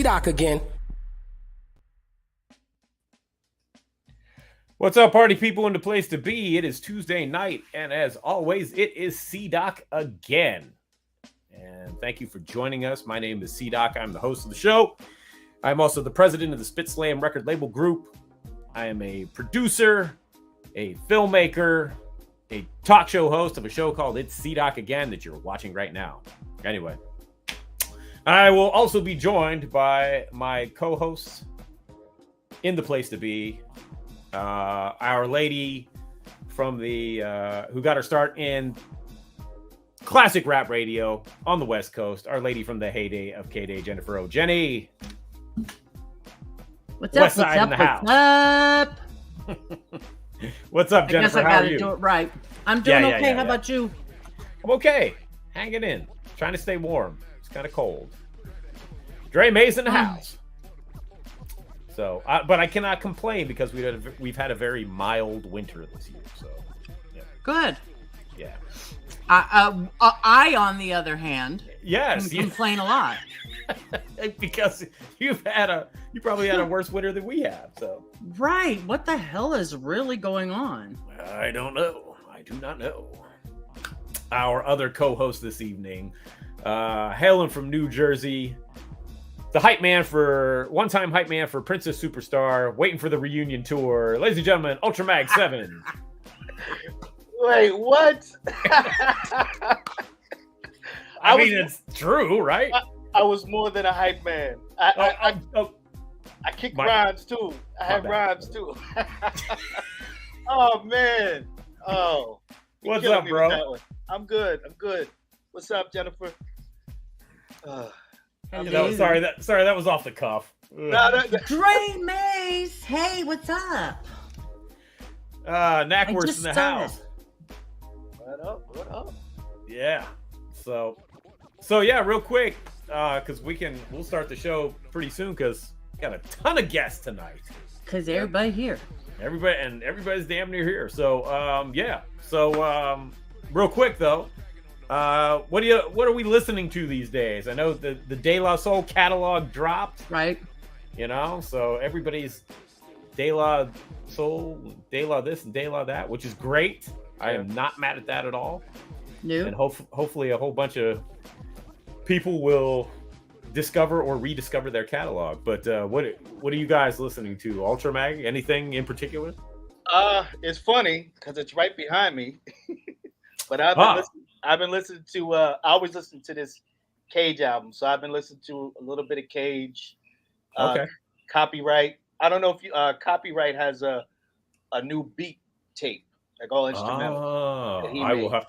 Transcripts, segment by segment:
C-Doc again. What's up, party people in the place to be? It is Tuesday night, and as always, it is C-Doc again. And thank you for joining us. My name is C-Doc. I'm the host of the show. I'm also the president of the Spit Slam record label group. I am a producer, a filmmaker, a talk show host of a show called It's C-Doc Again that you're watching right now. Anyway, I will also be joined by my co-hosts in the place to be, Our Lady from the who got her start in classic rap radio on the West Coast, Our Lady from the heyday of K-Day, Jennifer O. Jenny. What's up? What's up? What's up? What's up, Jennifer? I guess I gotta do it right. I'm doing okay. How about you? I'm okay. Hanging in. Trying to stay warm. It's kind of cold. Dre May's in the house. So, but I cannot complain because we've had a very mild winter this year. So, yeah. Good. Yeah. I, on the other hand, can complain a lot because you probably had a worse winter than we have. So, right. What the hell is really going on? I don't know. I do not know. Our other co-host this evening, hailing from New Jersey, the one-time hype man for Princess Superstar, waiting for the reunion tour. Ladies and gentlemen, Ultramag 7. Wait, what? I mean, it's true, right? I was more than a hype man. I kicked rhymes too. I had rhymes too. Oh man. Oh. What's up, bro? I'm good. What's up, Jennifer? Sorry, that was off the cuff. Dre Mays, hey, what's up? Knackwurst in the house. What up? Yeah. So yeah, real quick, because we'll start the show pretty soon because we got a ton of guests tonight. Because everybody here. Everybody's damn near here. So yeah. So real quick though, what are we listening to these days? I know the De La Soul catalog dropped. Right. You know, so everybody's De La Soul, De La this and De La that, which is great. I am not mad at that at all. No. And hopefully a whole bunch of people will discover or rediscover their catalog. But what are you guys listening to? Ultramag? Anything in particular? It's funny because it's right behind me. But I've been listening to. I always listen to this Cage album, so I've been listening to a little bit of Cage. Okay. Copyright. I don't know if you Copyright has a new beat tape, like all instrumental. Oh, I'll have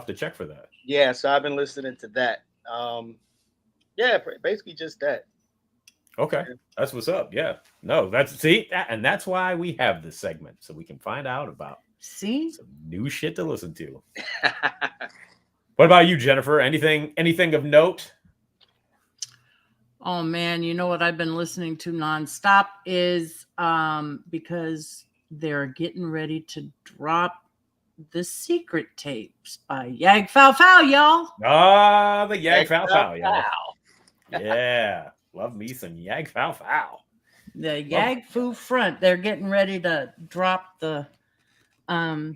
to check for that. Yeah, so I've been listening to that. Yeah, basically just that. Okay, that's what's up. Yeah, no, that's why we have this segment, so we can find out about some new shit to listen to. What about you, Jennifer? Anything of note? Oh man, you know what I've been listening to nonstop is because they're getting ready to drop the secret tapes by Yag Fow Fow, y'all. Ah, the Yag Fow Fow, y'all. Yeah, love me some Yag Fow Fow. The Yag Foo Front. They're getting ready to drop the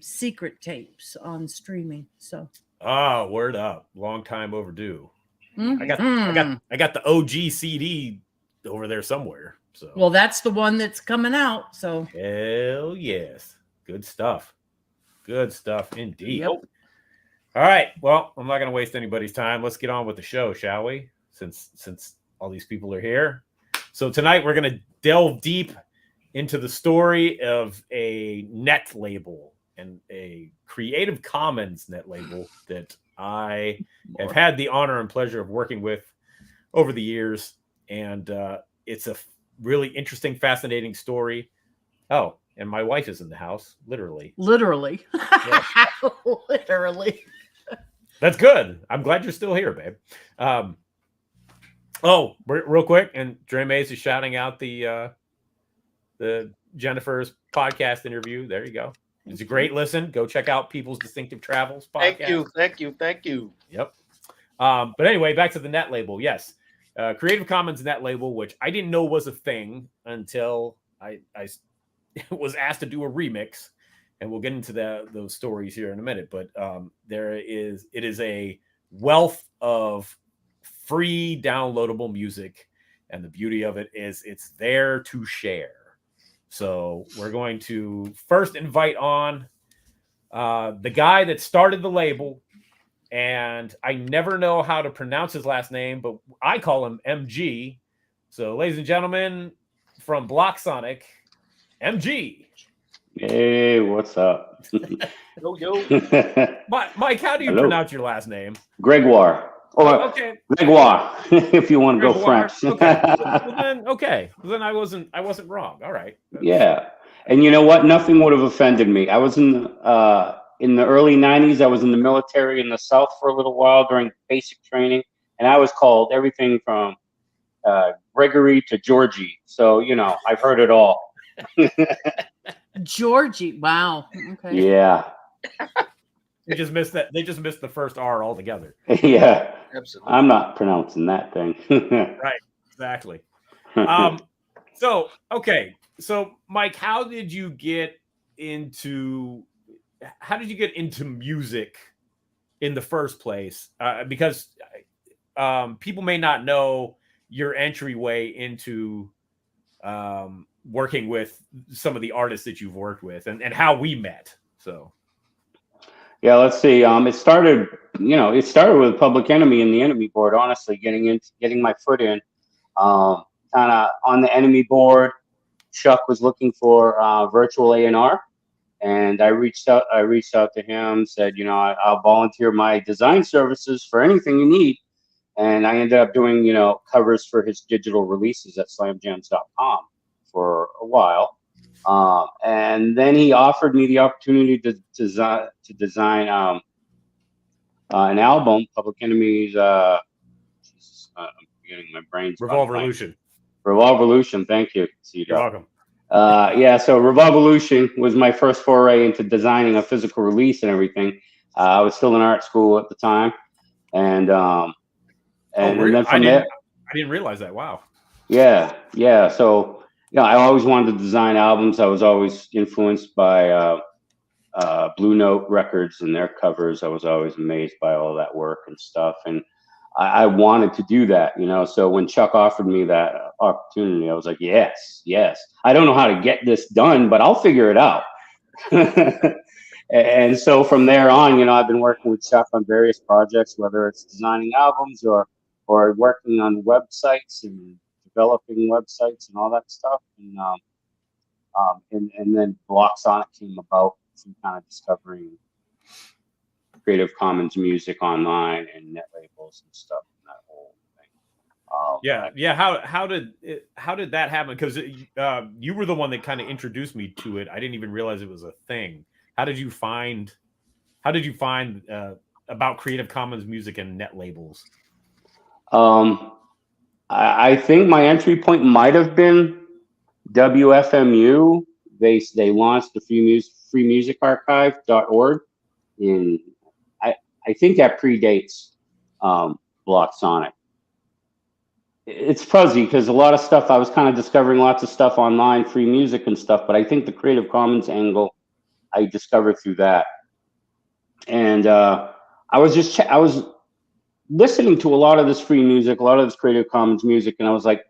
secret tapes on streaming. So. Word up! Long time overdue. Mm-hmm. I got the OG CD over there somewhere. So. Well, that's the one that's coming out. So. Hell yes, good stuff. Good stuff indeed. Yep. All right. Well, I'm not going to waste anybody's time. Let's get on with the show, shall we? Since all these people are here. So tonight we're going to delve deep into the story of a net label and a Creative Commons net label that I have had the honor and pleasure of working with over the years. And it's a really interesting, fascinating story. Oh, and my wife is in the house, literally. Literally. Yes. Literally. That's good. I'm glad you're still here, babe. Real quick, and Dre Mays is shouting out the Jennifer's podcast interview. There you go. It's a great listen. Go check out People's Distinctive Travels podcast. Thank you. Yep. But anyway, back to the net label. Yes. Creative Commons net label, which I didn't know was a thing until I was asked to do a remix, and we'll get into those stories here in a minute. But it is a wealth of free downloadable music, and the beauty of it is it's there to share. So we're going to first invite on the guy that started the label, and I never know how to pronounce his last name, but I call him mGee. So, ladies and gentlemen, from blocSonic, mGee. Hey, what's up? Yo, yo. Mike, how do you pronounce your last name? Gregoire. Oh, okay. Gregoire, if you want to go French. Okay. Well, then I wasn't wrong. All right. Yeah. And you know what? Nothing would have offended me. I was in the early 90s. I was in the military in the South for a little while during basic training, and I was called everything from Gregory to Georgie. So, you know, I've heard it all. Georgie. Wow. Okay. Yeah. They just missed that. They just missed the first R altogether. Yeah. Absolutely. I'm not pronouncing that thing. Right. Exactly. So Mike, how did you get into music in the first place? Because people may not know your entryway into working with some of the artists that you've worked with, and how we met. So yeah, let's see. It started with Public Enemy and the Enemy board. Honestly, getting my foot in, kind of on the Enemy board. Chuck was looking for virtual A&R, and I reached out to him, said, you know, I'll volunteer my design services for anything you need. And I ended up doing, you know, covers for his digital releases at slamjams.com for a while. And then he offered me the opportunity to design an album, Public Enemy's, I'm forgetting my brain's Revolvolution. Revolvolution, thank you. You're welcome. Yeah, so Revolvolution was my first foray into designing a physical release and everything. I was still in art school at the time, and then from there, I didn't realize that. Wow. Yeah. So I always wanted to design albums. I was always influenced by Blue Note Records and their covers. I was always amazed by all that work and stuff, and I wanted to do that, you know. So when Chuck offered me that opportunity, I was like, yes. I don't know how to get this done, but I'll figure it out. And so from there on, you know, I've been working with Chuck on various projects, whether it's designing albums or working on websites and developing websites and all that stuff. And then blocSonic came about through kind of discovering Creative Commons music online and net labels and stuff and that whole thing. Yeah. How did that happen? Because you were the one that kind of introduced me to it. I didn't even realize it was a thing. How did you find about Creative Commons music and net labels? I think my entry point might have been WFMU. They launched the freemusicarchive.org in I think that predates blocSonic. It's fuzzy because a lot of stuff I was kind of discovering lots of stuff online, free music and stuff, but I think the Creative Commons angle I discovered through that. And I was listening to a lot of this free music, a lot of this Creative Commons music, and I was like,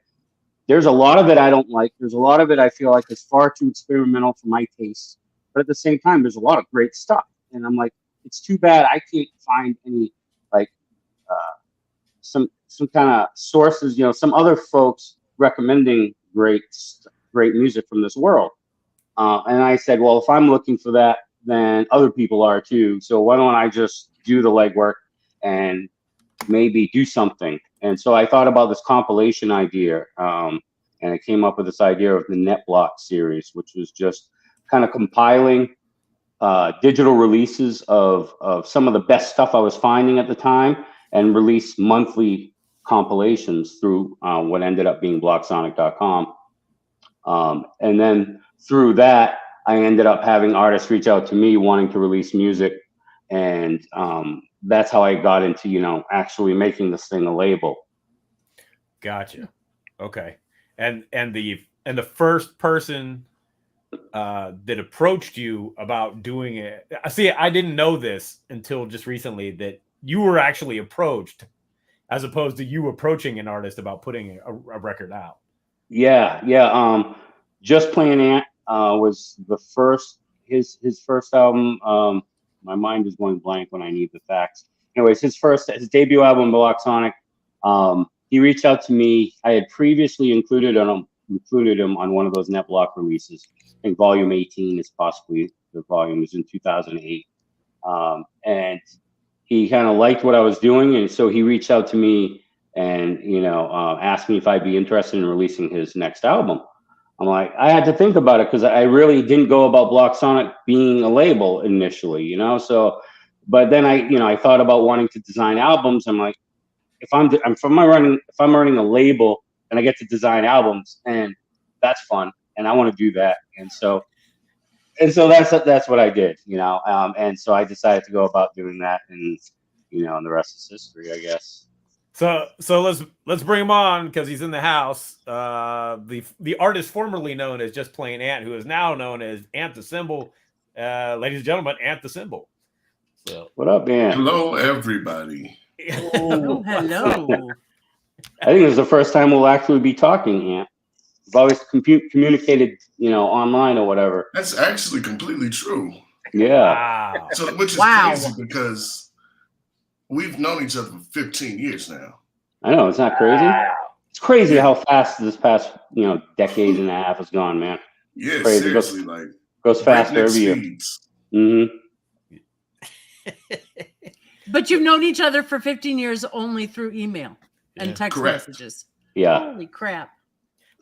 there's a lot of it I don't like. There's a lot of it I feel like is far too experimental for my taste. But at the same time, there's a lot of great stuff. And I'm like, it's too bad I can't find any, like, some kind of sources, you know, some other folks recommending great music from this world. And I said, well, if I'm looking for that, then other people are too. So why don't I just do the legwork and maybe do something? And so I thought about this compilation idea, and I came up with this idea of the NetBlock series, which was just kind of compiling digital releases of some of the best stuff I was finding at the time, and release monthly compilations through what ended up being blocksonic.com. And then through that, I ended up having artists reach out to me wanting to release music. And that's how I got into, you know, actually making this thing a label. Gotcha. Okay. And the first person that approached you about doing it. See, I didn't know this until just recently that you were actually approached as opposed to you approaching an artist about putting a record out. Yeah. Just Plain Ant was the first his first album. My mind is going blank when I need the facts. Anyways, his debut album, blocSonic. He reached out to me. I had previously included him on one of those NetBlock releases. I think volume 18 is possibly the volume is in 2008. And he kind of liked what I was doing, and so he reached out to me and asked me if I'd be interested in releasing his next album. I'm like, I had to think about it because I really didn't go about blocSonic being a label initially, So, but then I thought about wanting to design albums. I'm like, if I'm running a label and I get to design albums, and that's fun, and I want to do that, and so that's what I did, and so I decided to go about doing that, and and the rest is history, I guess. So let's bring him on because he's in the house. The artist formerly known as Just Plain Ant, who is now known as Ant the Symbol. Ladies and gentlemen, Ant the Symbol. So what up, Ant? Hello, everybody. Hello. I think this is the first time we'll actually be talking, Ant. We've always communicated, online or whatever. That's actually completely true. Yeah. Wow. So, which is crazy because we've known each other for 15 years now. I know, it's not crazy. It's crazy how fast this past, decade and a half has gone, man. Yeah, crazy. Seriously, goes faster every year. Mm-hmm. But you've known each other for 15 years only through email and text messages. Yeah. Holy crap.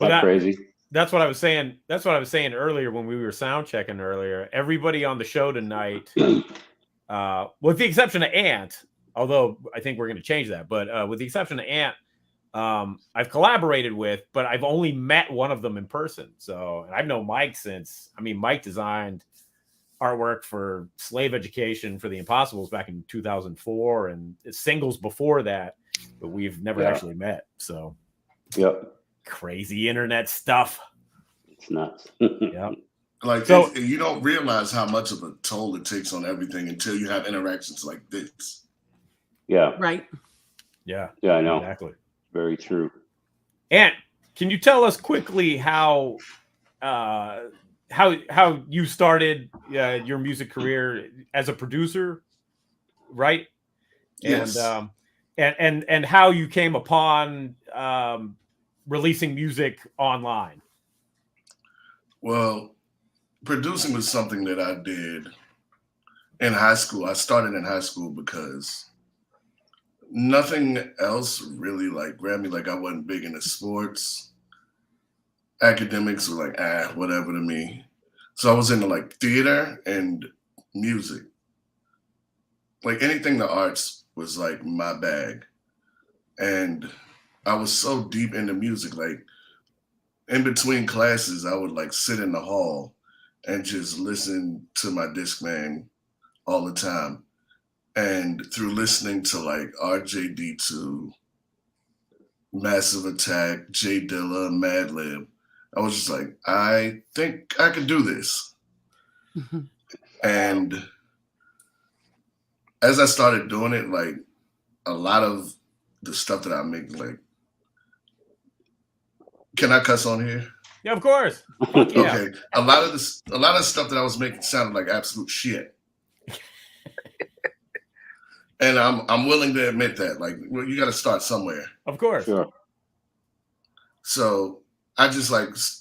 That's crazy. That's what I was saying. That's what I was saying earlier when we were sound checking earlier. Everybody on the show tonight, with the exception of Ant, although I think we're going to change that, but with the exception of Ant, I've collaborated with, but I've only met one of them in person. So I've known Mike Mike designed artwork for Slave Education for the Impossibles back in 2004 and singles before that, but we've never actually met. So, yep. Crazy internet stuff. It's nuts. Yeah. You don't realize how much of a toll it takes on everything until you have interactions like this. Yeah. Right. Yeah. Yeah, I know. Exactly. Very true. Ant, can you tell us quickly how you started your music career as a producer, right? Yes. And how you came upon releasing music online? Well, producing was something that I did in high school. I started in high school because nothing else really grabbed me. I wasn't big into sports. Academics were whatever to me. So I was into theater and music. Anything the arts was my bag. And I was so deep into music, in between classes, I would sit in the hall and just listen to my Discman all the time. And through listening to RJD2, Massive Attack, J Dilla, Madlib, I was just I think I could do this. And as I started doing it, a lot of the stuff that I make, can I cuss on here? Yeah, of course. Yeah. Okay. A lot of stuff that I was making sounded like absolute shit. And I'm willing to admit that. You got to start somewhere. Of course. Sure. So I just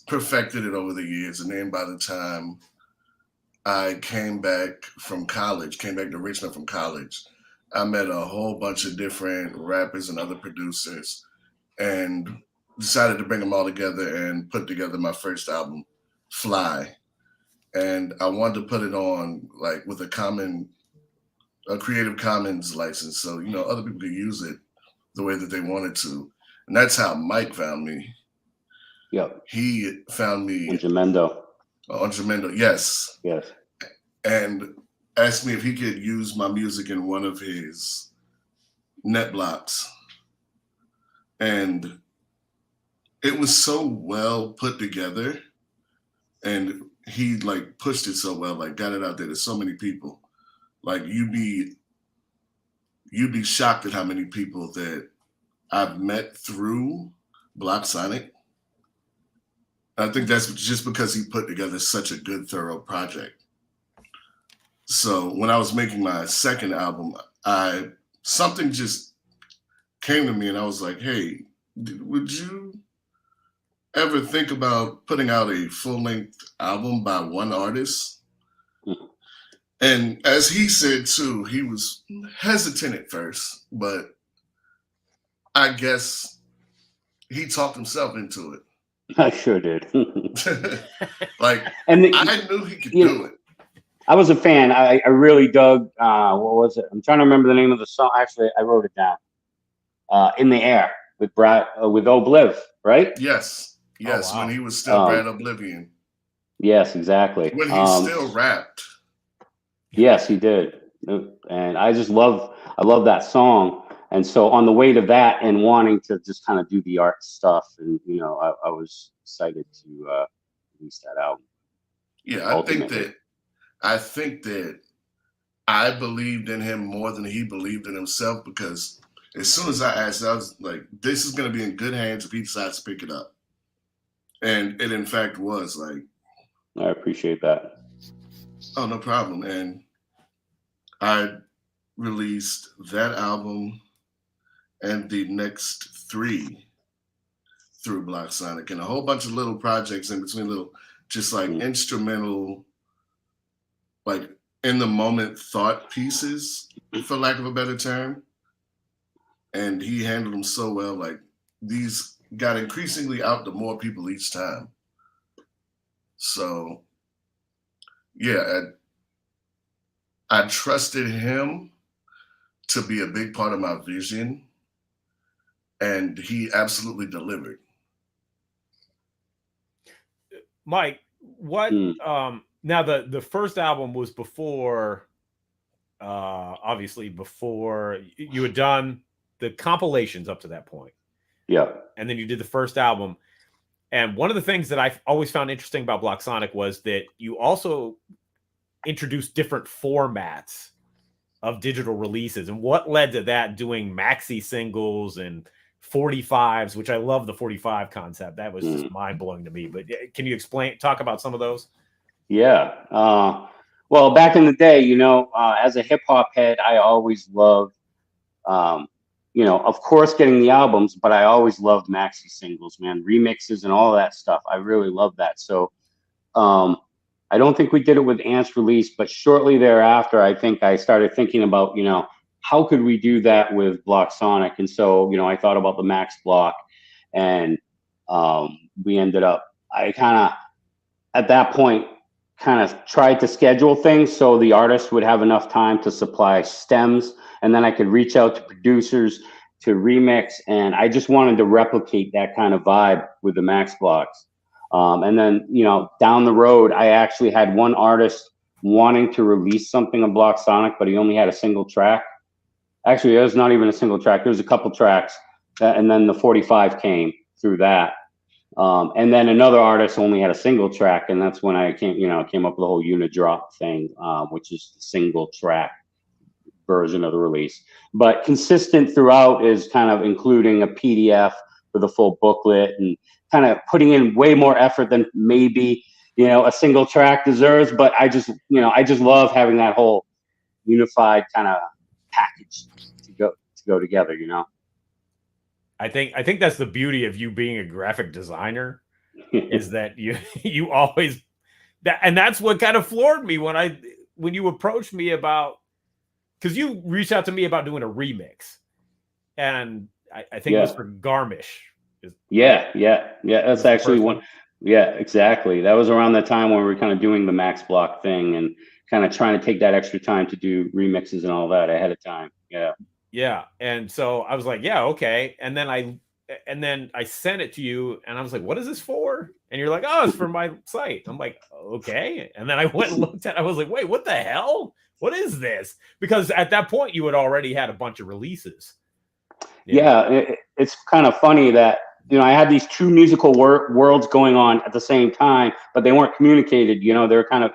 perfected it over the years, and then by the time I came back to Richmond from college, I met a whole bunch of different rappers and other producers, and decided to bring them all together and put together my first album, Fly. And I wanted to put it on with a Creative Commons license, so other people could use it the way that they wanted to. And that's how Mike found me. Yep. He found me on Jamendo. On Jamendo, yes. Yes. And asked me if he could use my music in one of his net blocks. And it was so well put together, and he like pushed it so well, like got it out there to so many people. Like you'd be shocked at how many people that I've met through blocSonic. I think that's just because he put together such a good, thorough project. So when I was making my second album, something just came to me, and I was like, "Hey, would you ever think about putting out a full-length album by one artist?" And as he said too, he was hesitant at first, but I guess he talked himself into it. I sure did. Like, And I knew he could do it. I was a fan. I really dug. What was it? I'm trying to remember the name of the song. Actually, I wrote it down. "In the Air" with Brad with Obliv, right? Yes, Oh, wow. when he was still Brad Oblivion. Yes, exactly. When he still rapped. Yes, he did, and I love that song. And so on the way to that and wanting to just kind of do the art stuff, and I was excited to release that album. Yeah, I think that I believed in him more than he believed in himself, because as soon as I asked, I was like, this is going to be in good hands if he decides to pick it up. And it in fact was. Like, I appreciate that. Oh, no problem. And I released that album and the next 3 through blocSonic, and a whole bunch of little projects in between, little just like instrumental, like in the moment thought pieces, for lack of a better term. And he handled them so well. Like, these got increasingly out to more people each time. So yeah, I trusted him to be a big part of my vision, and he absolutely delivered. Mike, what now the first album was before obviously before you had done the compilations up to that point. Yeah. And then you did the first album. And one of the things that I've always found interesting about blocSonic was that you also introduced different formats of digital releases. And what led to that, doing maxi singles and 45s, which I love the 45 concept. That was just mind-blowing to me. But can you talk about some of those? Yeah. Well, back in the day, as a hip hop head, I always loved, of course, getting the albums, but I always loved maxi singles, man, remixes and all that stuff. I really love that. So I don't think we did it with Ant's release, but shortly thereafter, I think I started thinking about, how could we do that with blocSonic? And so, I thought about the Max Block, and we ended up, I kind of, at that point, kind of tried to schedule things so the artist would have enough time to supply stems, and then I could reach out to producers to remix. And I just wanted to replicate that kind of vibe with the Max Blocks. And then, down the road, I actually had one artist wanting to release something on blocSonic, but he only had a single track. Actually, it was not even a single track. There was a couple tracks, and then the 45 came through that. And then another artist only had a single track, and that's when I came up with the whole Unidrop thing, which is the single track version of the release. But consistent throughout is kind of including a PDF with a full booklet, and kind of putting in way more effort than maybe a single track deserves. But I just love having that whole unified kind of package to go together. I think that's the beauty of you being a graphic designer, is that you always and that's what kind of floored me when you approached me about, because you reached out to me about doing a remix, and I think it was for Garmish. Yeah. That's actually one. Yeah, exactly. That was around the time when we were kind of doing the Max Block thing and kind of trying to take that extra time to do remixes and all that ahead of time. Yeah. Yeah. And so I was like, yeah, okay. And then I sent it to you, and I was like, what is this for? And you're like, oh, it's for my site. I'm like, okay. And then I went and looked at it. I was like, wait, what the hell? What is this? Because at that point you had already had a bunch of releases. Yeah. It's kind of funny that I had these two musical worlds going on at the same time, but they weren't communicated. They were kind of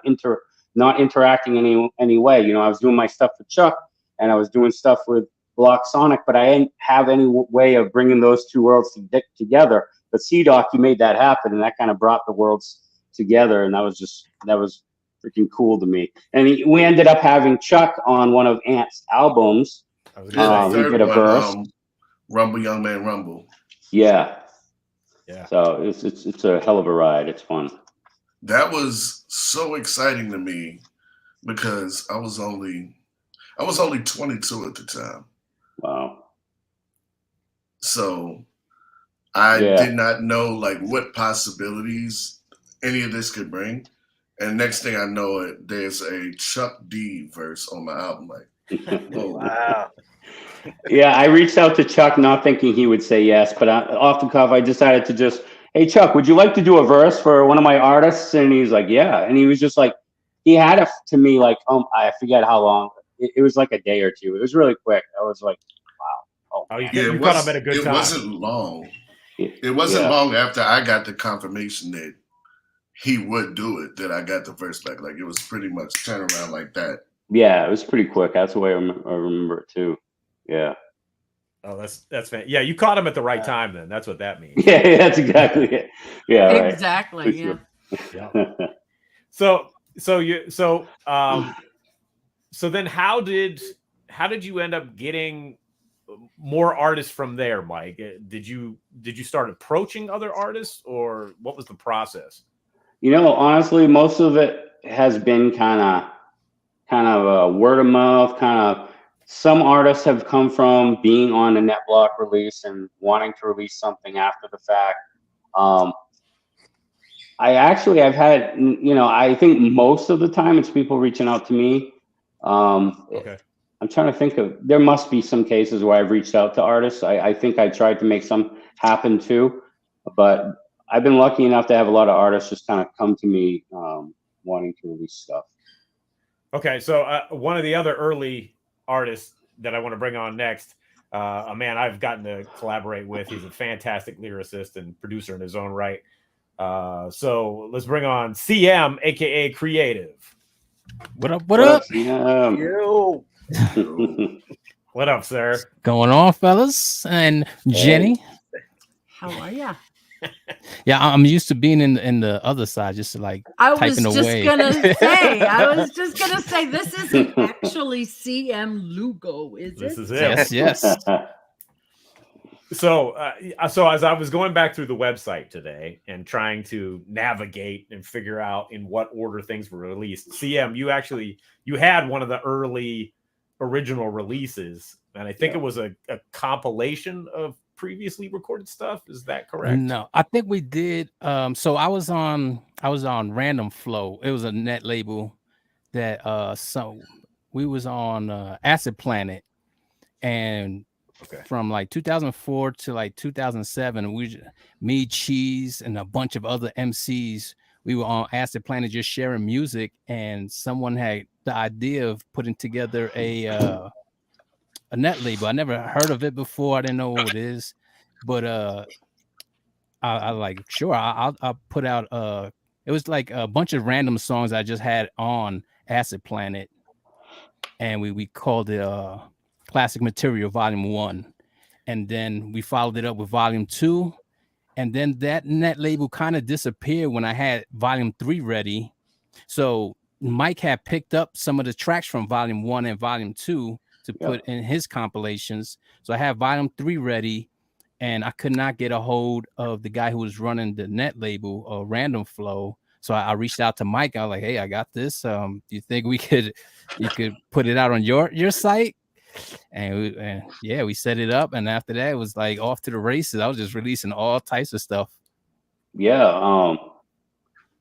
not interacting any way. I was doing my stuff with Chuck, and I was doing stuff with blocSonic, but I didn't have any way of bringing those two worlds together. But CDoc, he made that happen, and that kind of brought the worlds together, and that was freaking cool to me. And we ended up having Chuck on one of Ant's albums. He did a verse. Rumble, Young Man, Rumble. Yeah. Yeah. So it's a hell of a ride. It's fun. That was so exciting to me because I was only 22 at the time. Wow. So I did not know like what possibilities any of this could bring. And next thing I know it, there's a Chuck D verse on my album. Like, Wow. Yeah, I reached out to Chuck not thinking he would say yes, but off the cuff, I decided to just, hey, Chuck, would you like to do a verse for one of my artists? And he's like, yeah. And he was just like, he had it to me like, I forget how long. It was like a day or two. It was really quick. I was like, wow. Oh, you caught up at a good time. It wasn't long. It wasn't long after I got the confirmation that he would do it that I got the verse back. Like it was pretty much turn around like that. Yeah, it was pretty quick. That's the way I remember it too. Yeah. Oh, that's fan. Yeah, you caught him at the right time. Then that's what that means. Yeah, that's exactly it. Yeah, exactly. Right. Yeah. So then how did you end up getting more artists from there, Mike? Did you start approaching other artists, or what was the process? Honestly, most of it has been kind of a word of mouth. Kind of, some artists have come from being on a NetBlock release and wanting to release something after the fact. I've had, I think most of the time it's people reaching out to me. Okay. I'm trying to think there must be some cases where I've reached out to artists. I think I tried to make some happen too, but I've been lucky enough to have a lot of artists just kind of come to me wanting to release stuff. Okay, so one of the other early artists that I want to bring on next, a man I've gotten to collaborate with. He's a fantastic lyricist and producer in his own right. So let's bring on CM, aka Creative. What up? What up? Yo. What up, sir? Going on, fellas? And Jenny. How are ya? Yeah, I'm used to being in the other side, just like typing away. I was just gonna say this isn't actually CM Lugo, is This it? is it. Yes. So as I was going back through the website today and trying to navigate and figure out in what order things were released, CM, you had one of the early original releases, and I think it was a compilation of previously recorded stuff. Is that correct? No, I think we did. So I was on Random Flow. It was a net label that so we was on Acid Planet, and from like 2004 to like 2007, me, Cheese, and a bunch of other MCs, we were on Acid Planet just sharing music, and someone had the idea of putting together a net label. I never heard of it before. I didn't know what it is, but I like, sure, I'll put out it was like a bunch of random songs I just had on Acid Planet, and we called it Classic Material Volume 1, and then we followed it up with Volume 2, and then that net label kind of disappeared when I had Volume 3 ready. So Mike had picked up some of the tracks from Volume 1 and Volume 2 to put in his compilations. So I have Volume 3 ready, and I could not get a hold of the guy who was running the net label, Random Flow. So I reached out to Mike. I was like, hey, I got this. Do you think you could put it out on your site? And we set it up. And after that, it was like off to the races. I was just releasing all types of stuff. Yeah.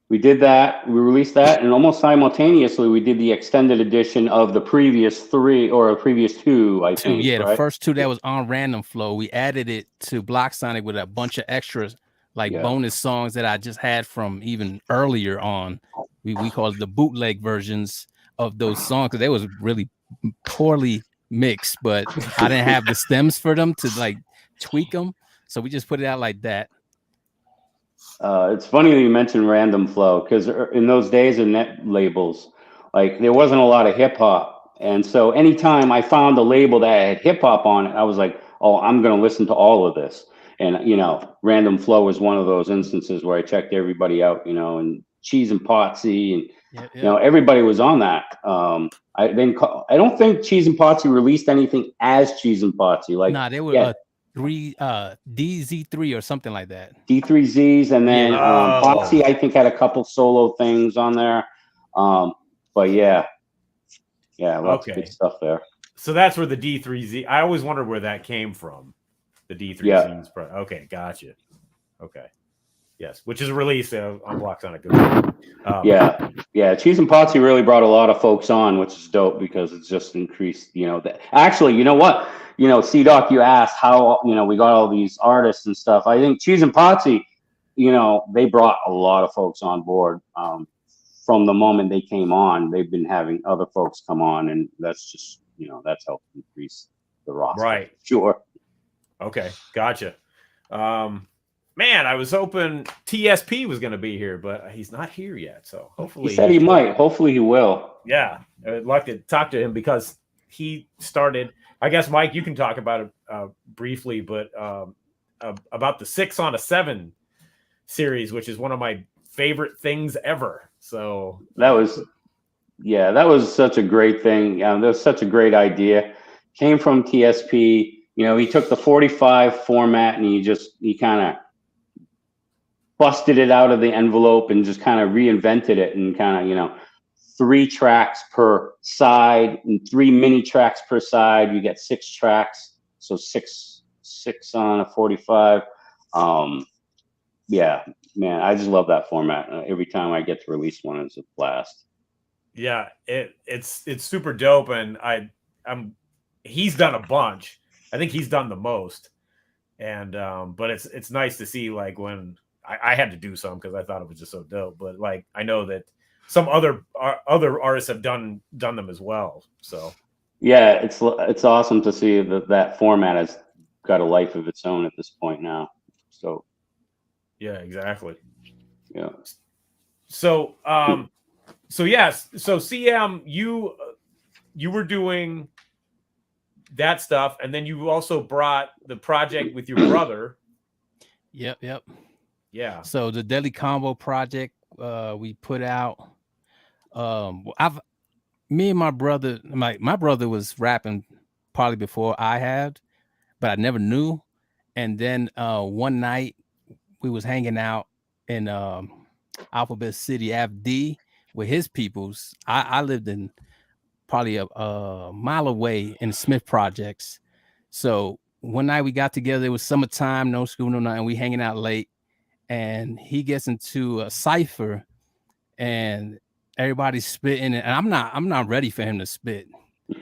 We did that. We released that, and almost simultaneously, we did the extended edition of the previous 3 or previous 2. I think. Yeah, the first 2 that was on Random Flow. We added it to blocSonic with a bunch of extras, like bonus songs that I just had from even earlier on. We called it the bootleg versions of those songs because they was really poorly mixed, but I didn't have the stems for them to like tweak them. So we just put it out like that. It's funny that you mentioned Random Flow because in those days of net labels, like there wasn't a lot of hip hop, and so anytime I found a label that had hip hop on it, I was like, "Oh, I'm going to listen to all of this." And Random Flow was one of those instances where I checked everybody out, and Cheese and Potsy, and everybody was on that. I don't think Cheese and Potsy released anything as Cheese and Potsy. Like, Nah, they were DZ3 or something like that. D3Zs, and then Yeah. Potsy I think had a couple solo things on there. But yeah, lots of good stuff there. So that's where the D3Z. I always wondered where that came from. The D3Zs. Yeah. Okay, gotcha. Okay. Yes, which is a release on blocSonic. Yeah. Cheese and Potsy really brought a lot of folks on, which is dope because it's just increased. Actually, you know what? C-Doc, you asked how we got all these artists and stuff. I think Cheese and Potsy, they brought a lot of folks on board. From the moment they came on, they've been having other folks come on, and that's just that's helped increase the roster. Right. Sure. Okay, gotcha. Man, I was hoping TSP was going to be here, but he's not here yet. So hopefully he said he might. Hopefully he will. Yeah, I'd like to talk to him because he started. I guess Mike, you can talk about it briefly, but about the 6 on a 7 series, which is one of my favorite things ever. So that was such a great thing. That was such a great idea. Came from TSP. He took the 45 format and he kind of busted it out of the envelope and just kind of reinvented it and kind of 3 tracks per side and 3 mini tracks per side. You get 6 tracks, so six on a 45. Yeah, man, I just love that format. Every time I get to release one, it's a blast. Yeah, it's super dope, and he's done a bunch. I think he's done the most, and but it's nice to see like when I had to do some because I thought it was just so dope. But like I know that some other artists have done them as well. So yeah, it's awesome to see that format has got a life of its own at this point now. So yeah, exactly. Yeah. So yes, so CM, you were doing that stuff, and then you also brought the project with your brother. Yep. Yeah. So the Deadly Combo project we put out. Me and my brother, my brother was rapping probably before I had, but I never knew. And then one night we was hanging out in Alphabet City FD with his peoples. I lived in probably a mile away in Smith Projects. So one night we got together. It was summertime, no school, no nothing. We hanging out late, and he gets into a cipher, and everybody's spitting, and I'm not ready for him to spit.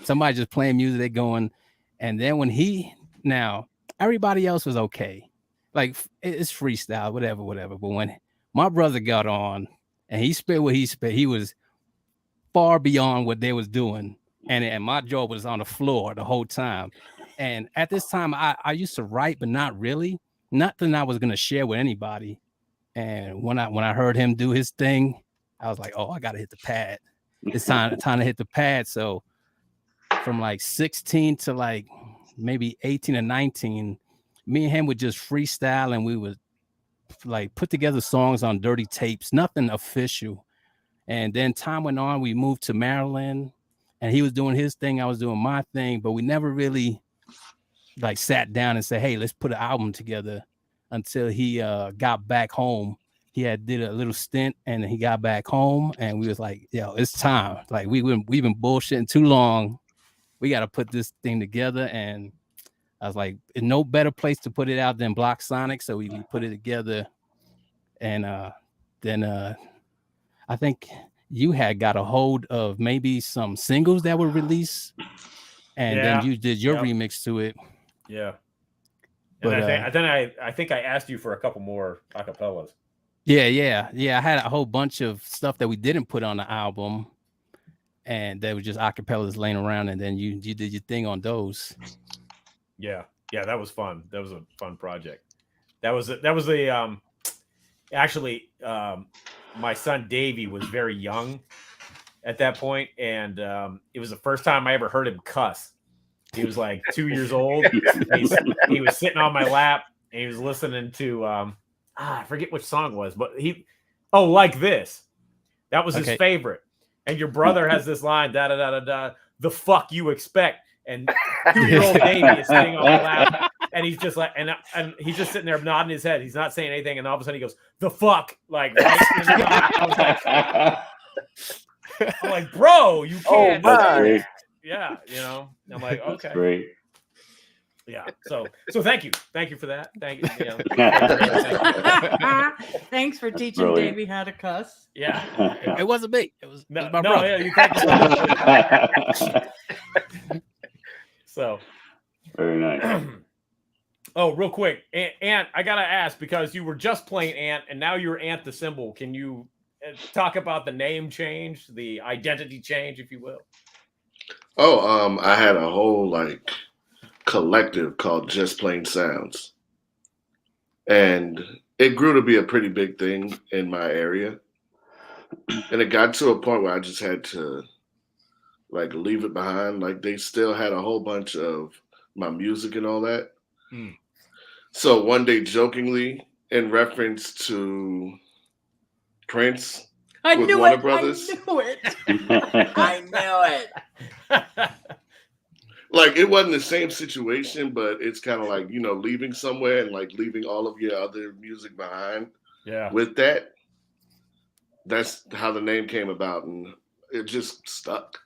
Somebody just playing music, they going, and then when everybody else was okay. Like it's freestyle, whatever. But when my brother got on and he spit what he spit, he was far beyond what they was doing. And my jaw was on the floor the whole time. And at this time, I used to write, but not really. Nothing I was gonna share with anybody. And when I heard him do his thing, I was like, oh, I gotta hit the pad. It's time to hit the pad. So from like 16 to like maybe 18 or 19, me and him would just freestyle, and we would like put together songs on dirty tapes, nothing official. And then time went on, we moved to Maryland, and he was doing his thing, I was doing my thing, but we never really like sat down and said, hey, let's put an album together until he got back home. He did a little stint, and he got back home, and we was like, yo, it's time. Like we've been bullshitting too long. We got to put this thing together. And I was like, no better place to put it out than blocSonic. So we put it together. And then I think you had got a hold of maybe some singles that were released. And then you did your remix to it. Yeah. And but, I think I asked you for a couple more acapellas. Yeah. I had a whole bunch of stuff that we didn't put on the album. And they were just acapellas laying around, and then you did your thing on those. Yeah, that was fun. That was a fun project. That was a actually my son Davey was very young at that point, and it was the first time I ever heard him cuss. He was like 2 years old. He was sitting on my lap and he was listening to I forget which song it was, but Like This. That was his favorite. And your brother has this line, da da da da da, the fuck you expect. And 2-year-old Davey is sitting on my lap, and he's just like, and he's just sitting there nodding his head. He's not saying anything, and all of a sudden he goes, "The fuck!" Like, right in the I was I'm like, bro, you can't. Great. Yeah, I'm like, okay, That's great. Yeah. So thank you for that. Thank you. Thanks for teaching brilliant. Davey how to cuss. Yeah. It wasn't me. It was my No, brother. yeah, you can't. So Very nice. Oh, real quick, Ant, I gotta ask, because you were just playing Ant and now you're Ant the Symbol. Can you talk about the name change, the identity change, if you will? Oh, I had a whole collective called Just Plain Sounds, and it grew to be a pretty big thing in my area, and it got to a point where I just had to leave it behind. Like, they still had a whole bunch of my music and all that. So one day, jokingly, in reference to Prince with Warner Brothers, I knew it. it wasn't the same situation, but it's kind of leaving somewhere and leaving all of your other music behind. Yeah. With that, that's how the name came about, and it just stuck.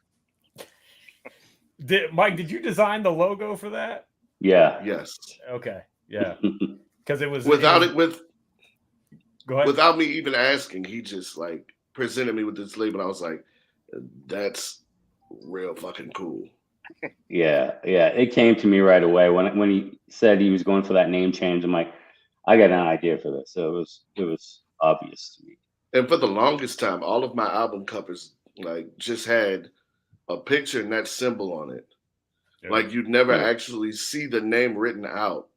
Mike, did you design the logo for that? Yeah. Yes. Okay. Yeah. Because it was Go ahead. Without me even asking, he just presented me with this label. I was like, that's real fucking cool. Yeah. It came to me right away when he said he was going for that name change. I'm like, I got an idea for this. So it was obvious to me. And for the longest time, all of my album covers just had a picture and that symbol on it. Yeah. You'd never actually see the name written out.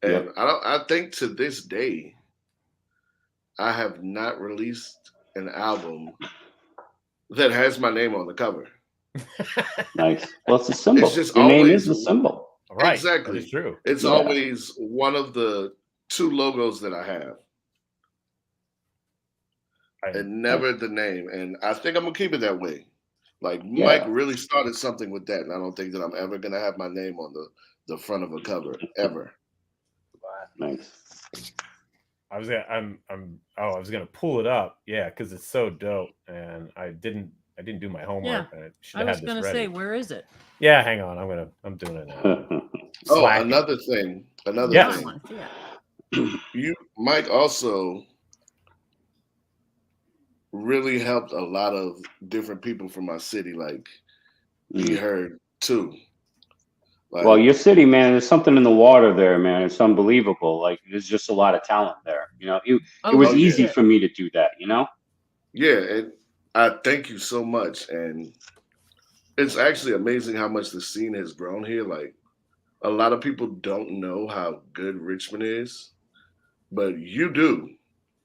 And I think to this day, I have not released an album that has my name on the cover. Nice. Well, it's a symbol. It's just your name is the symbol. Right. Exactly. It's true. It's always one of the 2 logos that I have. And never the name. And I think I'm going to keep it that way. Mike really started something with that. And I don't think that I'm ever going to have my name on the front of a cover, ever. Nice. I was gonna pull it up, because it's so dope, and I didn't do my homework. Yeah. I was gonna say, where is it? Yeah, hang on, I'm doing it now. Another thing. Mike also really helped a lot of different people from my city be heard too. Well, your city, man, there's something in the water there, man. It's unbelievable. There's just a lot of talent there. It was easy for me to do that, Yeah, and I thank you so much. And it's actually amazing how much the scene has grown here. A lot of people don't know how good Richmond is, but you do.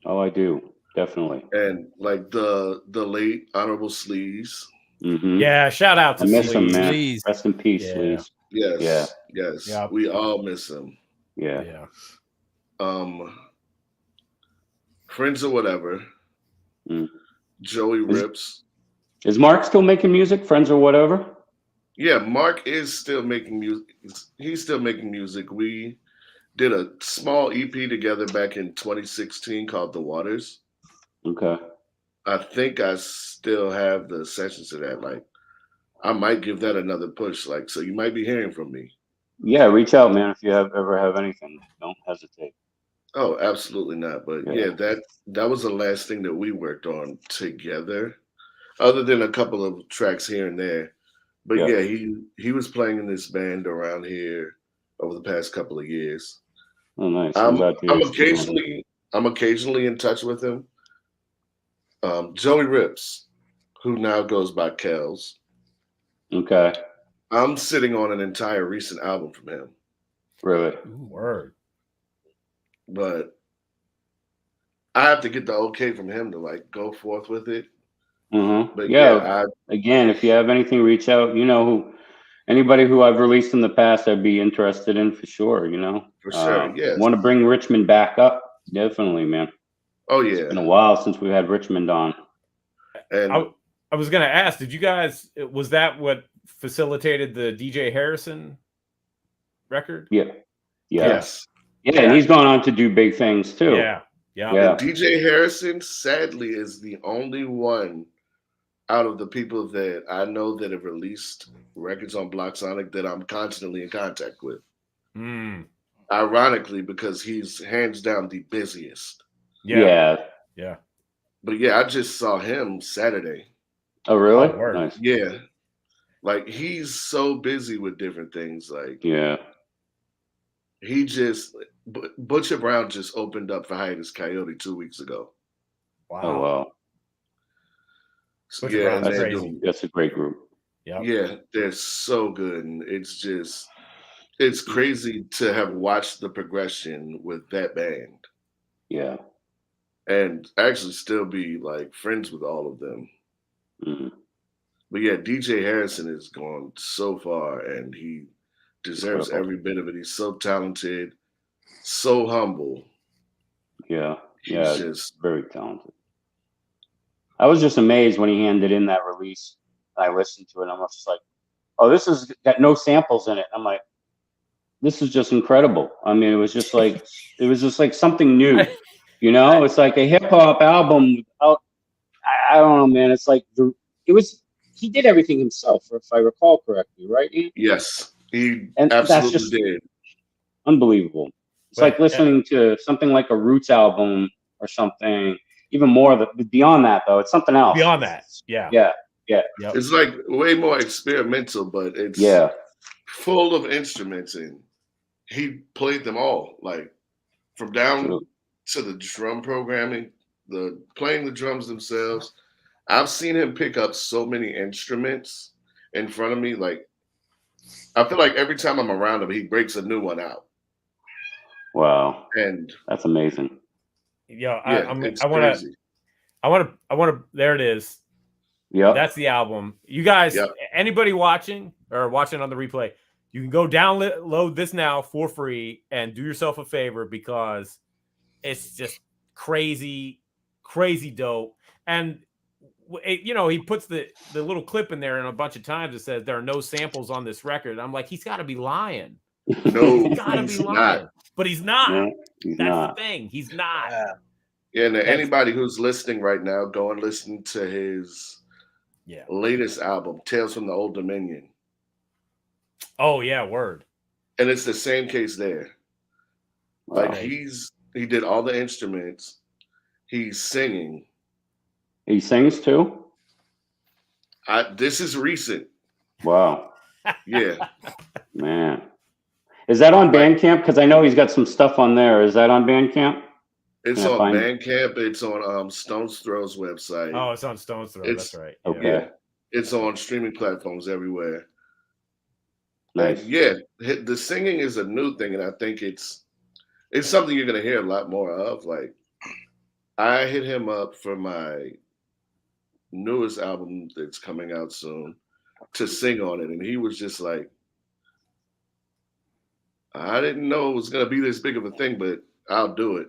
Oh, I do. Definitely. And the late Honorable Sleaze. Mm-hmm. Yeah, shout out to I miss him, man. Sleaze. Rest in peace, Sleaze. Yes. Yep. We all miss him. Yeah. Friends or Whatever. Joey Rips. Is Mark still making music? Friends or Whatever? Yeah, Mark is still making music. He's still making music. We did a small EP together back in 2016 called The Waters. Okay. I think I still have the sessions to that. I might give that another push. So you might be hearing from me. Yeah, reach out, man. If you ever have anything, don't hesitate. Oh, absolutely not. But that was the last thing that we worked on together, other than a couple of tracks here and there. But he was playing in this band around here over the past couple of years. Oh, nice. I'm occasionally in touch with him. Joey Rips, who now goes by Kells. Okay. I'm sitting on an entire recent album from him. Really? Word. but I have to get the okay from him to like go forth with it. Mm-hmm. But Yeah. Again, if you have anything, reach out. You know who. Anybody who I've released in the past, I'd be interested in for sure. You know, for sure, yes. Want to bring Richmond back up? Definitely, man. Oh It's yeah. been a while since we had Richmond on. And I was gonna ask, did you guys? Was that what facilitated the DJ Harrison record? Yeah. yes. Yeah, and he's gone on to do big things too. Yeah. And DJ Harrison, sadly, is the only one out of the people that I know that have released records on blocSonic that I'm constantly in contact with. Ironically, because he's hands down the busiest. Yeah. But yeah, I just saw him Saturday. Oh, really? Oh, Nice. Yeah. Like, he's so busy with different things. Like, yeah. He just, Butcher Brown just opened up for Hiatus Coyote 2 weeks ago. Wow. Oh, wow. Butcher Brown's crazy. That's a great group. Yeah, they're so good. And it's crazy to have watched the progression with that band. Yeah. And actually still be like friends with all of them. Mm-hmm. But yeah, DJ Harrison has gone so far and he deserves every bit of it. He's so talented, so humble. Yeah. He's just very talented. I was just amazed when he handed in that release. I listened to it and I was just like, oh, this has got no samples in it. I'm like, this is just incredible. I mean, it was just like something new. You know, it's like a hip hop album. I don't know, man. It's like he did everything himself, if I recall correctly, right? Yes, he absolutely did. Unbelievable. It's like listening to something like a Roots album or something. Even more beyond that, though, it's something else. Beyond that, yeah. It's like way more experimental, but it's full of instruments, and he played them all, like from down to the drum programming, playing the drums themselves. I've seen him pick up so many instruments in front of me. Like, I feel like every time I'm around him, he breaks a new one out. Wow. And that's amazing. I want to, there it is. Yeah. That's the album. You guys, anybody watching or watching on the replay, you can go download this now for free and do yourself a favor because it's just crazy, crazy dope. And he puts the little clip in there and a bunch of times it says there are no samples on this record. I'm like, he's got to be lying. No, he's got to be lying. Not. But he's not. No, he's That's not. the thing. He's not. Yeah, and anybody who's listening right now, go and listen to his latest album, Tales from the Old Dominion. Oh, yeah, word. And it's the same case there. Like, he did all the instruments. He's singing. He sings too? This is recent. Wow. Yeah. Man. Is that on Bandcamp? Because I know he's got some stuff on there. Is that on Bandcamp? It's on Bandcamp. It's on Stone's Throw's website. Oh, it's on Stone's Throw. That's right. Okay. Yeah. It's on streaming platforms everywhere. Nice. And the singing is a new thing, and I think it's something you're gonna hear a lot more of. Like, I hit him up for my newest album that's coming out soon to sing on it, and he was just like, I didn't know it was gonna be this big of a thing, but I'll do it.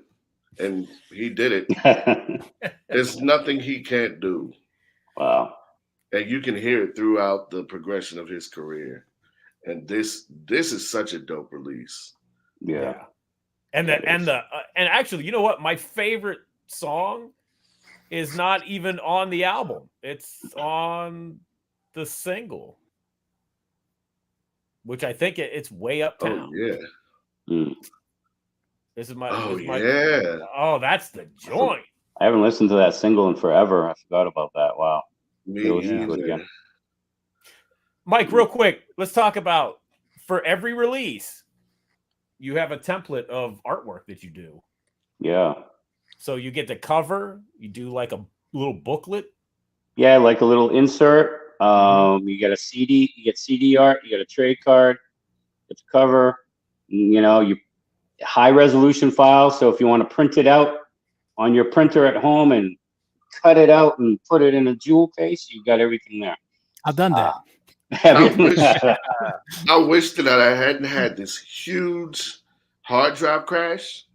And he did it. There's nothing he can't do. Wow. And you can hear it throughout the progression of his career. And this is such a dope release. Yeah. And actually, you know what? My favorite song is not even on the album. It's on the single, which I think it's Way Uptown. Oh yeah. Mm. This is my. Yeah. Oh, that's the joint. I haven't listened to that single in forever. I forgot about that. Wow. Me either. Mike, real quick, let's talk about, for every release, you have a template of artwork that you do. Yeah. So you get the cover, you do like a little booklet. Yeah, like a little insert. You get a CD, you get CD art, you get a trade card, it's cover. You know, you high resolution files. So if you want to print it out on your printer at home and cut it out and put it in a jewel case, you've got everything there. I've done that. I wish that I hadn't had this huge hard drive crash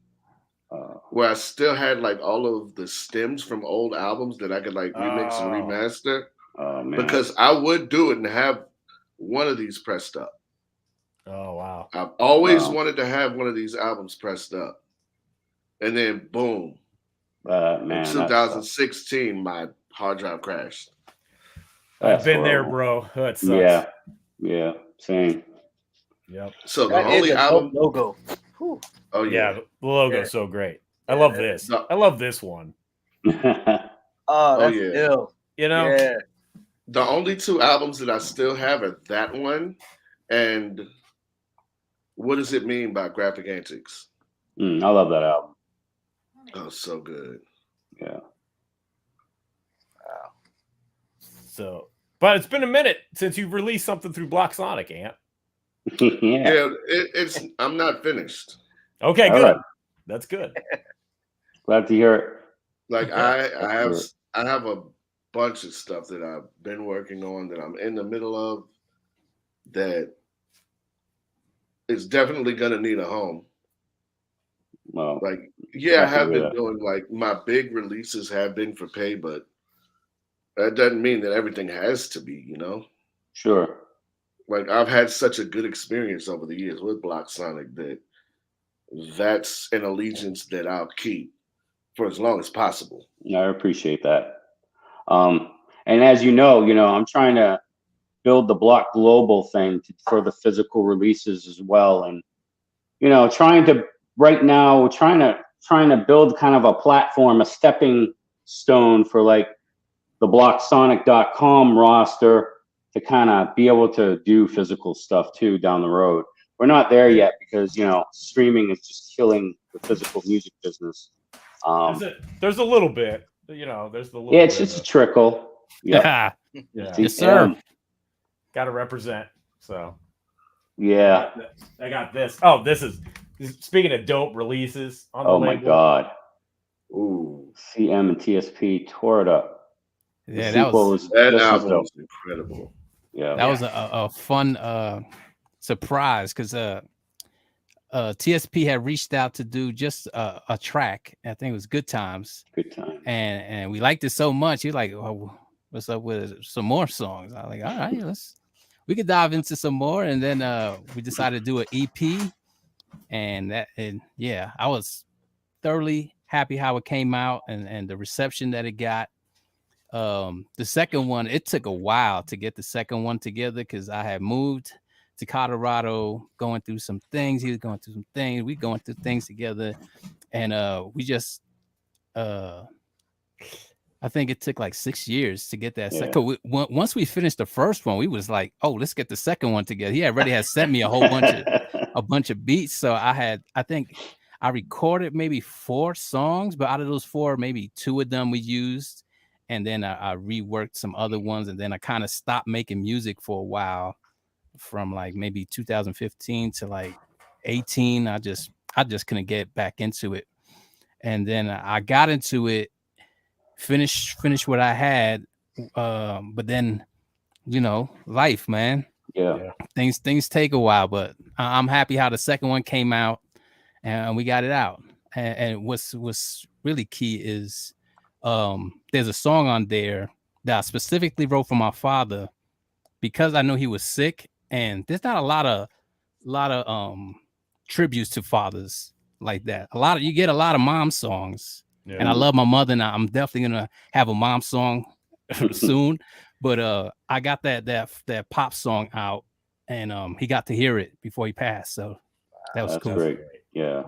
where I still had like all of the stems from old albums that I could like remix and remaster. Oh, man. Because I would do it and have one of these pressed up. Oh, wow. I've always wanted to have one of these albums pressed up. And then boom. Man, in 2016, my hard drive crashed. I've been there, bro. That sucks. Yeah, same. Yep. So the only album logo. Whew. Oh yeah, the logo's so great. I love this. I love this one. That's ill. You know, the only two albums that I still have are that one and What Does It Mean by Graphic Antics. I love that album. Oh, so good. Yeah. Wow. So, but it's been a minute since you've released something through blocSonic, Ant. It's I'm not finished. Okay, all good. Right. That's good. Glad to hear it. Like I have a bunch of stuff that I've been working on that I'm in the middle of that is definitely gonna need a home. Well, like, I have been doing like my big releases have been for pay, but that doesn't mean that everything has to be, you know? Sure. Like I've had such a good experience over the years with blocSonic that that's an allegiance that I'll keep for as long as possible. I appreciate that. And as you know, I'm trying to build the Block Global thing for the physical releases as well. And, trying to build kind of a platform, a stepping stone for like the blocksonic.com roster to kind of be able to do physical stuff too down the road. We're not there yet because, streaming is just killing the physical music business. There's a little bit, there's the little it's just a trickle. Yeah. Yes, sir. Got to represent. So, yeah. I got this. Oh, this is speaking of dope releases on the label. My God. Ooh. CM and TSP tore it up. Yeah, that album was incredible. Yeah. That was a fun surprise because TSP had reached out to do just a track. I think it was Good Times. Good Times. And we liked it so much. You're like, oh, what's up with some more songs? I was like, all right, we could dive into some more. And then we decided to do an EP. And I was thoroughly happy how it came out and the reception that it got. The second one, it took a while to get the second one together because I had moved to Colorado, going through some things. He was going through some things. We going through things together, and we just, I think it took like 6 years to get that second. Once we finished the first one, we was like, oh, let's get the second one together. He already had sent me a whole bunch of beats, so I think I recorded maybe 4 songs, but out of those 4, maybe 2 of them we used. And then I reworked some other ones, and then I kind of stopped making music for a while, from like maybe 2015 to like 18. I just couldn't get back into it, and then I got into it, finished what I had, but then life, man. Yeah. Things take a while, but I'm happy how the second one came out, and we got it out. And what's really key is. There's a song on there that I specifically wrote for my father because I know he was sick, and there's not a lot of tributes to fathers like that. You get a lot of mom songs, and I love my mother, and I'm definitely gonna have a mom song soon. But I got that pop song out, and he got to hear it before he passed, so that was cool. Great. Yeah,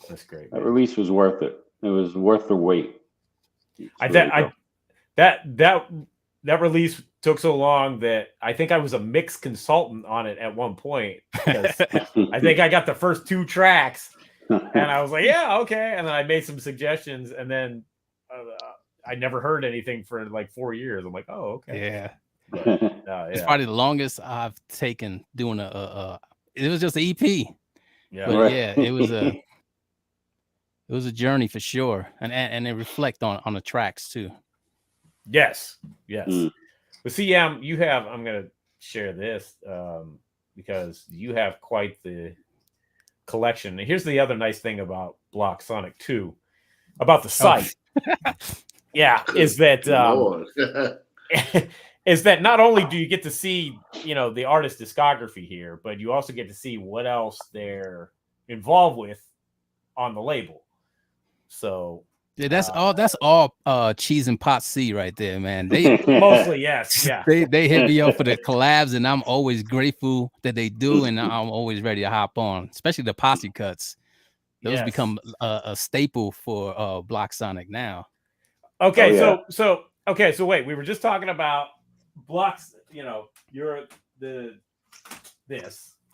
that's great. That release was worth it. It was worth the wait. That release took so long that I think I was a mix consultant on it at one point. Because I think I got the first 2 tracks, and I was like, yeah, okay. And then I made some suggestions, and then I never heard anything for like 4 years. I'm like, oh, okay. Yeah. It's probably the longest I've taken doing it was just an EP. Yeah. But Right. yeah, it was a journey for sure, and it reflect on the tracks too. Yes. Yes. Mm. But see, you have. I'm gonna share this because you have quite the collection. And here's the other nice thing about blocSonic 2, about the site. Yeah, is that Lord. is that not only do you get to see, the artist discography here, but you also get to see what else they're involved with on the label. So Yeah, that's all cheese and pot C right there, man. They mostly, yes, yeah. they hit me up for the collabs, and I'm always grateful that they do, and I'm always ready to hop on, especially the posse cuts. Those Yes. become a staple for blocSonic now. Okay, Oh, yeah. so wait, we were just talking about blocks, you're the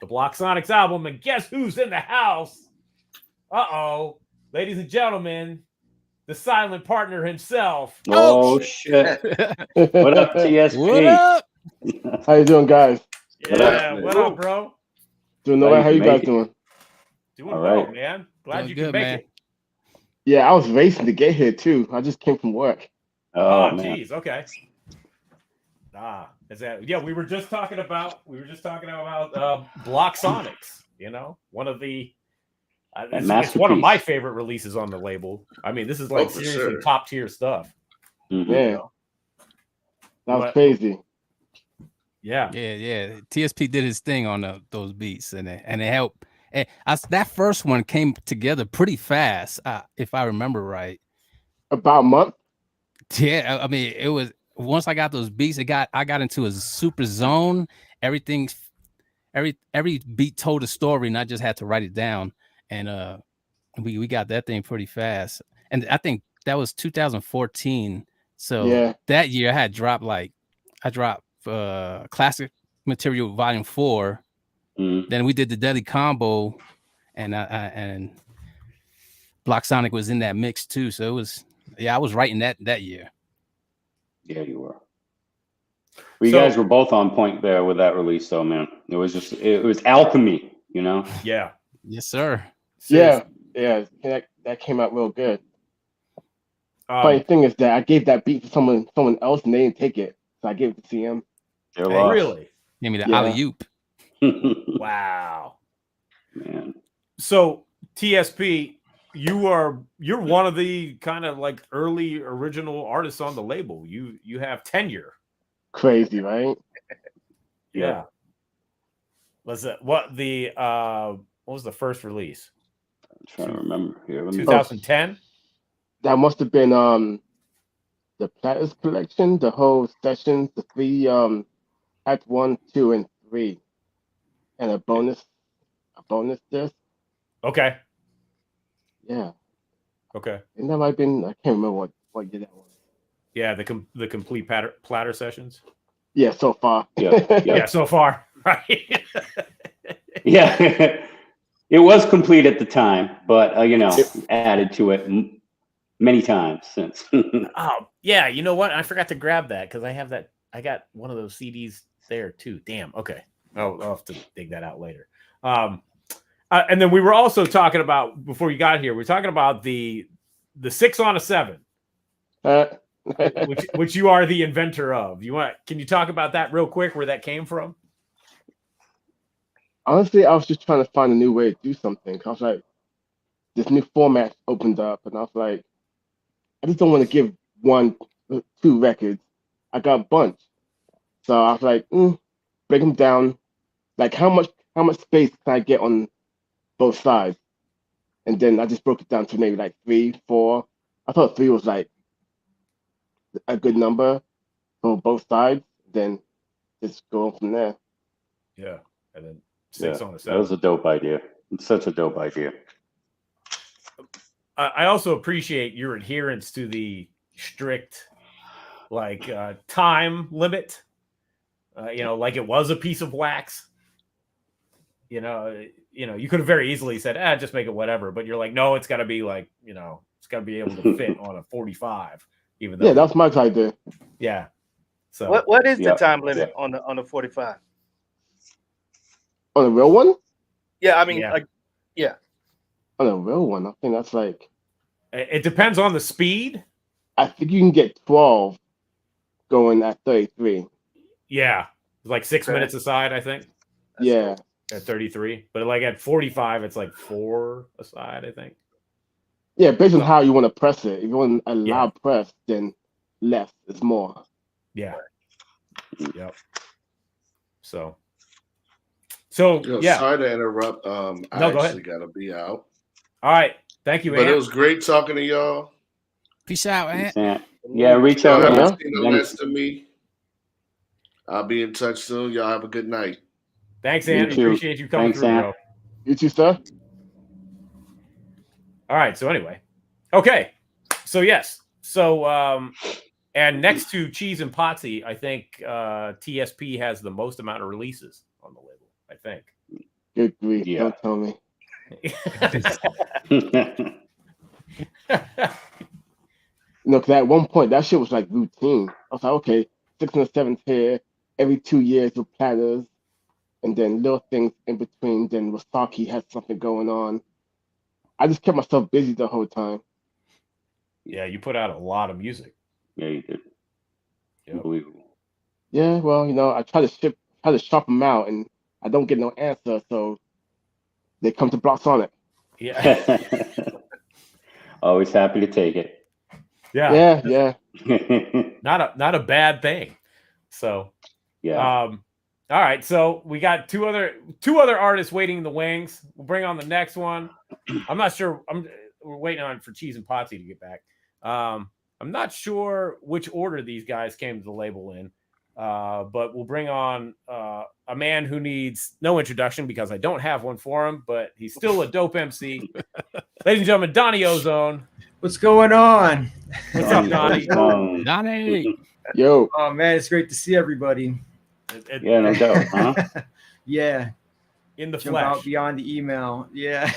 blocSonic's album, and guess who's in the house? Uh-oh, ladies and gentlemen, the silent partner himself. Oh, shit. What up, TSP? What up? How you doing, guys? Yeah, what up, bro? Doing all right. How you guys Make it. doing? Doing All well, right. man. Glad Doing you good, could make man. it. Yeah, I was racing to get here too. I just came from work. Oh, Oh, man. geez, okay. Is that? Yeah, we were just talking about blocSonics. One of the. It's one of my masterpiece. favorite releases on the label. I mean, this is like for seriously sure. top tier stuff. Mhm. Man, know? that was What- crazy. Yeah. Yeah. TSP did his thing on those beats, and it helped. And that first one came together pretty fast, if I remember right. About a month. Yeah, I mean, it was once I got those beats, I got into a super zone. Every beat told a story, and I just had to write it down. And we got that thing pretty fast. And I think that was 2014. So Yeah. that year I dropped Classic Material Volume 4. Mhm. Then we did the Deadly Combo, and blocSonic was in that mix too. So it was, I was writing that year. Yeah, you were. Well, you guys were both on point there with that release, though, man. It was alchemy, Yeah. Yes, sir. Yeah. That came out real good. Funny thing is that I gave that beat to someone else, and they didn't take it, so I gave it to CM. They're lost. Really? Give me the Yeah. alley-oop. Wow. Man. So TSP, you're one of the kind of like early original artists on the label. You have tenure. Crazy, right? Yeah. Was it what was the first release? I'm trying to remember here. Let me- 2010? That must have been the Platters collection, the whole sessions, the 3 Act 1, 2, and 3, and a bonus disc. Okay. Yeah. Okay. And that might have been, I can't remember what year that was. Yeah, the complete platter sessions. Yeah, so far. Yeah. Yeah, so far. Right. Yeah. It was complete at the time, but, added to it many times since. Oh, yeah. You know what? I forgot to grab that because I have that. I got one of those CDs there too. Damn. Okay. I'll have to dig that out later. And then we were also talking about, before you got here, we were talking about the 6 on a 7, which you are the inventor of. Can you talk about that real quick, where that came from? Honestly, I was just trying to find a new way to do something. I was like, this new format opened up, and I was like, I just don't want to give 2 records. I got a bunch. So I was like, break them down. Like, how much space can I get on both sides? And then I just broke it down to maybe like 3, 4. I thought 3 was like a good number for both sides. Then just go from there. Yeah. And then 6 on a 7. That was a dope idea. It's such a dope idea. I also appreciate your adherence to the strict time limit. Like it was a piece of wax. You could have very easily said, just make it whatever. But you're like, no, it's got to be like, it's got to be able to fit on a 45. Even though, that's my idea. Yeah. So what is the time limit on the 45? On the real one? Yeah, I mean, On a real one, I think that's like, It depends on the speed. I think you can get 12 going at 33. Yeah, it's like 6 minutes aside, I think. That's Yeah. cool. At 33, but like at 45, it's like 4 aside, I think. Yeah, based on how you want to press it. If you want a Yeah. loud press, then less is more. Yeah. Yep. So Yo, yeah. sorry to interrupt. I No, go actually ahead. gotta be out. All right. Thank you, But Ant. it was great talking to y'all. Peace out, man. Yeah, reach Y'all out. haven't Man. seen the rest of me. I'll be in touch soon. Y'all have a good night. Thanks, You Ant. too. Appreciate you coming Thanks, through, Ant. bro. You too, sir? All right. So anyway, okay. So yes. So and next to Cheese and Potsy, I think TSP has the most amount of releases on the label. I think. Good grief. Yeah. Don't tell me. No, because at one point, that shit was like routine. I was like, okay, 6th and 7th here, every 2 years with platters, and then little things in between. Then Wasaki had something going on. I just kept myself busy the whole time. Yeah, you put out a lot of music. Yeah, you did. Yep. Unbelievable. Yeah, well, I try to shop them out, and I don't get no answer, so they come to blocSonic. Yeah. Always happy to take it. Yeah. Yeah. Not a bad thing. So Yeah. all right. So we got two other artists waiting in the wings. We'll bring on the next one. I'm not sure. We're waiting on for Cheese and Potsy to get back. I'm not sure which order these guys came to the label in. But we'll bring on a man who needs no introduction because I don't have one for him, but he's still a dope MC. Ladies and gentlemen, Donny Ozone. What's going on? What's up, Donny? Donny. Yo. Oh man, it's great to see everybody. Yeah, no doubt, huh? Yeah. In the Jump flesh. out beyond the email. Yeah.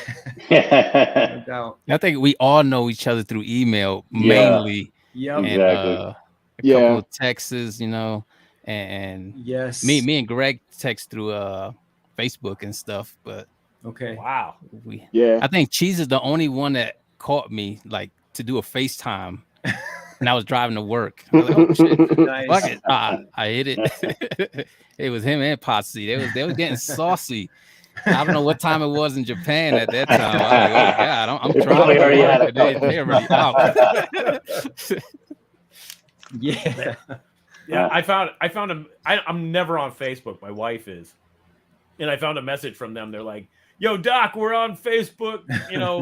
No doubt. I think we all know each other through email mainly. Yep. And Exactly. a couple of texts, and Yes. me and Greg text through Facebook and stuff, but Okay. Wow. Yeah. I think Cheese is the only one that caught me like to do a FaceTime. And I was driving to work. I was like, oh shit, Nice. fuck it. I hit it. It was him and Potsy. They was getting saucy. I don't know what time it was in Japan at that time. I was like, oh god, I'm They driving probably to already work. had it. They're already out. Yeah. Yeah, I found him. I'm never on Facebook. My wife is, and I found a message from them. They're like, "Yo, Doc, we're on Facebook.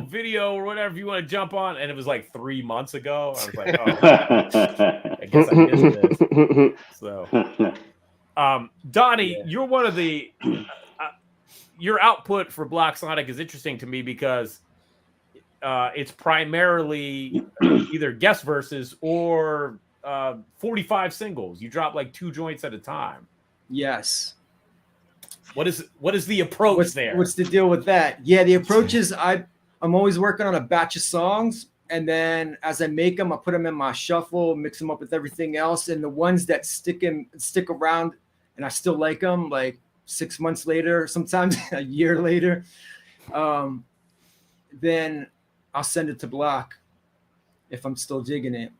Video or whatever. If you want to jump on." And it was like 3 months ago. I was like, "Oh, I guess I missed this." So, Donny, you're one of the. Your output for blocSonic is interesting to me because it's primarily either guest verses or 45 singles. You drop like 2 joints at a time. Yes. What is the approach there? What's the deal with that? Yeah, the approach is I'm always working on a batch of songs, and then as I make them, I put them in my shuffle, mix them up with everything else, and the ones that stick around, and I still like them, like 6 months later, sometimes a year later, then I'll send it to Block if I'm still digging it.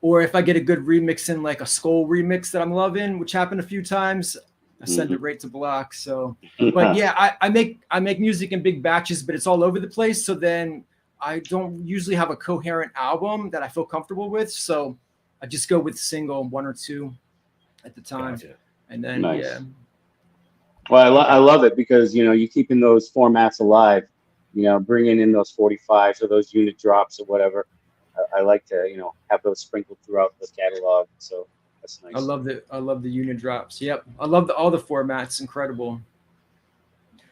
Or if I get a good remix in like a Skull remix that I'm loving, which happened a few times, I send it right to Block. So, but yeah, I make music in big batches, but it's all over the place. So then I don't usually have a coherent album that I feel comfortable with. So I just go with single 1 or 2 at the time. Gotcha. And then, Nice. yeah. Well, I love it because, you're keeping those formats alive, bringing in those 45s or those unit drops or whatever. I like to, have those sprinkled throughout the catalog. So that's nice. I love the unit drops. Yep. I love all the formats. Incredible.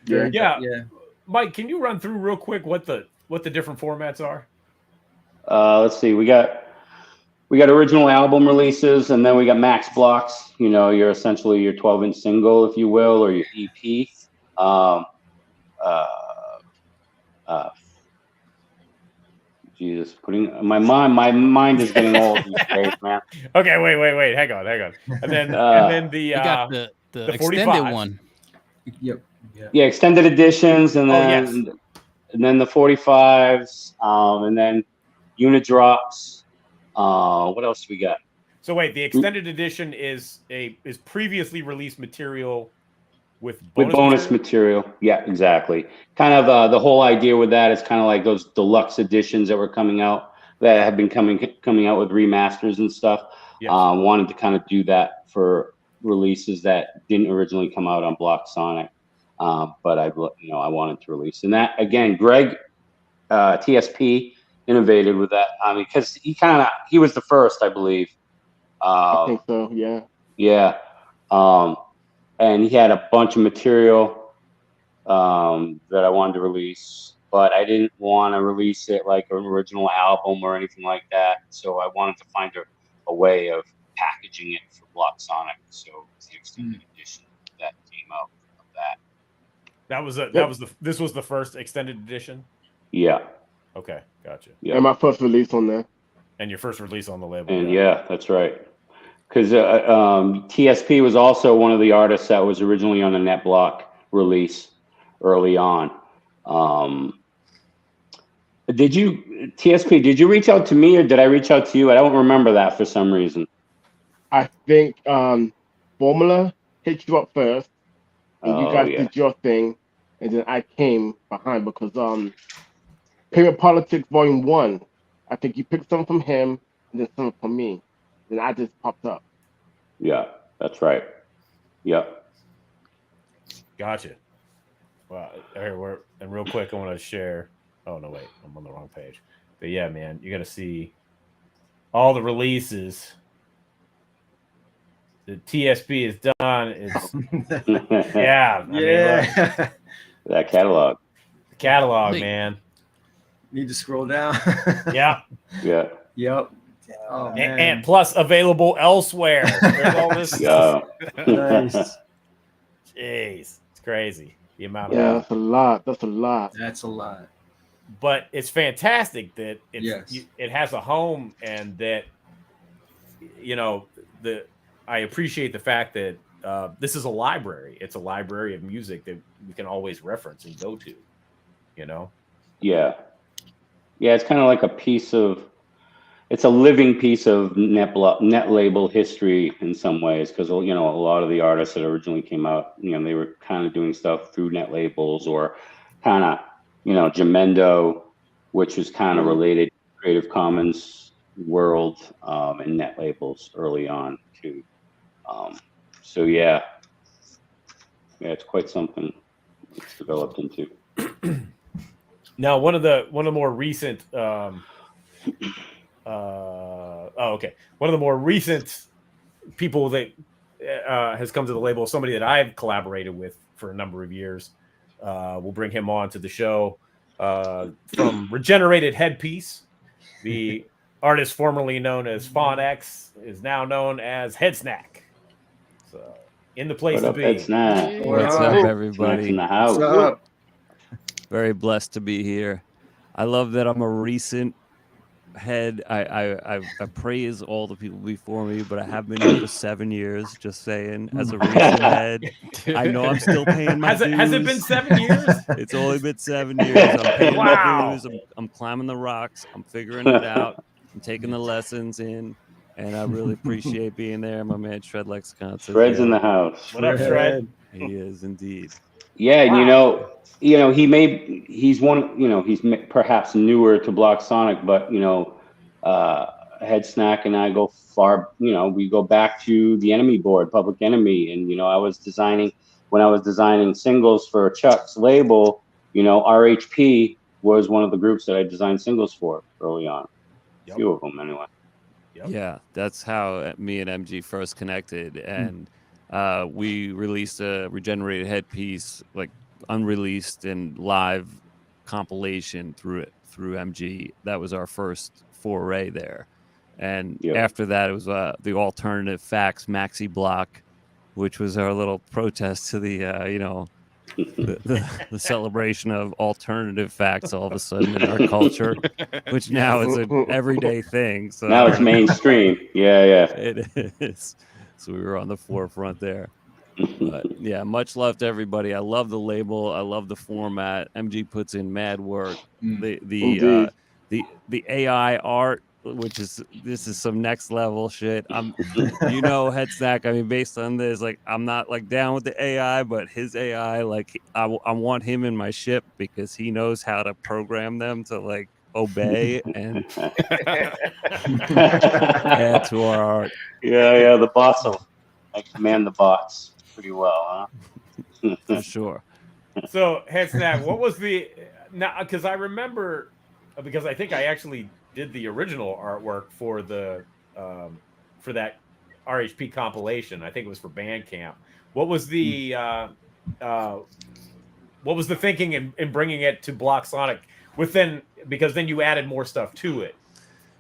Yeah. Yeah. Mike, can you run through real quick what the different formats are? Let's see. We got original album releases, and then we got max blocks. You're essentially your 12-inch single, if you will, or your EP. Jesus, my mind is getting old these days, man. Okay, wait, hang on. And then You got the extended 45. one. Yep. Yeah, extended editions, and then and then the 45s, and then unit drops. What else we got? So wait, the extended edition is previously released material with bonus material. Yeah, exactly. Kind of the whole idea with that is kind of like those deluxe editions that were coming out that have been coming out with remasters and stuff. Yes. Wanted to kind of do that for releases that didn't originally come out on blocSonic, but I wanted to release. And that again, Greg TSP innovated with that. Because he was the first, I believe. I think so. Yeah. Yeah. And he had a bunch of material that I wanted to release, but I didn't want to release it like an original album or anything like that. So I wanted to find a way of packaging it for blocSonic. So it's the extended edition that came out of that. This was the first extended edition? Yeah. Okay, gotcha. Yeah. And my first release on there. And your first release on the label. And yeah, that's right. Because TSP was also one of the artists that was originally on the NetBlock release early on. Did you reach out to me or did I reach out to you? I don't remember that for some reason. I think Formula hit you up first, and you guys did your thing, and then I came behind because Period Politics Volume 1, I think you picked some from him and then some from me. Then I just popped up. Yeah, that's right. Yep. Gotcha. Well, here and real quick, I want to share. Oh no, wait, I'm on the wrong page. But yeah, man, you got to see all the releases. The TSP is done. It's yeah. Yeah. That catalog. The catalog, man. Need to scroll down. Yeah. Yeah. Yep. Oh, and plus available elsewhere. There's all this stuff. Nice. Jeez, it's crazy. The amount Yeah, of that's a lot. That's a lot. That's a lot. But it's fantastic that it has a home, and that I appreciate the fact that this is a library. It's a library of music that we can always reference and go to. Yeah. Yeah, it's kind of like it's a living piece of net label history in some ways, because a lot of the artists that originally came out, they were kind of doing stuff through net labels, or kind of Jamendo, which was kind of related to Creative Commons world, and net labels early on too. So yeah, it's quite something it's developed into. Now, one of the more recent one of the more recent people that has come to the label, somebody that I've collaborated with for a number of years. We'll bring him on to the show. From Regenerated Headpiece, the artist formerly known as Fawn X is now known as Head Snack. So, in the place to be. Head Snack. What's up, everybody? In the house. What's up? Very blessed to be here. I love that I'm a recent head. I praise all the people before me, but I have been here for 7 years. Just saying, as a recent head, I know I'm still paying my dues. Has it been 7 years? It's only been 7 years. I'm paying my dues. I'm climbing the rocks. I'm figuring it out. I'm taking the lessons in, and I really appreciate being there. My man Shred Lexicon. Shred's in the house. What up, Shred? He is indeed. Yeah, wow. He's one, he's perhaps newer to blocSonic, but Head Snack and I go far, we go back to the Enemy board, Public Enemy, and when I was designing singles for Chuck's label, RHP was one of the groups that I designed singles for early on. A few of them anyway. Yep. Yeah, that's how me and mGee first connected, and we released a Regenerated Headpiece, like unreleased and live compilation through mGee. That was our first foray there, and after that it was the Alternative Facts Maxi Block, which was our little protest to the the celebration of alternative facts all of a sudden in our culture, which now is an everyday thing. So now it's mainstream. Yeah. It is. So we were on the forefront there. But yeah, much love to everybody. I love the label. I love the format. mGee puts in mad work. Indeed. The AI art, which is this is some next level shit. Head snack. I mean, based on this, like I'm not like down with the AI, but his AI, like I want him in my ship because he knows how to program them to like obey and add to our art. Yeah, the bots I command the bots pretty well, huh? For sure. So, Head Snack, what was the now? Because I remember, because I think I actually did the original artwork for the for that RHP compilation. I think it was for Bandcamp. What was the thinking in bringing it to blocSonic? Because then you added more stuff to it.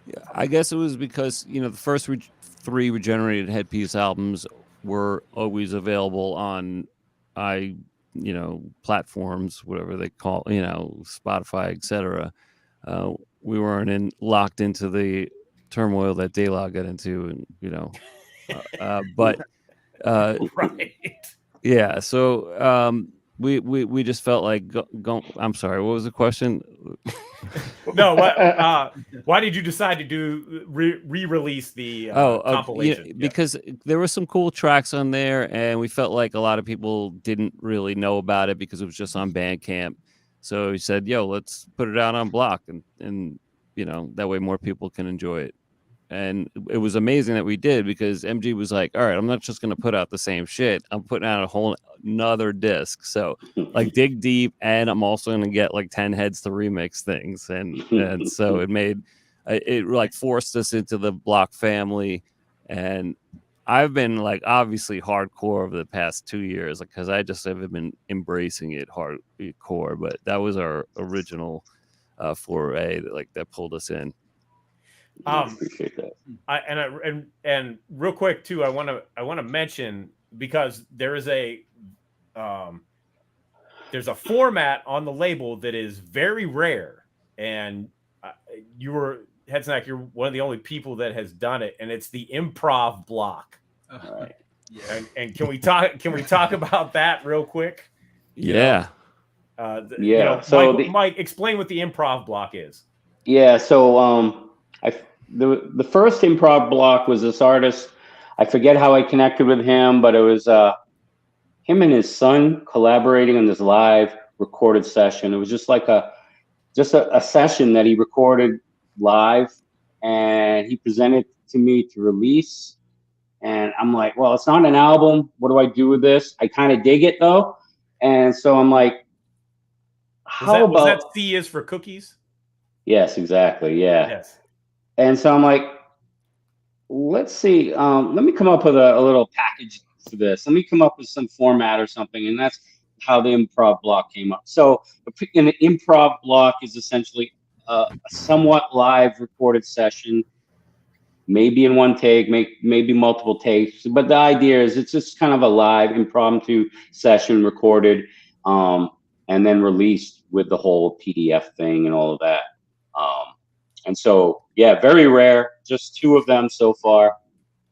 Yeah, I guess it was because the first three regenerated headpiece albums were always available on platforms, whatever they call, Spotify, etc. We weren't locked into the turmoil that Daylog got into, and but right. Yeah, so we just felt like go. I'm sorry, what was the question? No, why did you decide to do re-release the compilation? Because there were some cool tracks on there, and we felt like a lot of people didn't really know about it because it was just on Bandcamp. So we said, "Yo, let's put it out on Block, and that way more people can enjoy it." And it was amazing that we did because mGee was like, all right, I'm not just going to put out the same shit. I'm putting out a whole another disc. So like dig deep. And I'm also going to get like 10 heads to remix things. And so it like forced us into the Block family. And I've been like obviously hardcore over the past 2 years because I just have been embracing it hardcore. But that was our original foray that pulled us in. Appreciate that. And real quick too, I want to mention, because there's a format on the label that is very rare, and Head Snack, you're one of the only people that has done it, and it's the improv block. Right. Yeah. And can we talk about that real quick? Yeah. So Mike, explain what the improv block is. Yeah. So the first improv block was this artist. I forget how I connected with him, but it was him and his son collaborating on this live recorded session. It was just like a session that he recorded live, and he presented to me to release. And I'm like, well, it's not an album. What do I do with this? I kind of dig it though, and so I'm like, was that C is for cookies? Yes, exactly. Yeah. Yes. And so I'm like, let's see. Let me come up with a little package for this. Let me come up with some format or something. And that's how the improv block came up. So an improv block is essentially a somewhat live recorded session, maybe in one take, maybe multiple takes. But the idea is it's just kind of a live impromptu session recorded and then released with the whole PDF thing and all of that. And so, yeah, very rare. Just 2 of them so far.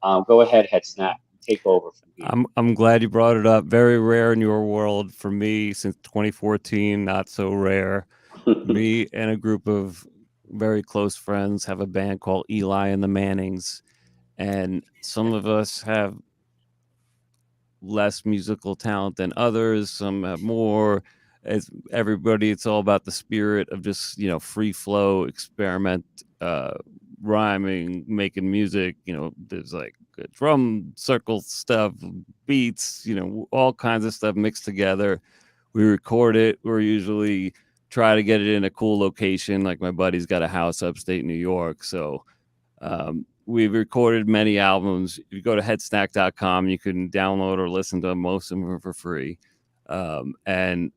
Go ahead, Head Snap. Take over from here. I'm glad you brought it up. Very rare in your world. For me, since 2014, not so rare. Me and a group of very close friends have a band called Eli and the Mannings. And some of us have less musical talent than others. Some have more. As everybody, it's all about the spirit of just free flow, experiment, rhyming, making music. There's like drum circle stuff, beats, all kinds of stuff mixed together. We record it. We're usually try to get it in a cool location. Like my buddy's got a house upstate New York, so we've recorded many albums. If you go to headsnack.com, you can download or listen to most of them for free. And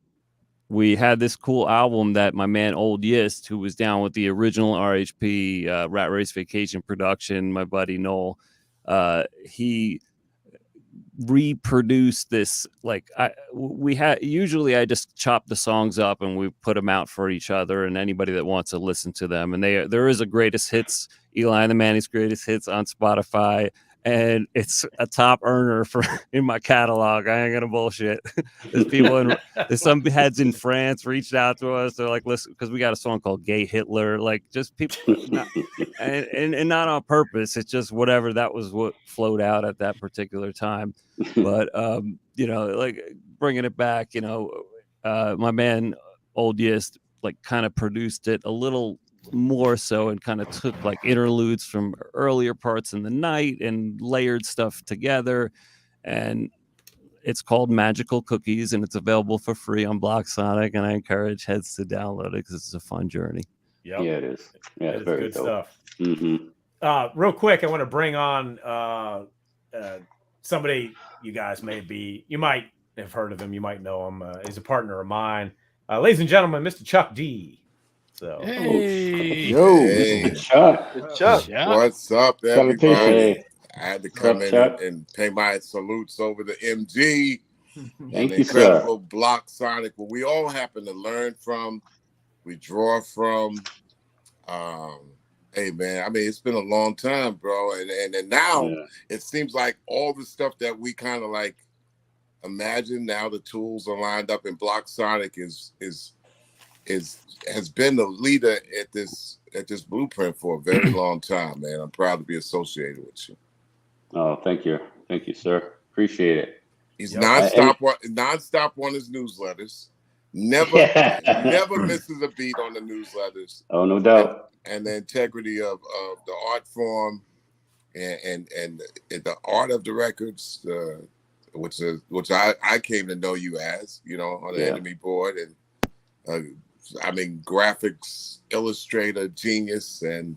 we had this cool album that my man Old Yist, who was down with the original RHP Rat Race Vacation production, my buddy Noel, he reproduced this. Usually I just chop the songs up and we put them out for each other and anybody that wants to listen to them. And there is a greatest hits, Eli and the Mannings greatest hits on Spotify. and it's a top earner for in my catalog. I ain't gonna bullshit. There's some heads in France reached out to us. They're like, listen, because we got a song called "Gay Hitler." Like, just people, and not on purpose. It's just whatever that was what flowed out at that particular time. But like bringing it back, my man Old Yist like kind of produced it a little more so and kind of took like interludes from earlier parts in the night and layered stuff together, and it's called Magical Cookies, and it's available for free on blocSonic, and I encourage heads to download it because it's a fun journey. Yep. Yeah, it is. Yeah, it's very good dope stuff. Mm-hmm. Real quick, I want to bring on somebody you guys you might have heard of him, you might know him. He's a partner of mine, ladies and gentlemen, Mr. Chuck D. So, hey, Yo, Chuck. Chuck. What's up, everybody? Hey. I had to come in and pay my salutes over to mGee. Thank you, incredible blocSonic, where we all happen to learn from, we draw from. Hey, man, I mean, it's been a long time, bro. And now it seems like all the stuff that we kind of like imagine, now the tools are lined up, and blocSonic has been the leader at this blueprint for a very long time, man. I'm proud to be associated with you. Oh, thank you, sir. Appreciate it. He's nonstop on his newsletters. Never misses a beat on the newsletters. Oh, no doubt. And the integrity of the art form and the art of the records, which I came to know you as, on the Enemy board, and I mean, graphics illustrator genius, and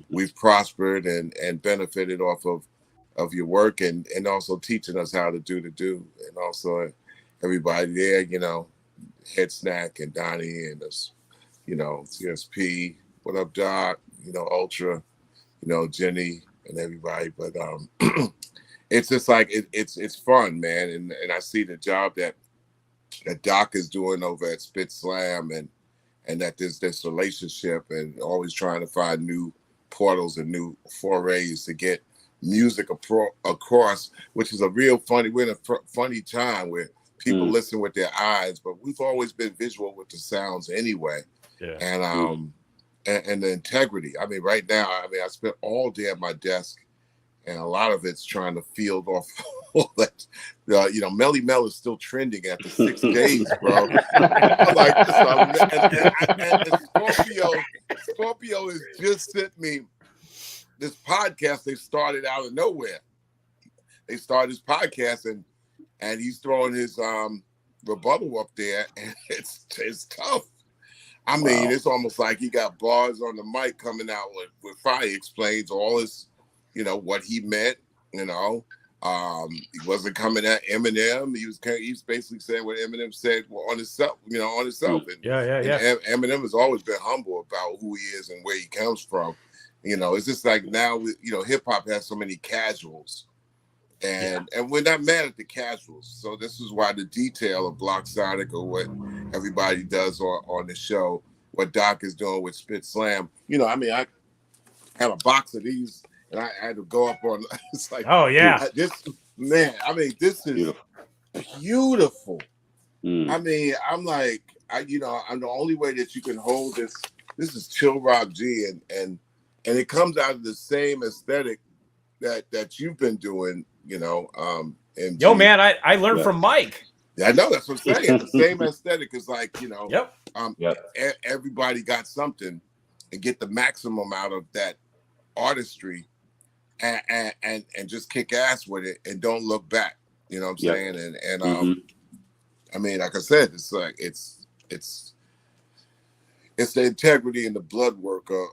we've prospered and benefited off of your work, and also teaching us how to do, and also everybody there, Head Snack and Donny and us, CSP, what up, Doc, Ultra, Jenny and everybody. But it's just like it's fun, man, and I see the job that Doc is doing over at Spit Slam, and that there's this relationship, and always trying to find new portals and new forays to get music across, which is a real funny, we're in a funny time where people listen with their eyes, but we've always been visual with the sounds anyway. And the integrity. I mean, right now, I spent all day at my desk, and a lot of it's trying to field off all that. Melly Mel is still trending after 6 days, bro. Like, and Scorpio has just sent me this podcast they started out of nowhere. They started this podcast, and he's throwing his rebuttal up there, and it's tough. I mean, it's almost like he got bars on the mic coming out with fire. He explains all his, what he meant. He wasn't coming at Eminem. He was basically saying what Eminem said on himself. And Eminem has always been humble about who he is and where he comes from. It's just like now, hip hop has so many casuals. And we're not mad at the casuals. So this is why the detail of blocSonic, or what everybody does on the show, what Doc is doing with Spit Slam. I have a box of these, and I had to go up on. It's like, this is beautiful. I mean, I'm like, I'm the only way that you can hold this. This is Chill Rock G, and it comes out of the same aesthetic that you've been doing. Yo, man, I learned from Mike. I know, that's what I'm saying. The same aesthetic is like, everybody got something, and get the maximum out of that artistry, and just kick ass with it, and don't look back. You know what I'm saying? And I mean, like I said, it's like it's the integrity and the blood work of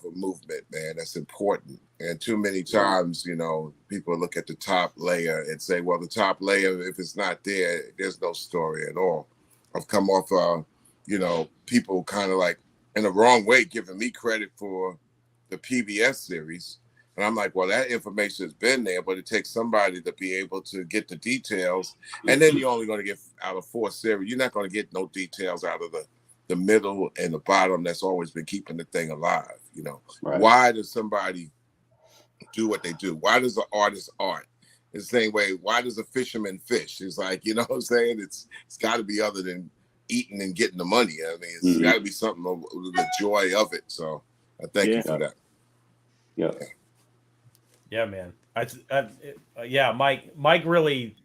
a movement, man. That's important. And too many times, people look at the top layer and say, well, the top layer, if it's not there, there's no story at all. I've come off, people kind of like in the wrong way giving me credit for the PBS series. And I'm like, well, that information has been there, but it takes somebody to be able to get the details. And then you're only going to get out of 4 series. You're not going to get no details out of the middle and the bottom that's always been keeping the thing alive. Why does somebody do what they do? Why does an artist art? It's the same way, why does a fisherman fish? It's like, you know what I'm saying? It's got to be other than eating and getting the money. I mean, it's got to be something of the joy of it. So I thank you for that. Yeah, man. Mike really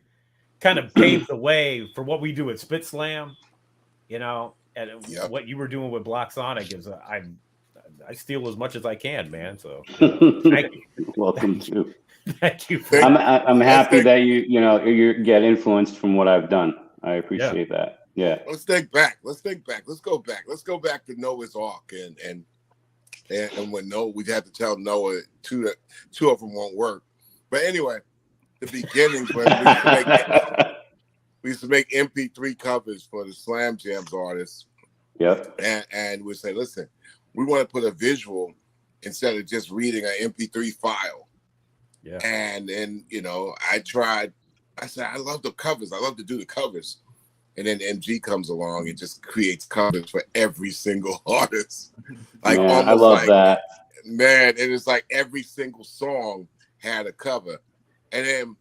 kind of paved the way for what we do at Spit Slam, you know, and what you were doing with blocSonic is I steal as much as I can, man. So thank you. Welcome to. Thank you. I'm happy that you get influenced from what I've done. I appreciate that. Yeah. Let's think back. Let's go back. Let's go back to Noah's Ark and when Noah, we had to tell Noah two of them won't work. But anyway, the beginnings when we used to make MP3 covers for the Slam Jams artists. Yep. And we say, listen, we want to put a visual instead of just reading an MP3 file. Yeah. And then, I said, I love the covers. I love to do the covers. And then mGee comes along and just creates covers for every single artist. Like, I love that. Man, and it's like every single song had a cover. And then,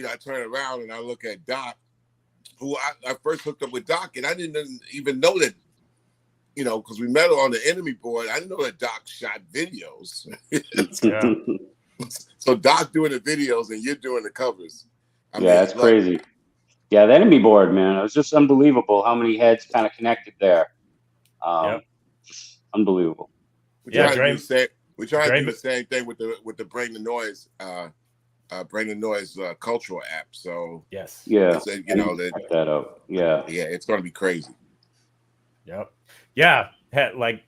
I turn around and I look at Doc, who I first hooked up with Doc, and I didn't even know that, because we met on the Enemy board. I didn't know that Doc shot videos. So Doc doing the videos and you're doing the covers. I mean, that's crazy. Yeah, the Enemy board, man. It was just unbelievable how many heads kind of connected there. Unbelievable. We try to do the same thing with the Bring the Noise cultural app. So yes, yeah, that up. Yeah, it's going to be crazy. Yep. Yeah, like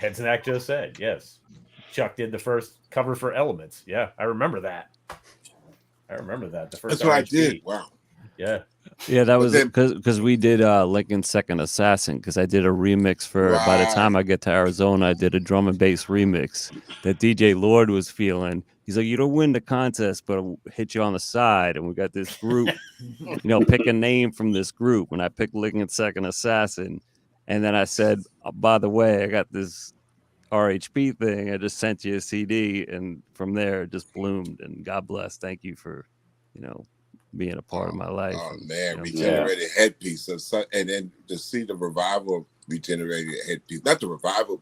Hedzonak just said. Yes, Chuck did the first cover for Elements. Yeah, I remember that. The first. That's what I did. Wow. Yeah. Yeah, that was because we did Lincoln's Second Assassin, because I did a remix for by the time I get to Arizona, I did a drum and bass remix that DJ Lord was feeling. He's like, you don't win the contest, but I'll hit you on the side. And we got this group, pick a name from this group. And I picked Lincoln's Second Assassin. And then I said, by the way, I got this RHP thing. I just sent you a CD. And from there, it just bloomed. And God bless. Thank you for, being a part of my life. Oh, man, regenerated headpiece. And then to see the revival of regenerated headpiece, not the revival,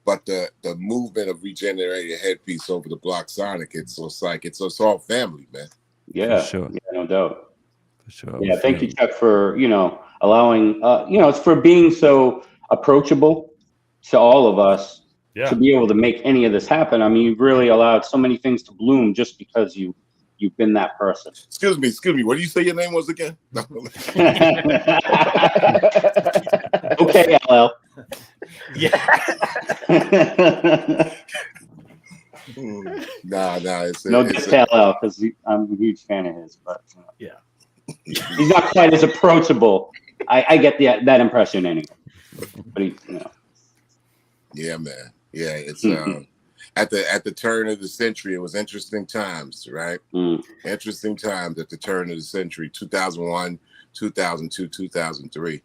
but the movement of regenerated headpiece over the blocSonic, it's all family, man. Yeah, for sure. Yeah, no doubt. For sure. Yeah, thank you, Chuck, for allowing it's for being so approachable to all of us to be able to make any of this happen. I mean, you've really allowed so many things to bloom just because you've been that person. Excuse me. What did you say your name was again? Okay, LL. Yeah. It's no diss to LL, because I'm a huge fan of his, but yeah, he's not quite as approachable. I get that impression anyway. But yeah, man. Yeah, it's at the turn of the century, it was interesting times, right? Interesting times at the turn of the century, 2001, 2002, 2003.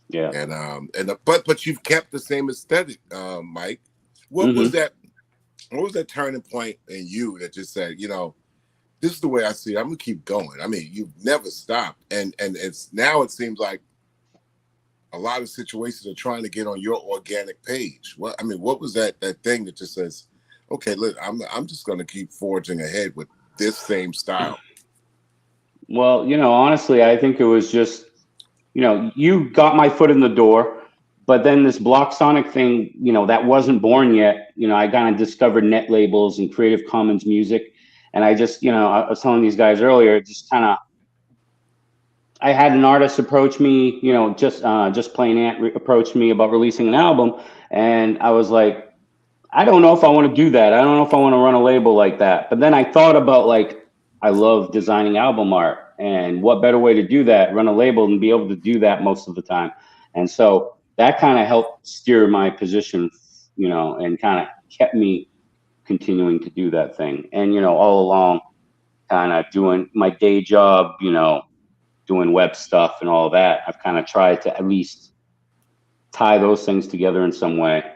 Yeah. But you've kept the same aesthetic, Mike. What was that turning point in you that just said, this is the way I see it. I'm gonna keep going. I mean, you've never stopped. And it's now it seems like a lot of situations are trying to get on your organic page. What was that thing that just says, okay, look, I'm just going to keep forging ahead with this same style? Well, honestly, I think it was just, you got my foot in the door, but then this blocSonic thing, that wasn't born yet. I kind of discovered net labels and Creative Commons music. And I just, I was telling these guys earlier, just kind of, I had an artist approach me, just plain Ant approached me about releasing an album. And I was like, I don't know if I want to do that. I don't know if I want to run a label like that. But then I thought about, I love designing album art, and what better way to do that, run a label and be able to do that most of the time. And so that kind of helped steer my position, and kind of kept me continuing to do that thing. And, all along kind of doing my day job, doing web stuff and all that, I've kind of tried to at least tie those things together in some way.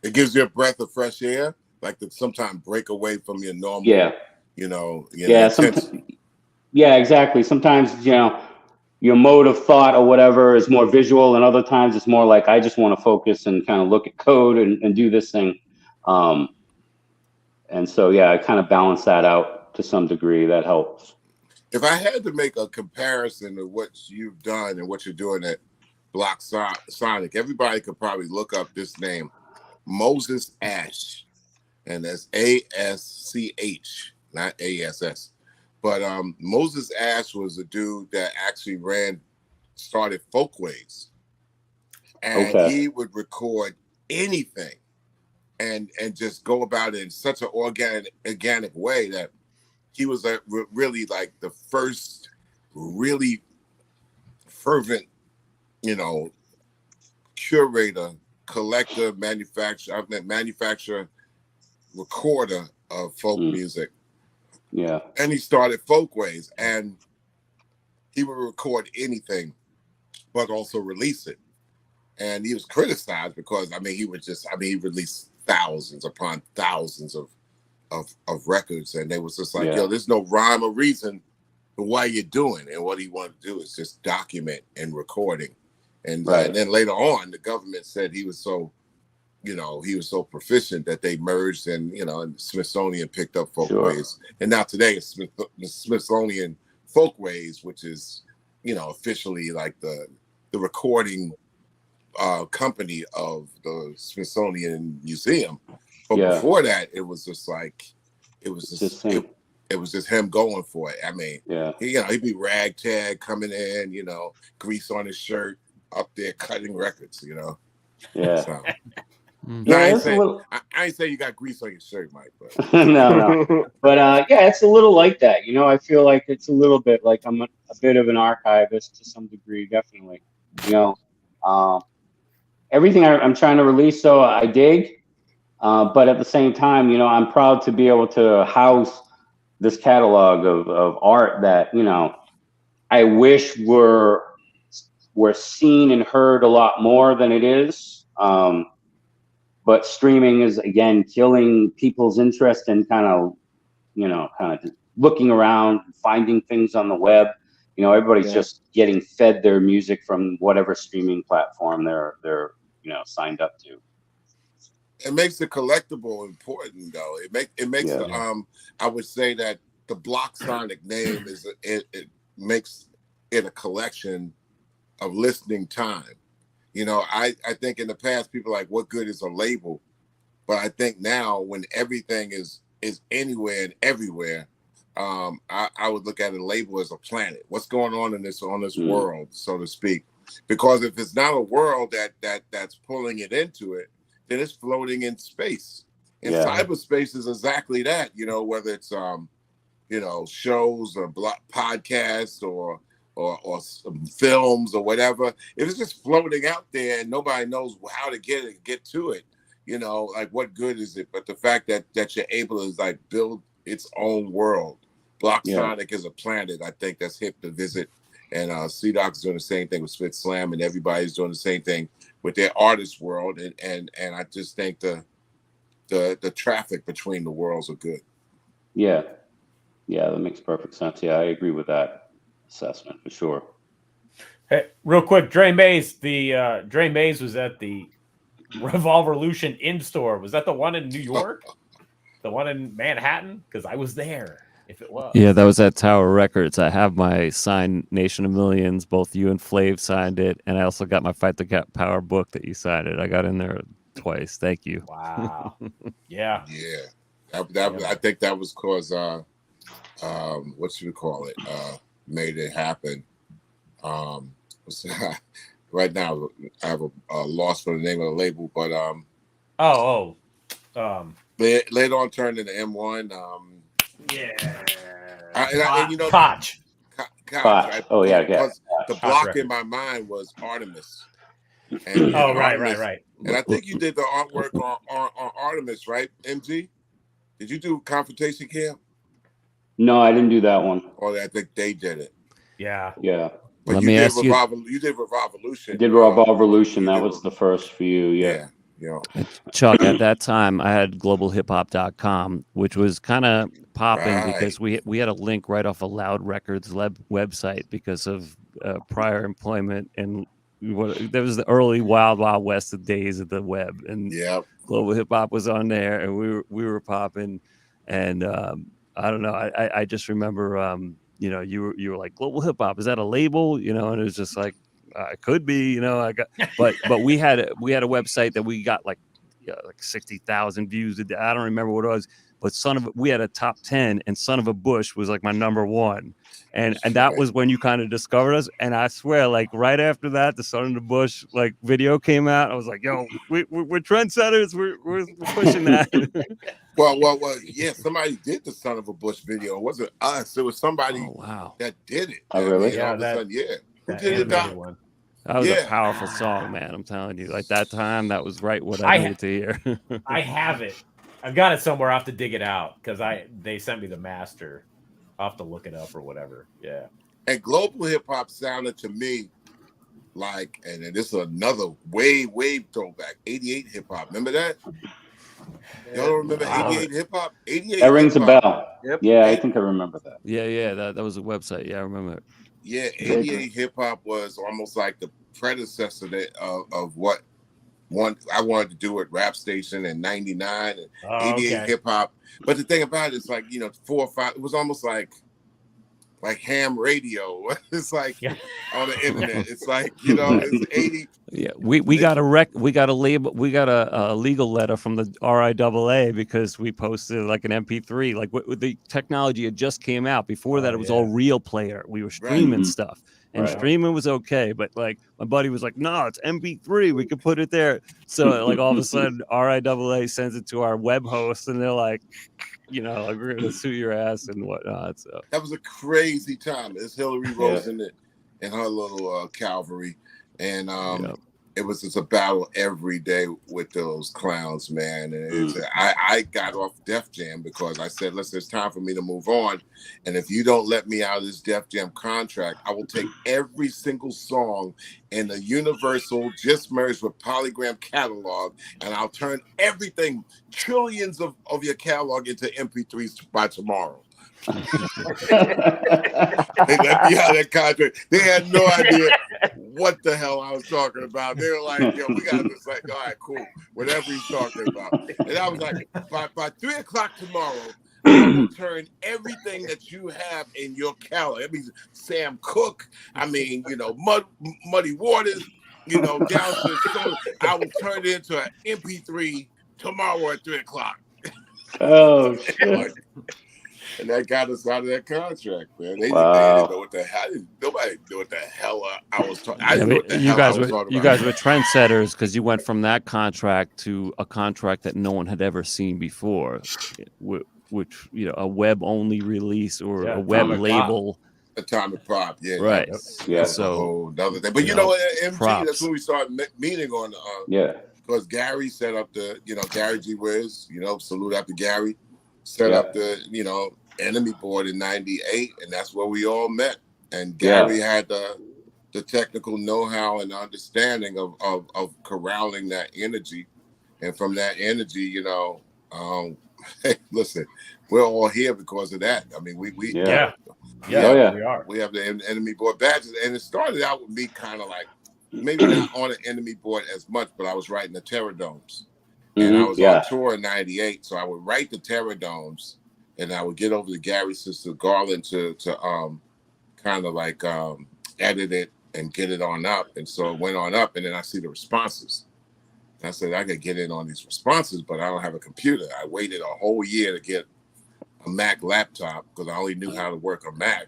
It gives you a breath of fresh air. like to sometimes break away from your normal, Yeah. Yeah, yeah, exactly. Sometimes, your mode of thought or whatever is more visual, and other times it's more like I just want to focus and kind of look at code and do this thing. And so, yeah, I kind of balance that out to some degree. That helps. If I had to make a comparison of what you've done and what you're doing at blocSonic, everybody could probably look up this name, Moses Ash, and that's ASCH, not ASS. But Moses Ash was a dude that actually started Folkways, and he would record anything and just go about it in such an organic way that he was really like the first really fervent, curator, collector, manufacturer, recorder of folk music. Yeah. And he started Folkways, and he would record anything, but also release it. And he was criticized because, he released thousands upon thousands of records, and they was just like, yo, there's no rhyme or reason for why you're doing. And what he wanted to do is just document and recording. And, and then later on, the government said he was so proficient that they merged, and and Smithsonian picked up Folkways. And now today it's the Smithsonian Folkways, which is officially like the recording company of the Smithsonian Museum. But before that, it was just him going for it. He'd be ragtag coming in, grease on his shirt, up there cutting records, Yeah. So, I ain't say you got grease on your shirt, Mike, but no. But it's a little like that. I feel like it's a little bit like I'm a bit of an archivist to some degree, definitely. Everything I'm trying to release, so I dig. But at the same time, I'm proud to be able to house this catalog of art that, I wish were seen and heard a lot more than it is. But streaming is, again, killing people's interest in kind of just looking around, finding things on the web. Everybody's just getting fed their music from whatever streaming platform they're signed up to. It makes the collectible important, though. It makes I would say that the blocSonic name it makes it a collection of listening time. I think in the past people are like, what good is a label? But I think now when everything is anywhere and everywhere, I would look at a label as a planet. What's going on in this world, so to speak? Because if it's not a world that's pulling it into it, then it's floating in space. And cyberspace is exactly that. Whether it's shows or podcasts or films or whatever, if it's just floating out there and nobody knows how to get to it, like what good is it? But the fact that you're able to like build its own world. blocSonic is a planet, I think, that's hip to visit. And C-Doc's doing the same thing with Spit Slam, and everybody's doing the same thing with their artist world. And I just think the traffic between the worlds are good. Yeah, that makes perfect sense. Yeah, I agree with that assessment for sure. Hey, real quick, Dre Mays. The Dre Mays was at the Revolvolution in store. Was that the one in New York? The one in Manhattan? Because I was there. If it was. Yeah, that was at Tower Records. I have my signed Nation of Millions. Both you and Flav signed it, and I also got my Fight the Cat Power book that you signed it. I got in there twice. Thank you. Wow. Yeah. I think that was because what should we call it? Made it happen. Right now I have a loss for the name of the label, but later on turned into M1. Koch. Right? Oh yeah. The block in my mind was Artemis. And right. And I think you did the artwork on Artemis, right, mGee? Did you do Confrontation Camp? No, I didn't do that one. Or I think they did it. Yeah. But you did Revolvolution. I did Revolvolution. That was the first for you. Yeah. You know, Chuck, at that time, I had globalhiphop.com, which was kind of popping because we had a link right off a Loud Records website because of prior employment, and there was the early Wild Wild West days of the web, and Global Hip Hop was on there, and we were popping, and I don't know, I just remember, you know, you were like, Global Hip Hop, is that a label? You know, and it was just like, it could be, you know, but we had a website that we got like 60,000 views. I don't remember what it was, but we had a top 10, and Son of a Bush was like my number 1. And that was when you kind of discovered us. And I swear, like right after that, the Son of the Bush like video came out. I was like, yo, we're trendsetters. We're pushing that. Well, yeah, somebody did the Son of a Bush video. It wasn't us. It was somebody that did it. Oh, really? Yeah, all of a sudden, who did it? One. That was a powerful song, man. I'm telling you, like that time, that was right what I needed to hear. I have it. I've got it somewhere. I have to dig it out because they sent me the master. I'll have to look it up or whatever. Yeah. And global hip hop sounded to me like, and this is another way throwback, 88 hip hop. Remember that? Y'all don't remember 88 hip hop? 88 that rings a hip-hop. bell. Yep. Yeah, I think I remember that. Yeah, that was a website. Yeah, I remember it. Yeah, 88 hip hop was almost like the predecessor of what I wanted to do at Rap Station in '99 and 88 hip hop. But the thing about it is, like, you know, 4 or 5. It was almost like ham radio. It's like on the internet. It's like, you know, it's 80. Yeah, we got a legal letter from the RIAA because we posted like an MP3. Like the technology had just came out. Before that, it was all Real Player. We were streaming stuff, and streaming was okay. But like my buddy was like, "No, it's MP3. We could put it there." So like all of a sudden, RIAA sends it to our web host, and they're like, you know, like we're gonna sue your ass and whatnot. So that was a crazy time. It's Hillary Rose and her little cavalry, and it was just a battle every day with those clowns, man. And I got off Def Jam because I said, listen, it's time for me to move on. And if you don't let me out of this Def Jam contract, I will take every single song in the Universal just merged with Polygram catalog, and I'll turn everything, trillions of your catalog into MP3s by tomorrow. They let me out of that contract. They had no idea what the hell I was talking about. They were like, yo, we got this. Like, all right, cool. Whatever he's talking about. And I was like, by 3 o'clock tomorrow, I will turn everything that you have in your catalog. That means Sam Cooke. I mean, you know, Muddy Waters, you know, Downstairs. I will turn it into an MP3 tomorrow at 3 o'clock. Oh, shit. And that got us out of that contract, man. They didn't know what the hell. Nobody knew what the hell I was talking. You guys were trendsetters because you went from that contract to a contract that no one had ever seen before, which, you know, a web only release or a web label. Atomic Pop, right. That's a whole other thing. But you know, mGee, that's when we started meeting on. Because Gary set up the, you know, Gary G. Wiz, you know, salute out to Gary, set up the, you know, Enemy board in '98, and that's where we all met. And Gary had the technical know-how and understanding of corralling that energy, and from that energy, you know, hey, listen, we're all here because of that. I mean, we are. We have the Enemy board badges, and it started out with me kind of like maybe not on an Enemy board as much, but I was writing the Terror Domes, and I was on tour in '98, so I would write the Terror Domes. And I would get over to Gary's sister Garland to kind of like edit it and get it on up. And so it went on up, and then I see the responses. And I said, I could get in on these responses, but I don't have a computer. I waited a whole year to get a Mac laptop because I only knew how to work a Mac.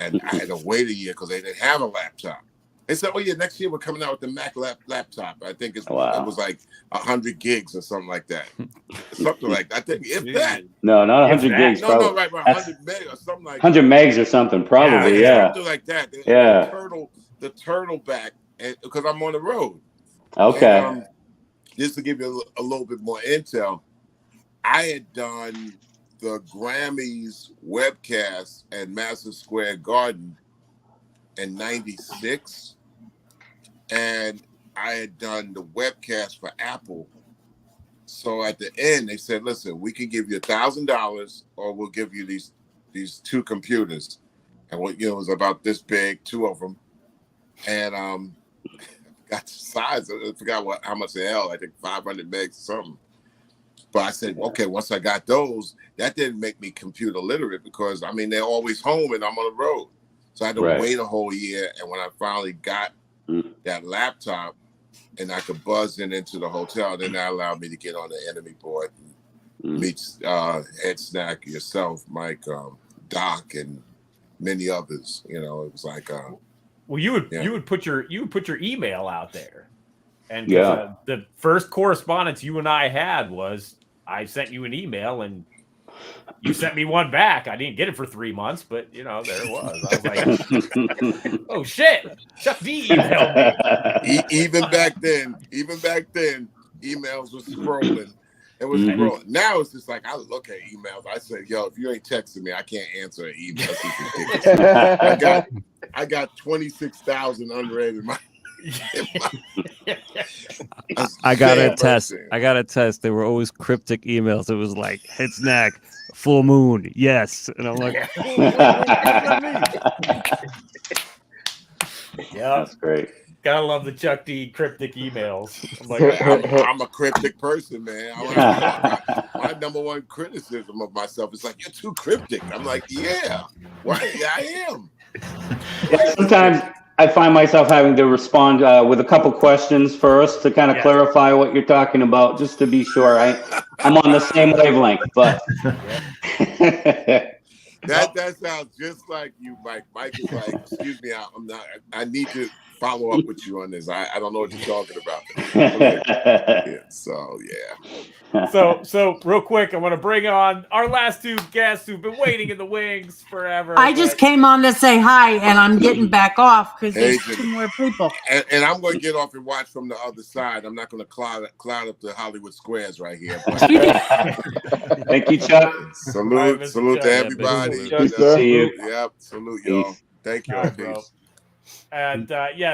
And I had to wait a year because they didn't have a laptop. They said, oh, yeah, next year we're coming out with the Mac laptop. I think it was like 100 gigs or something like that. Something like that. I think, if that. No, not 100 gigs. No, right, 100 meg or something like 100 megs or something, probably, something like that. The turtle back, because I'm on the road. Okay. And, just to give you a little bit more intel, I had done the Grammys webcast at Madison Square Garden in '96. And I had done the webcast for Apple. So at the end, they said, "Listen, we can give you $1,000, or we'll give you these 2 computers." And what it was about this big, 2 of them, and got the size. I forgot how much they held. I think 500 megs or something. But I said, okay, once I got those, that didn't make me computer literate because I mean they're always home and I'm on the road, so I had to wait a whole year. And when I finally got that laptop, and I could buzz into the hotel, then that allowed me to get on the enemy board and meet Ed Snack, yourself, Mike, Doc, and many others. It was like well, you would put your email out there, and the first correspondence you and I had was I sent you an email and you sent me one back. I didn't get it for 3 months, but there it was. I was like, oh shit, Chuck D emailed me. Even back then, emails were scrolling. It was scrolling. Now it's just like I look at emails. I say, yo, if you ain't texting me, I can't answer an email. It's ridiculous. I got 26,000 unread in my. I got a test. They were always cryptic emails. It was like, "Head snack, full moon, yes," and I'm like, yeah, that's great. Gotta love the Chuck D cryptic emails. I'm like, I'm a cryptic person, man. My number one criticism of myself is like, you're too cryptic. I'm like, yeah, I am. Sometimes I find myself having to respond with a couple questions first to kind of clarify what you're talking about, just to be sure I'm on the same wavelength. But that sounds just like you, Mike. Mike is like, excuse me, I'm not. I need to follow up with you on this. I don't know what you're talking about. So real quick, I want to bring on our last 2 guests who've been waiting in the wings forever. I just came on to say hi, and I'm getting back off because there's 2 more people. And I'm going to get off and watch from the other side. I'm not going to cloud up the Hollywood squares right here. Thank you, Chuck. Salute to everybody. Good to see you. Yep, salute y'all. Thank you. Peace. And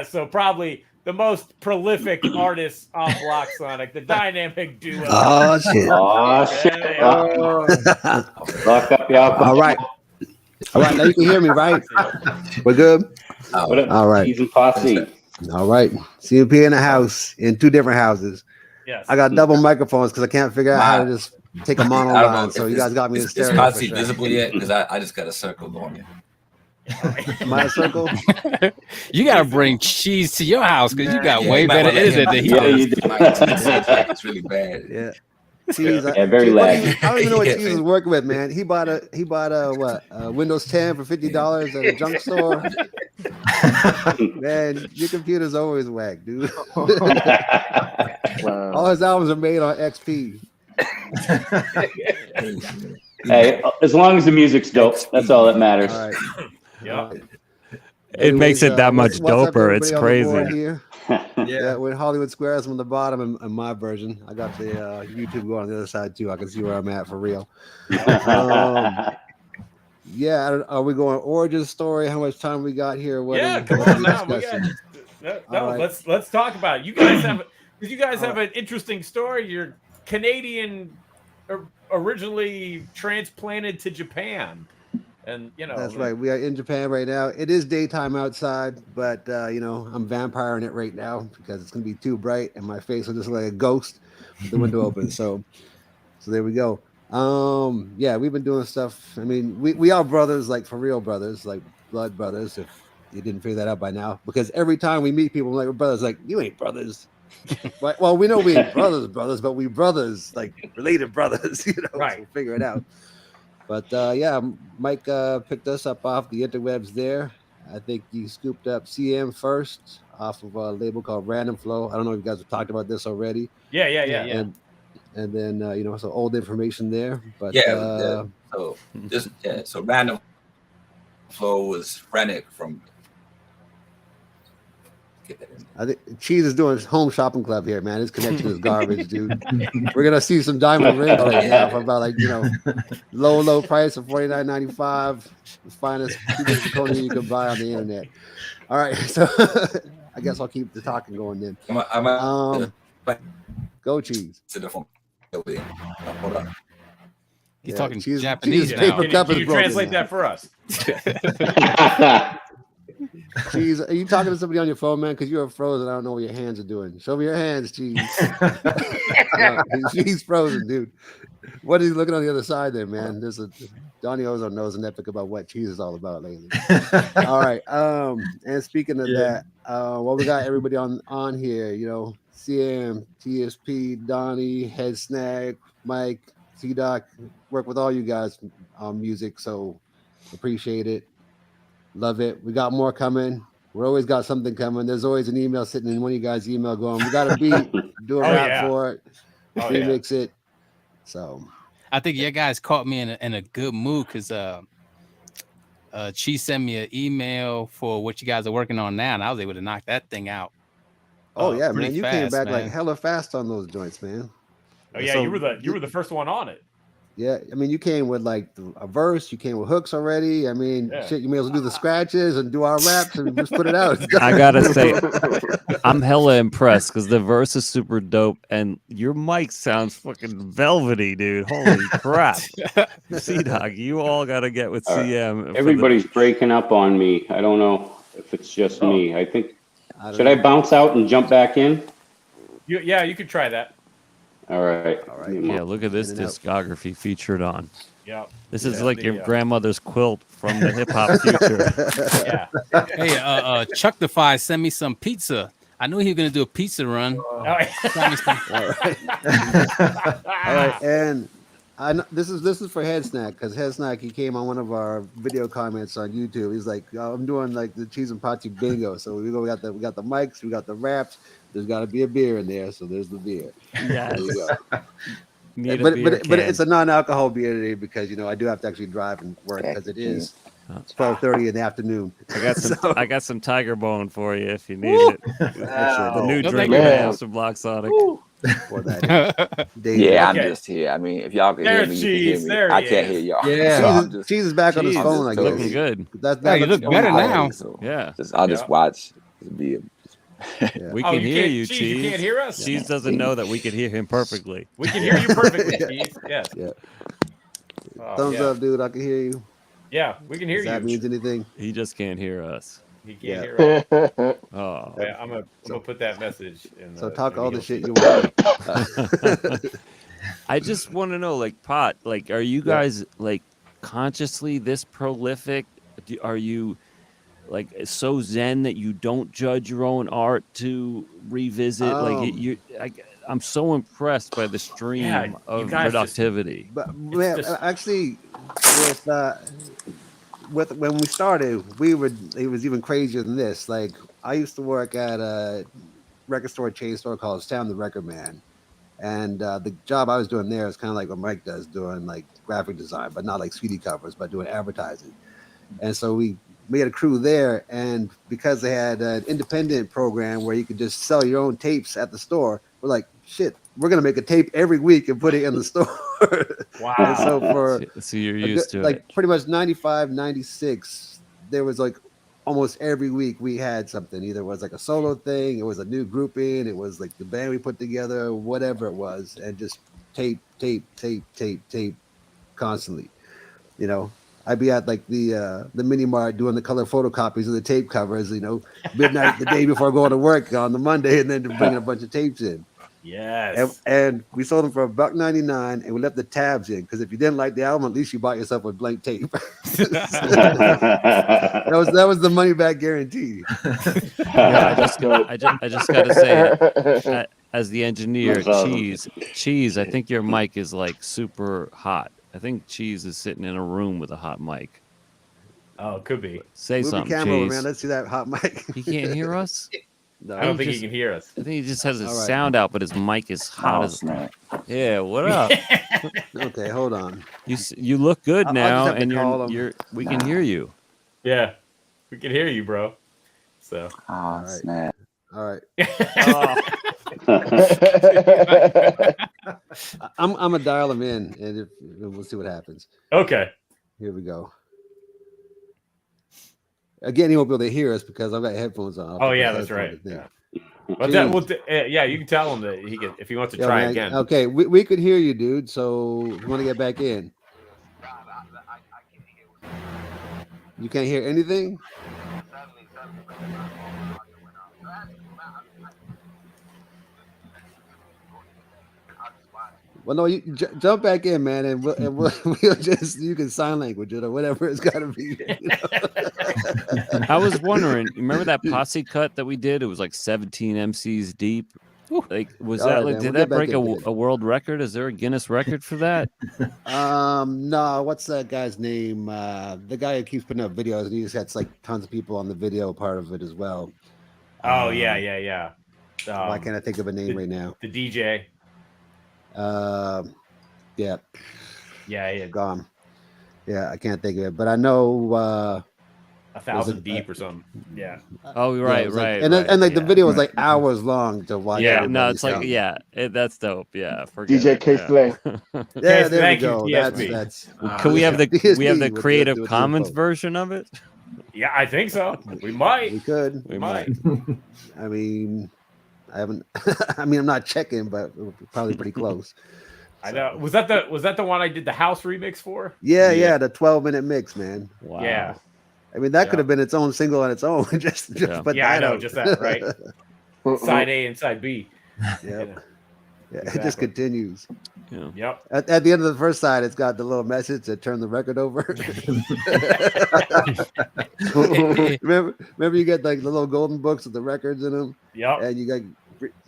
so probably the most prolific artists on blocSonic, the dynamic duo. Oh shit! Lock up, y'all. All right. Now you can hear me, right? We're good. All right. Easy posse. All right. CMP in the house, in 2 different houses. Yes. I got double microphones because I can't figure out how to just take a mono line. So you guys got me in stereo. Is posse visible yet? Because I just got a circle going here. My circle. You gotta bring cheese to your house because you got way better internet than he you do. It's really bad. Yeah. Cheese, very laggy. I don't even know what Cheese is working with, man. He bought a Windows 10 for $50 at a junk store. Man, your computer's always whack, dude. Wow. All his albums are made on XP. Hey, as long as the music's dope, that's all that matters. All right. Yeah. it makes it that much doper. It's crazy. Yeah, with Hollywood Squares on the bottom and my version. I got the YouTube going on the other side too. I can see where I'm at for real. Yeah, are we going origin story? How much time we got here? Come on now. Let's talk about it. You guys have an interesting story. You're Canadian, originally transplanted to Japan. And that's right. We are in Japan right now. It is daytime outside, but I'm vampiring it right now because it's gonna be too bright, and my face will just look like a ghost with the window open. So there we go. Yeah, we've been doing stuff. I mean, we are brothers, like for real brothers, like blood brothers. If you didn't figure that out by now, because every time we meet people, like we're brothers, like you ain't brothers. But, well, we know we ain't brothers, but we brothers, like related brothers. Right? So we'll figure it out. But yeah, Mike picked us up off the interwebs there. I think you scooped up CM first off of a label called Random Flow. I don't know if you guys have talked about this already. Yeah. And then some old information there. But so Random Flow was Rennick from. I think Cheese is doing his home shopping club here, man. His connection is garbage, dude. We're gonna see some diamond rings right now for about low price of $49.95. The finest zirconia you can buy on the internet. All right, so I guess I'll keep the talking going then. Go Cheese. Hold on. He's talking Cheese, Japanese Cheese now. paper cup Can is you broken translate now. that for us? Cheese, are you talking to somebody on your phone, man? Because you're frozen. I don't know what your hands are doing. Show me your hands, Cheese. No, he's frozen, dude. What is he looking on the other side there, man? Donny Ozone knows an epic about what Cheese is all about lately. All right. And speaking of that, well, we got everybody on here, you know, CM, TSP, Donnie, Head Snag, Mike, C-Doc, work with all you guys on music, so appreciate it. Love it. We got more coming. We're always got something coming. There's always an email sitting in one of you guys' email going, we got a beat, do a rap for it, remix it. So I think you guys caught me in a good mood because she sent me an email for what you guys are working on now, and I was able to knock that thing out. oh yeah, pretty man. You fast, came back man. like hella fast on those joints, man. Oh yeah, So you were the first one on it. Yeah, I mean, you came with like a verse. You came with hooks already. I mean, shit, you may as well do the scratches and do our raps and just put it out. I gotta say, I'm hella impressed because the verse is super dope, and your mic sounds fucking velvety, dude. Holy crap! C-Dog, you all gotta get with CM. Everybody's breaking up on me. I don't know if it's just me. I think. Should I bounce out and jump back in? Yeah, you could try that. All right. Yeah, look at this discography featured on. Yeah. This is like your grandmother's quilt from the hip hop future. Yeah. Hey, Chucktify sent me some pizza. I knew he was gonna do a pizza run. All right. And this is for Head Snack, because Head Snack, he came on one of our video comments on YouTube. He's like, I'm doing like the cheese and pati bingo. So we got the mics, we got the raps. There's got to be a beer in there, so there's the beer. Yes. There you go. But it's a non-alcohol beer today because I do have to actually drive and work because it is 12:30 in the afternoon. I got some Tiger Bone for you if you need it. The new drink in the house of blocSonic. For that. Yeah, I'm just here. I mean, if y'all can hear me, you can hear me. I can't hear y'all. Yeah, Cheese is back on his phone. I guess looking good. You look better now. So yeah, I'll just watch. We can hear you, Cheese. You can't hear us. Cheese doesn't know that we can hear him perfectly. We can hear you perfectly, Cheese. Yes. Yeah. Thumbs up, dude. I can hear you. Yeah, we can hear you. That means anything? He just can't hear us. He can't hear us. Oh. Yeah, I'm gonna put that message in. So talk all the shit you want. I just want to know, like, Pot, like, are you guys like consciously this prolific? Are you like so zen that you don't judge your own art to revisit? I'm so impressed by the stream of productivity. But man, actually, with when we started, it was even crazier than this. Like, I used to work at a record store chain store called Sam the Record Man, and the job I was doing there is kind of like what Mike does, doing like graphic design, but not like CD covers, but doing advertising. And so we had a crew there, and because they had an independent program where you could just sell your own tapes at the store, we're like, shit, we're gonna make a tape every week and put it in the store. Wow. And so you're used to like pretty much 95, 96, there was like almost every week we had something. Either it was like a solo thing, it was a new grouping, it was like the band we put together, whatever it was, and just tape constantly. I'd be at like the mini mart doing the color photocopies of the tape covers, midnight the day before going to work on the Monday, and then bringing a bunch of tapes in. Yes. And we sold them for $1.99, and we left the tabs in, because if you didn't like the album, at least you bought yourself a blank tape. that was the money back guarantee. Yeah, I just gotta say, as the engineer, Cheese, I think your mic is like super hot. I think Cheese is sitting in a room with a hot mic. Oh, it could be. Say Move something, your camera over, Cheese. man. Let's see that hot mic. He can't hear us? No. I don't think he can hear us. I think he just has his All right. sound out, but his mic is hot as. Yeah, what up? Okay, hold on. You look good I'll now, just have to call and him. we can hear you. Yeah, we can hear you, bro. So. Oh, snap. All right. Oh. I'm gonna dial him in, and we'll see what happens. Okay. Here we go. Again, he won't be able to hear us because I've got headphones on. Oh yeah, that's right. Yeah. But that will, yeah, you can tell him that he can if he wants to try again. Okay, we could hear you, dude. So you want to get back in? You can't hear anything? Well, no, you jump back in, man, and we'll just you can sign language it or whatever it's got to be. You know? I was wondering, remember that posse cut that we did? It was like 17 MCs deep. Like, was All that right, like? man, Did we'll that get back break a world record? Is there a Guinness record for that? No. What's that guy's name? The guy who keeps putting up videos, and he just has like tons of people on the video part of it as well. Oh yeah. Why can't I think of a name right now? The DJ. Yeah. Gone. Yeah, I can't think of it, but I know 1,000 deep or something. Yeah. Oh, right. And like the video was like hours long to watch. Yeah, no, it's like that's dope. Yeah, DJ K Slay. Yeah, there we go. That's can we have the Creative Commons version of it? Yeah, I think so. We might. We could. We might. I mean, I haven't. I mean, I'm not checking, but we're probably pretty close. I know. Was that the one I did the house remix for? Yeah, the 12-minute mix, man. Wow. Yeah. I mean, that could have been its own single on its own. just put I that know, out. just that, right? Side A and side B. Yeah, exactly. It just continues. Yeah. Yep. At the end of the first side, it's got the little message to turn the record over. remember, you get like the little golden books with the records in them. Yep. And you got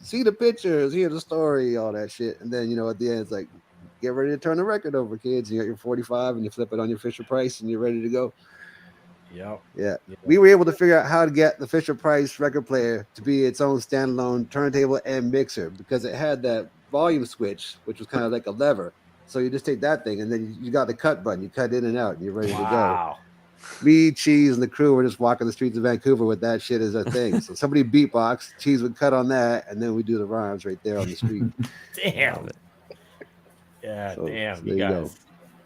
see the pictures, hear the story, all that shit, and then at the end it's like, get ready to turn the record over, kids. You got your 45, and you flip it on your Fisher-Price, and you're ready to go. Yep. Yeah. We were able to figure out how to get the Fisher-Price record player to be its own standalone turntable and mixer because it had that volume switch, which was kind of like a lever. So you just take that thing, and then you got the cut button. You cut in and out, and you're ready to go. Me, Cheese, and the crew were just walking the streets of Vancouver with that shit as a thing. So somebody beatbox, Cheese would cut on that, and then we do the rhymes right there on the street. Damn. Yeah, damn. So you guys. go.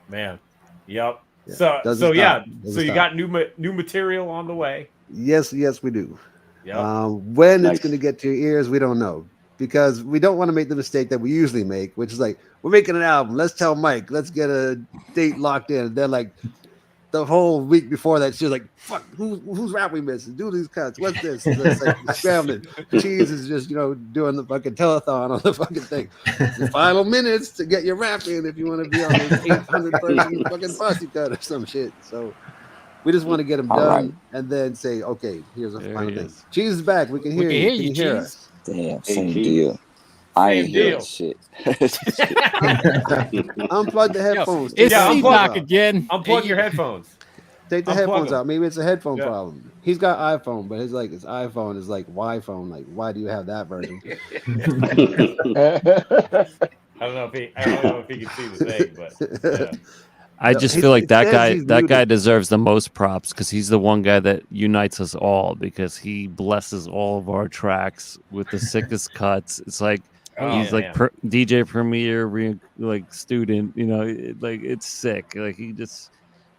Man. Yep. Yeah. So Doesn't you got new material on the way. Yes, we do. Yep. When it's going to get to your ears, we don't know, because we don't want to make the mistake that we usually make, which is like, we're making an album. Let's tell Mike. Let's get a date locked in. And they're like, the whole week before that, she's like, "Fuck, who's rap we missing? Do these cuts. What's this?" It's like scrambling. Cheese is just doing the fucking telethon on the fucking thing. The final minutes to get your rap in if you want to be on this 800 person fucking posse cut or some shit. So we just want to get them done and then say, "Okay, here's a final thing." Cheese is back. We can hear you. Can you hear us? Damn, same deal. I ain't hearing shit. Unplug the headphones. It's C-Doc again. Unplug your headphones. Take the headphones out. Maybe it's a headphone problem. He's got iPhone, but his iPhone is like Y-phone. Like, why do you have that version? I don't know if he can see the thing, but I just feel like that guy deserves the most props because he's the one guy that unites us all because he blesses all of our tracks with the sickest cuts. It's like he's like DJ Premier like student, like it's sick. Like he's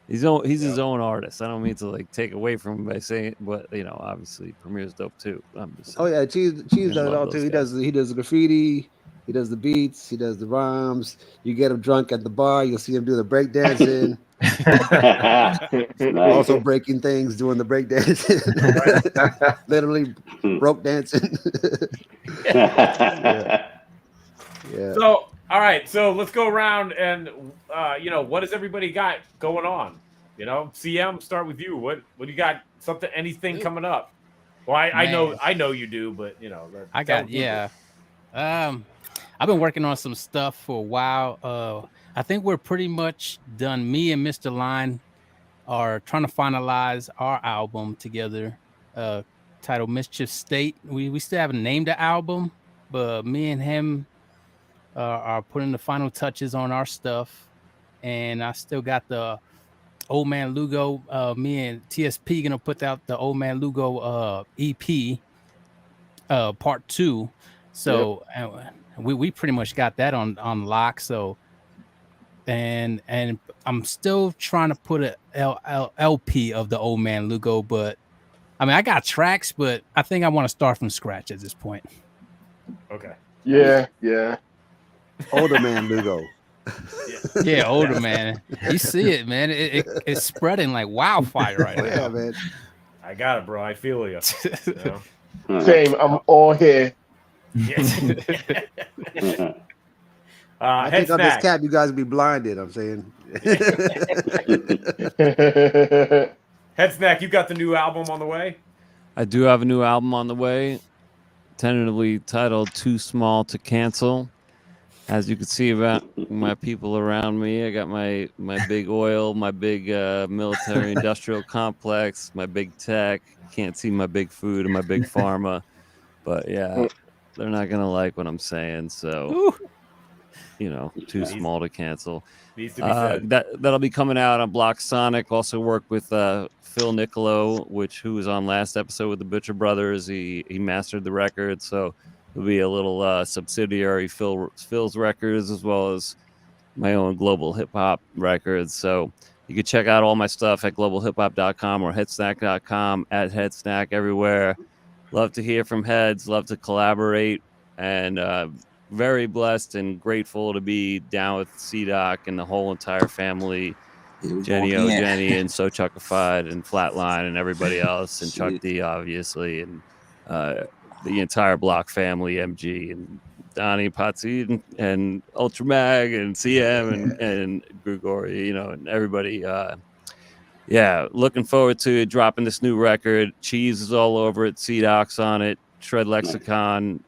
his own artist. I don't mean to like take away from him by saying, but obviously Premier's dope too. I'm just saying. Cheese does it all too. He does the graffiti. He does the beats. He does the rhymes. You get him drunk at the bar. You'll see him do the break dancing. Also breaking things, doing the break dancing. Literally broke dancing. Yeah. So, all right. So let's go around and, what does everybody got going on? CM, start with you. What do you got? Anything coming up? Well, I know you do, but I got I've been working on some stuff for a while. I think we're pretty much done. Me and Mr. Line are trying to finalize our album together, titled Mischief State. We still haven't named the album, but me and him are putting the final touches on our stuff. And I still got the Old Man Lugo. Me and TSP gonna put out the Old Man Lugo EP, part 2. So we pretty much got that on lock. So and I'm still trying to put a LP of the Old Man Lugo, but I mean I got tracks, but I think I want to start from scratch at this point. Okay. Yeah, yeah. Older man Lugo. Yeah, older man. You see it, man. It's spreading like wildfire right now. Yeah, man. I got it, bro. I feel you. Same. I'm all here. Yes. I think on this cap, you guys will be blinded. I'm saying. Head Snack, you got the new album on the way? I do have a new album on the way, tentatively titled Too Small to Cancel. As you can see about my people around me, I got my big oil, my big military industrial complex, my big tech. Can't see my big food and my big pharma. But yeah, they're not going to like what I'm saying. So, too small to cancel. Needs to be said. That'll be coming out on blocSonic. Also work with Phil Nicolo, who was on last episode with the Butcher Brothers. He mastered the record. So it'll be a little subsidiary Phil's records, as well as my own global hip hop records. So you can check out all my stuff at globalhiphop.com or headsnack.com, at headsnack everywhere. Love to hear from heads, love to collaborate, and very blessed and grateful to be down with C-Doc and the whole entire family, Jenny and So Chuckified and Flatline and everybody else, and Chuck D, obviously, and the entire Block family, mGee and Donny, Potsy, and Ultramag and CM and Gregoire, and everybody. Looking forward to dropping this new record. Cheese is all over it. C-Doc's on it. Shred Lexicon.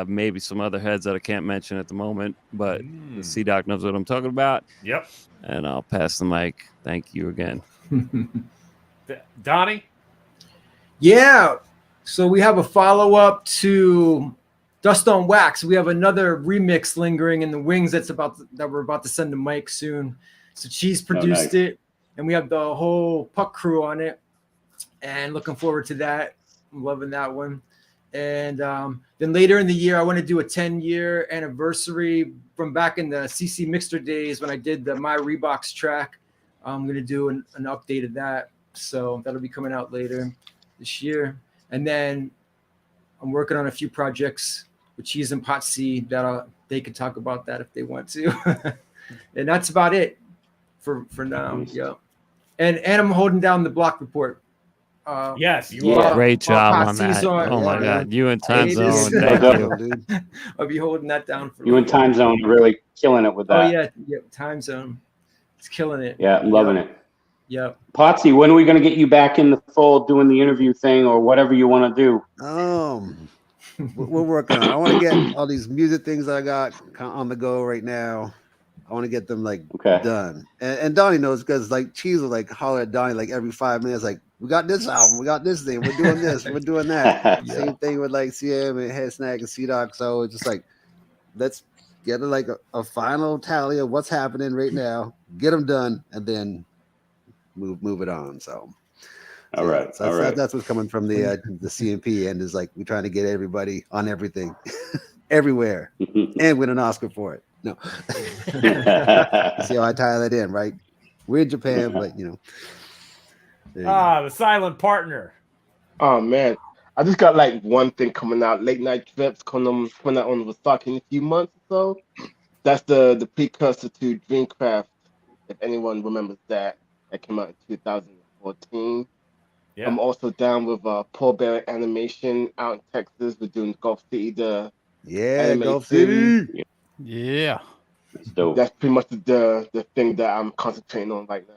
Maybe some other heads that I can't mention at the moment, but C-Doc knows what I'm talking about. Yep. And I'll pass the mic. Thank you again. Donny? Yeah. So we have a follow-up to Dust on Wax. We have another remix lingering in the wings that we're about to send to Mike soon. So Cheese produced it, and we have the whole Puck crew on it, and looking forward to that. I'm loving that one. And then later in the year, I want to do a 10-year anniversary from back in the CC Mixter days when I did the My Reeboks track. I'm going to do an update of that. So that'll be coming out later this year. And then I'm working on a few projects with Cheese and Potsy that they could talk about that if they want to. And that's about it for now. Yeah. And I'm holding down the Block Report. Yes, you are. Great job on that. My God. You and Time Zone. Thank you. I'll be holding that down for you and Time Zone really killing it with that. Oh, yeah. Time Zone. It's killing it. Yeah, I'm loving it. Yep. Potsy, when are we going to get you back in the fold doing the interview thing or whatever you want to do? We're working on it. I want to get all these music things I got on the go right now. I want to get them done. And Donnie knows because Cheese will holler at Donnie every 5 minutes, we got this album, we got this thing, we're doing this, we're doing that. Same thing with CM and Head Snack and C-Doc. So it's just let's get a final tally of what's happening right now, get them done, and then move it on. So all right. That's what's coming from the CMP end is we're trying to get everybody on everything, everywhere, and win an Oscar for it. No, see how I tie that in, right? We're in Japan, but the silent partner. Oh man, I just got one thing coming out. Late Night Trips coming out on Wasaki in a few months or so. That's the precursor to Dreamcraft. If anyone remembers that came out in 2014. Yeah. I'm also down with Paul Barrett Animation out in Texas. We're doing Gulf City, Gulf City. Yeah. That's dope. That's pretty much the thing that I'm concentrating on right now.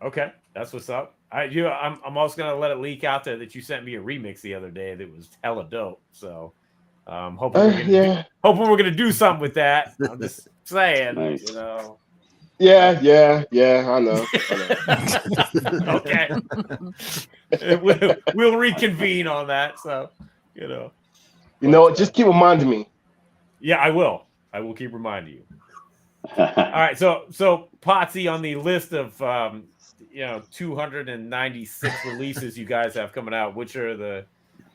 Okay, that's what's up. I'm also gonna let it leak out there that you sent me a remix the other day that was hella dope. So hoping we're gonna do something with that. I'm just saying, nice. Yeah, I know. Okay. We'll reconvene on that. So, just keep reminding me. Yeah, I will. I will keep reminding you. All right. So Potsy, on the list of 296 releases you guys have coming out, which are the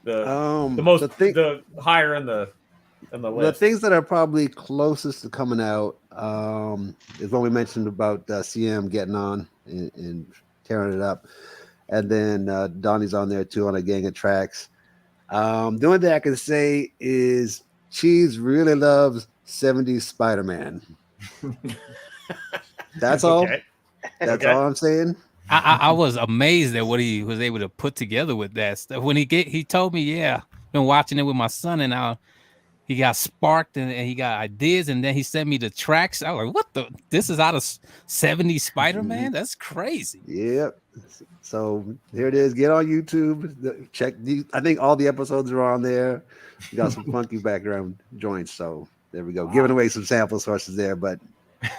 most the higher in the on the The list? things that are probably closest to coming out is when we mentioned about CM getting on and tearing it up. And then Donnie's on there too on a gang of tracks. The only thing I can say is Cheese really loves 70s Spider-Man. That's all. Okay. That's all I'm saying. I was amazed at what he was able to put together with that stuff. When he told me, yeah, been watching it with my son, and now he got sparked and he got ideas, and then he sent me the tracks. I was like, what the? This is out of 70s Spider-Man? That's crazy. Yep. So here it is. Get on YouTube. Check. I think all the episodes are on there. You got some funky background joints. So there we go. Wow. Giving away some sample sources there, but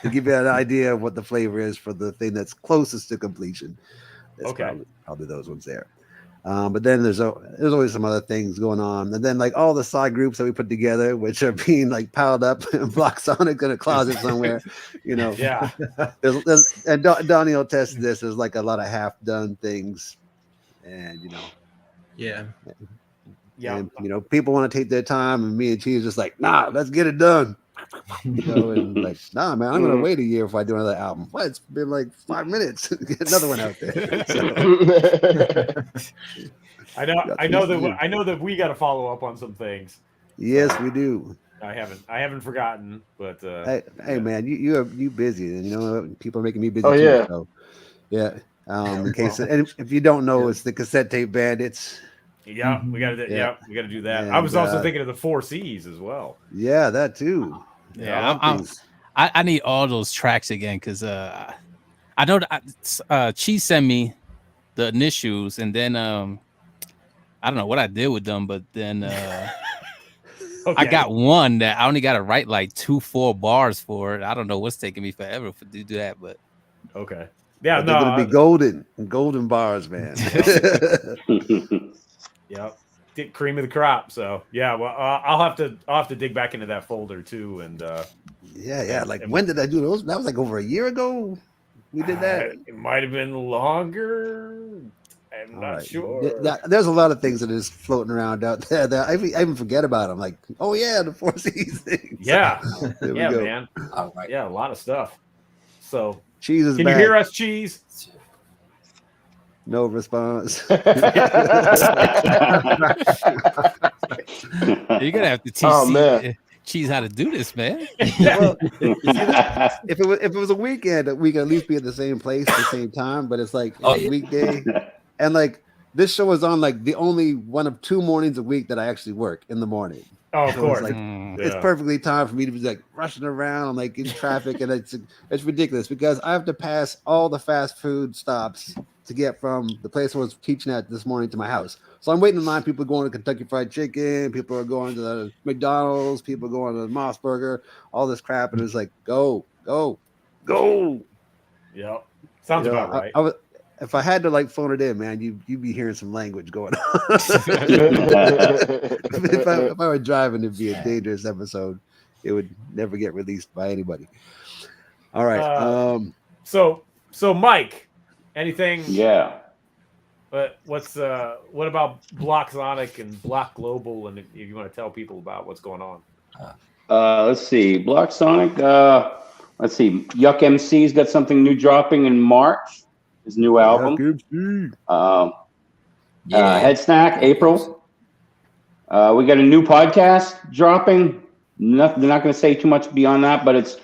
to give you an idea of what the flavor is for the thing that's closest to completion. That's probably those ones there. But then there's always some other things going on, and then like all the side groups that we put together, which are being like piled up in blocSonic in a closet somewhere, you know. Yeah. And Donnie will test this. There's like a lot of half done things, and you know. Yeah. Yeah. And, you know, people want to take their time, and me and Cheese just like, nah, let's get it done. You know, and like, nah, man, I'm gonna wait a year if I do another album. Well, it's been like 5 minutes to get another one out there. I know that we got to follow up on some things. Yes, we do. I haven't forgotten, but hey man, you busy, and you know people are making me busy. Oh, too, yeah. so, yeah. In case, and if you don't know, it's the Cassette Tape Bandits. Yeah, we got to do that. And, I was also thinking of the 4 C's as well. Yeah, that too. Yeah, I need all those tracks again because I know that Cheese sent me the initials, and then I don't know what I did with them, but then I got one that I only got to write like 2-4 bars for it. I don't know what's taking me forever to do that, but okay. Yeah, but they're gonna be golden bars, man. Yep. Cream of the crop. So yeah, well, I'll have to dig back into that folder too. And yeah. Like when did I do those? That was like over a year ago. We did that. It might have been longer. I'm not sure. There's a lot of things that is floating around out there that I even forget about them. Like, oh yeah, the 4 C's thing. Yeah, There we yeah, go. man. Yeah, a lot of stuff. So Cheese is can back. you hear us, Cheese? No response. you're gonna have to teach Cheese how to do this, man. Well, if it was a weekend, we could at least be at the same place at the same time. But it's like a weekday, and like this show is on like the only one of 2 mornings a week that I actually work in the morning. Oh, of course. It's, like, it's perfectly timed for me to be like rushing around, like in traffic, and it's ridiculous because I have to pass all the fast food stops to get from the place I was teaching at this morning to my house. So I'm waiting in line. People are going to Kentucky Fried Chicken. People are going to the McDonald's. People are going to the Moss Burger. All this crap, and it's like go. Yep, sounds about right. If I had to like phone it in, man, you'd be hearing some language going on. if I were driving, it'd be a dangerous episode. It would never get released by anybody. All right. So Mike, anything? Yeah. But what about blocSonic and Block Global, and if you want to tell people about what's going on? Let's see. blocSonic. Let's see. Yuck MC's got something new dropping in March. His new album. Head Snack, April. We got a new podcast dropping. They're not going to say too much beyond that, but it's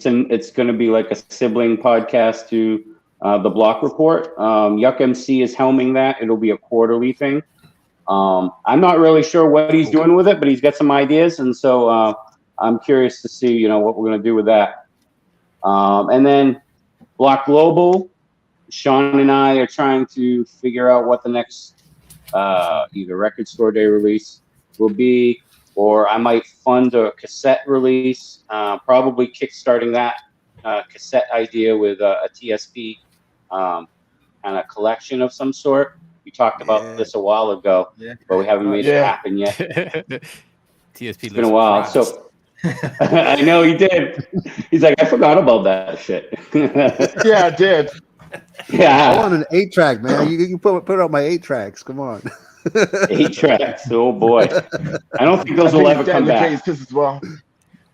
going to be like a sibling podcast to the Block Report. Yuck MC is helming that. It'll be a quarterly thing. I'm not really sure what he's doing with it, but he's got some ideas, and so I'm curious to see what we're going to do with that. And then Block Global. Sean and I are trying to figure out what the next either record store day release will be, or I might fund a cassette release, probably kickstarting that cassette idea with a TSP kind of collection of some sort. We talked about this a while ago, but we haven't made it happen yet. TSP it's been a while. So I know he did. He's like, I forgot about that shit. Yeah, I did. Yeah, I want an 8-track, man. You put it on my 8 tracks. Come on. 8 tracks. Oh boy, I don't think those will ever come back. As well.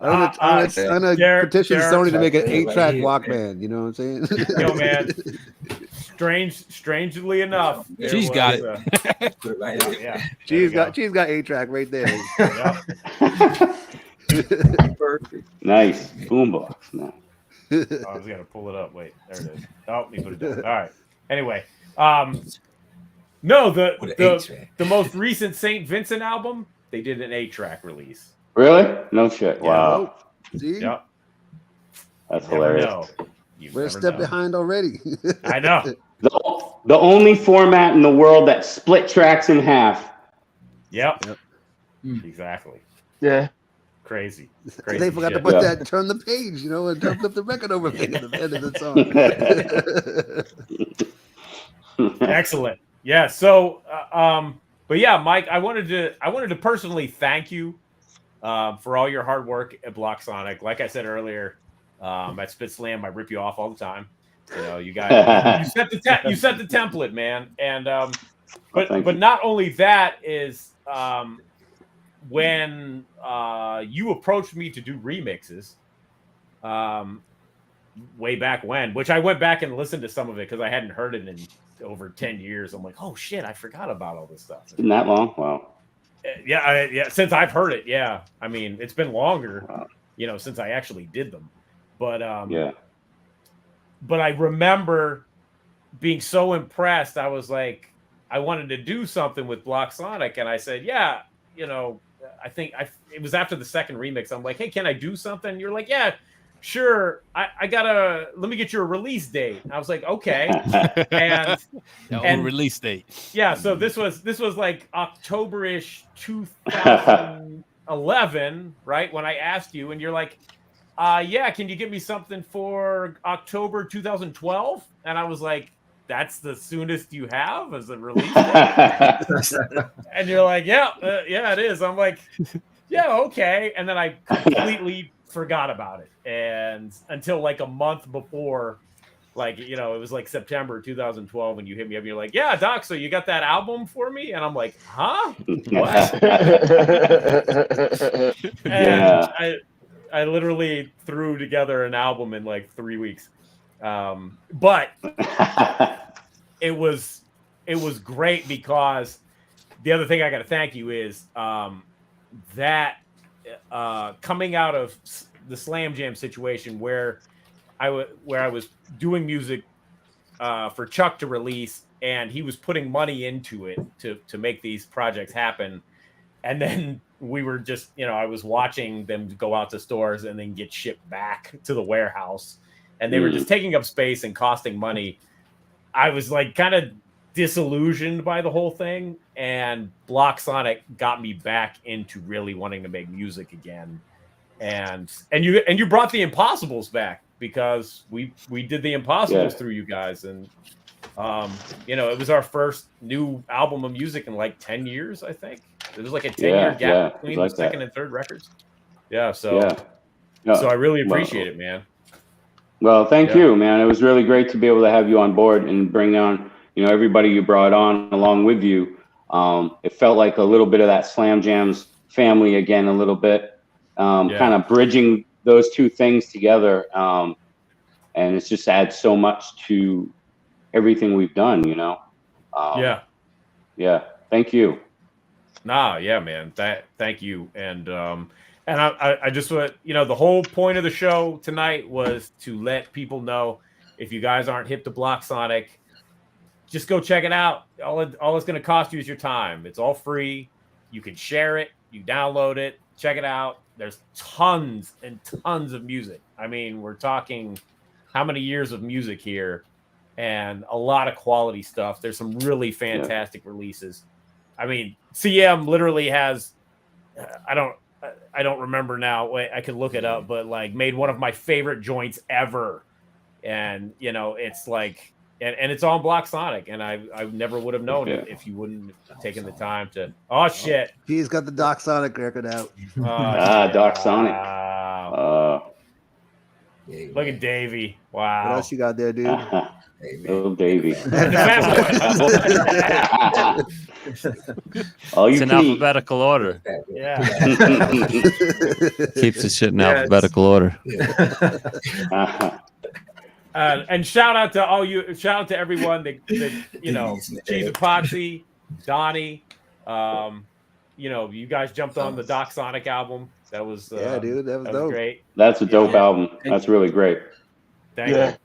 I'm gonna petition Sony to make an 8-track Walkman. You know what I'm saying? Yo, man. Strangely enough, She's got it. Yeah, she's got 8-track right there. Perfect. Nice boombox. No. I was gonna pull it up. Wait, there it is. Oh, you put it down. All right. Anyway, no, the most recent St. Vincent album, they did an 8-track release. Really? No shit. Yeah. Wow. See? Yep. That's hilarious. We're a step behind already. I know. The only format in the world that split tracks in half. Yep. Exactly. Yeah. Crazy. They forgot to put that turn the page, and turn flip the record over thing at the end of the song. Excellent. Yeah. So, but yeah, Mike, I wanted to personally thank you for all your hard work at blocSonic. Like I said earlier, at Spit Slam, I rip you off all the time. You guys, you set the template, man. And but not only that is when you approached me to do remixes way back when, which I went back and listened to some of it because I hadn't heard it in over 10 years. I'm like, oh shit, I forgot about all this stuff. Been that long? Wow. Yeah, since I've heard it, yeah. I mean, it's been longer, since I actually did them. But But I remember being so impressed. I was like, I wanted to do something with blocSonic, and I said, yeah, I think it was after the second remix. I'm like, hey, can I do something? You're like, yeah, sure. Let me get you a release date. I was like, okay. and release date. Yeah. So this was like October-ish 2011, right? When I asked you, and you're like, yeah, can you get me something for October 2012? And I was like, that's the soonest you have as a release date? And you're like, yeah, it is. I'm like, yeah, okay. And then I completely forgot about it. And until like a month before, it was like September 2012 when you hit me up and you're like, yeah, Doc, so you got that album for me? And I'm like, huh? What? And I literally threw together an album in like 3 weeks. But it was great because the other thing I got to thank you is that coming out of the Slam Jam situation where I was doing music for Chuck to release, and he was putting money into it to make these projects happen. And then we were just, I was watching them go out to stores and then get shipped back to the warehouse. And they were just taking up space and costing money. I was like kind of disillusioned by the whole thing. And blocSonic got me back into really wanting to make music again. And you brought the Impossibles back because we did the Impossibles through you guys. And it was our first new album of music in like 10 years, I think. It was like a 10-year gap between the second and third records. Yeah, so I really appreciate it, man. Well, thank you, man. It was really great to be able to have you on board and bring on, everybody you brought on along with you. It felt like a little bit of that Slam Jams family again, a little bit, kind of bridging those two things together. And it's just adds so much to everything we've done, Yeah. Thank you. Nah, yeah, man. Thank you. And I just want, the whole point of the show tonight was to let people know, if you guys aren't hip to blocSonic, just go check it out. All it's going to cost you is your time. It's all free. You can share it. You download it. Check it out. There's tons and tons of music. I mean, we're talking how many years of music here, and a lot of quality stuff. There's some really fantastic releases. I mean, CM literally has, I don't remember now. Wait, I could look it up, but like made one of my favorite joints ever. And, it's like, and it's on blocSonic, and I never would have known it if you wouldn't have taken the time to, oh shit. He's got the blocSonic record out. blocSonic. Wow. Look at Davey. Wow. What else you got there, dude? Little Davy. It's All you in can eat. alphabetical order. Yeah. Keeps the shit in alphabetical order. And shout out to all you. Shout out to everyone that you know, Cheese Epoxy, Donnie. You know, you guys jumped on the blocSonic album. That was Yeah, dude, that was dope. great. That's a dope album. That's really great. Thank you. Yeah,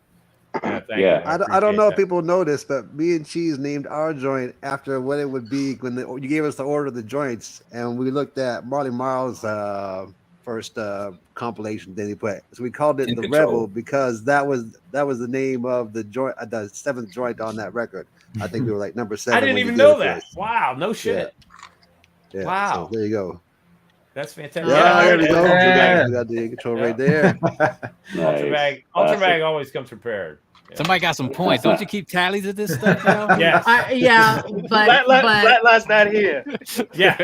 thank you. I don't know if people know this, but me and Cheese named our joint after what it would be when you gave us the order of the joints, and we looked at Marley Marl's first compilation that he put. So we called it the Rebel because that was the name of the joint, the 7th joint on that record. I think we were like number 7. I didn't even know that. Wow, no shit. Yeah. Wow. So there you go. That's fantastic. Yeah, there we go. We got the control right there. Ultramag always comes prepared. Yeah. Somebody got some points. Don't you keep tallies of this stuff, yo? Yes. Yeah, but Flatlight's not here. Yeah.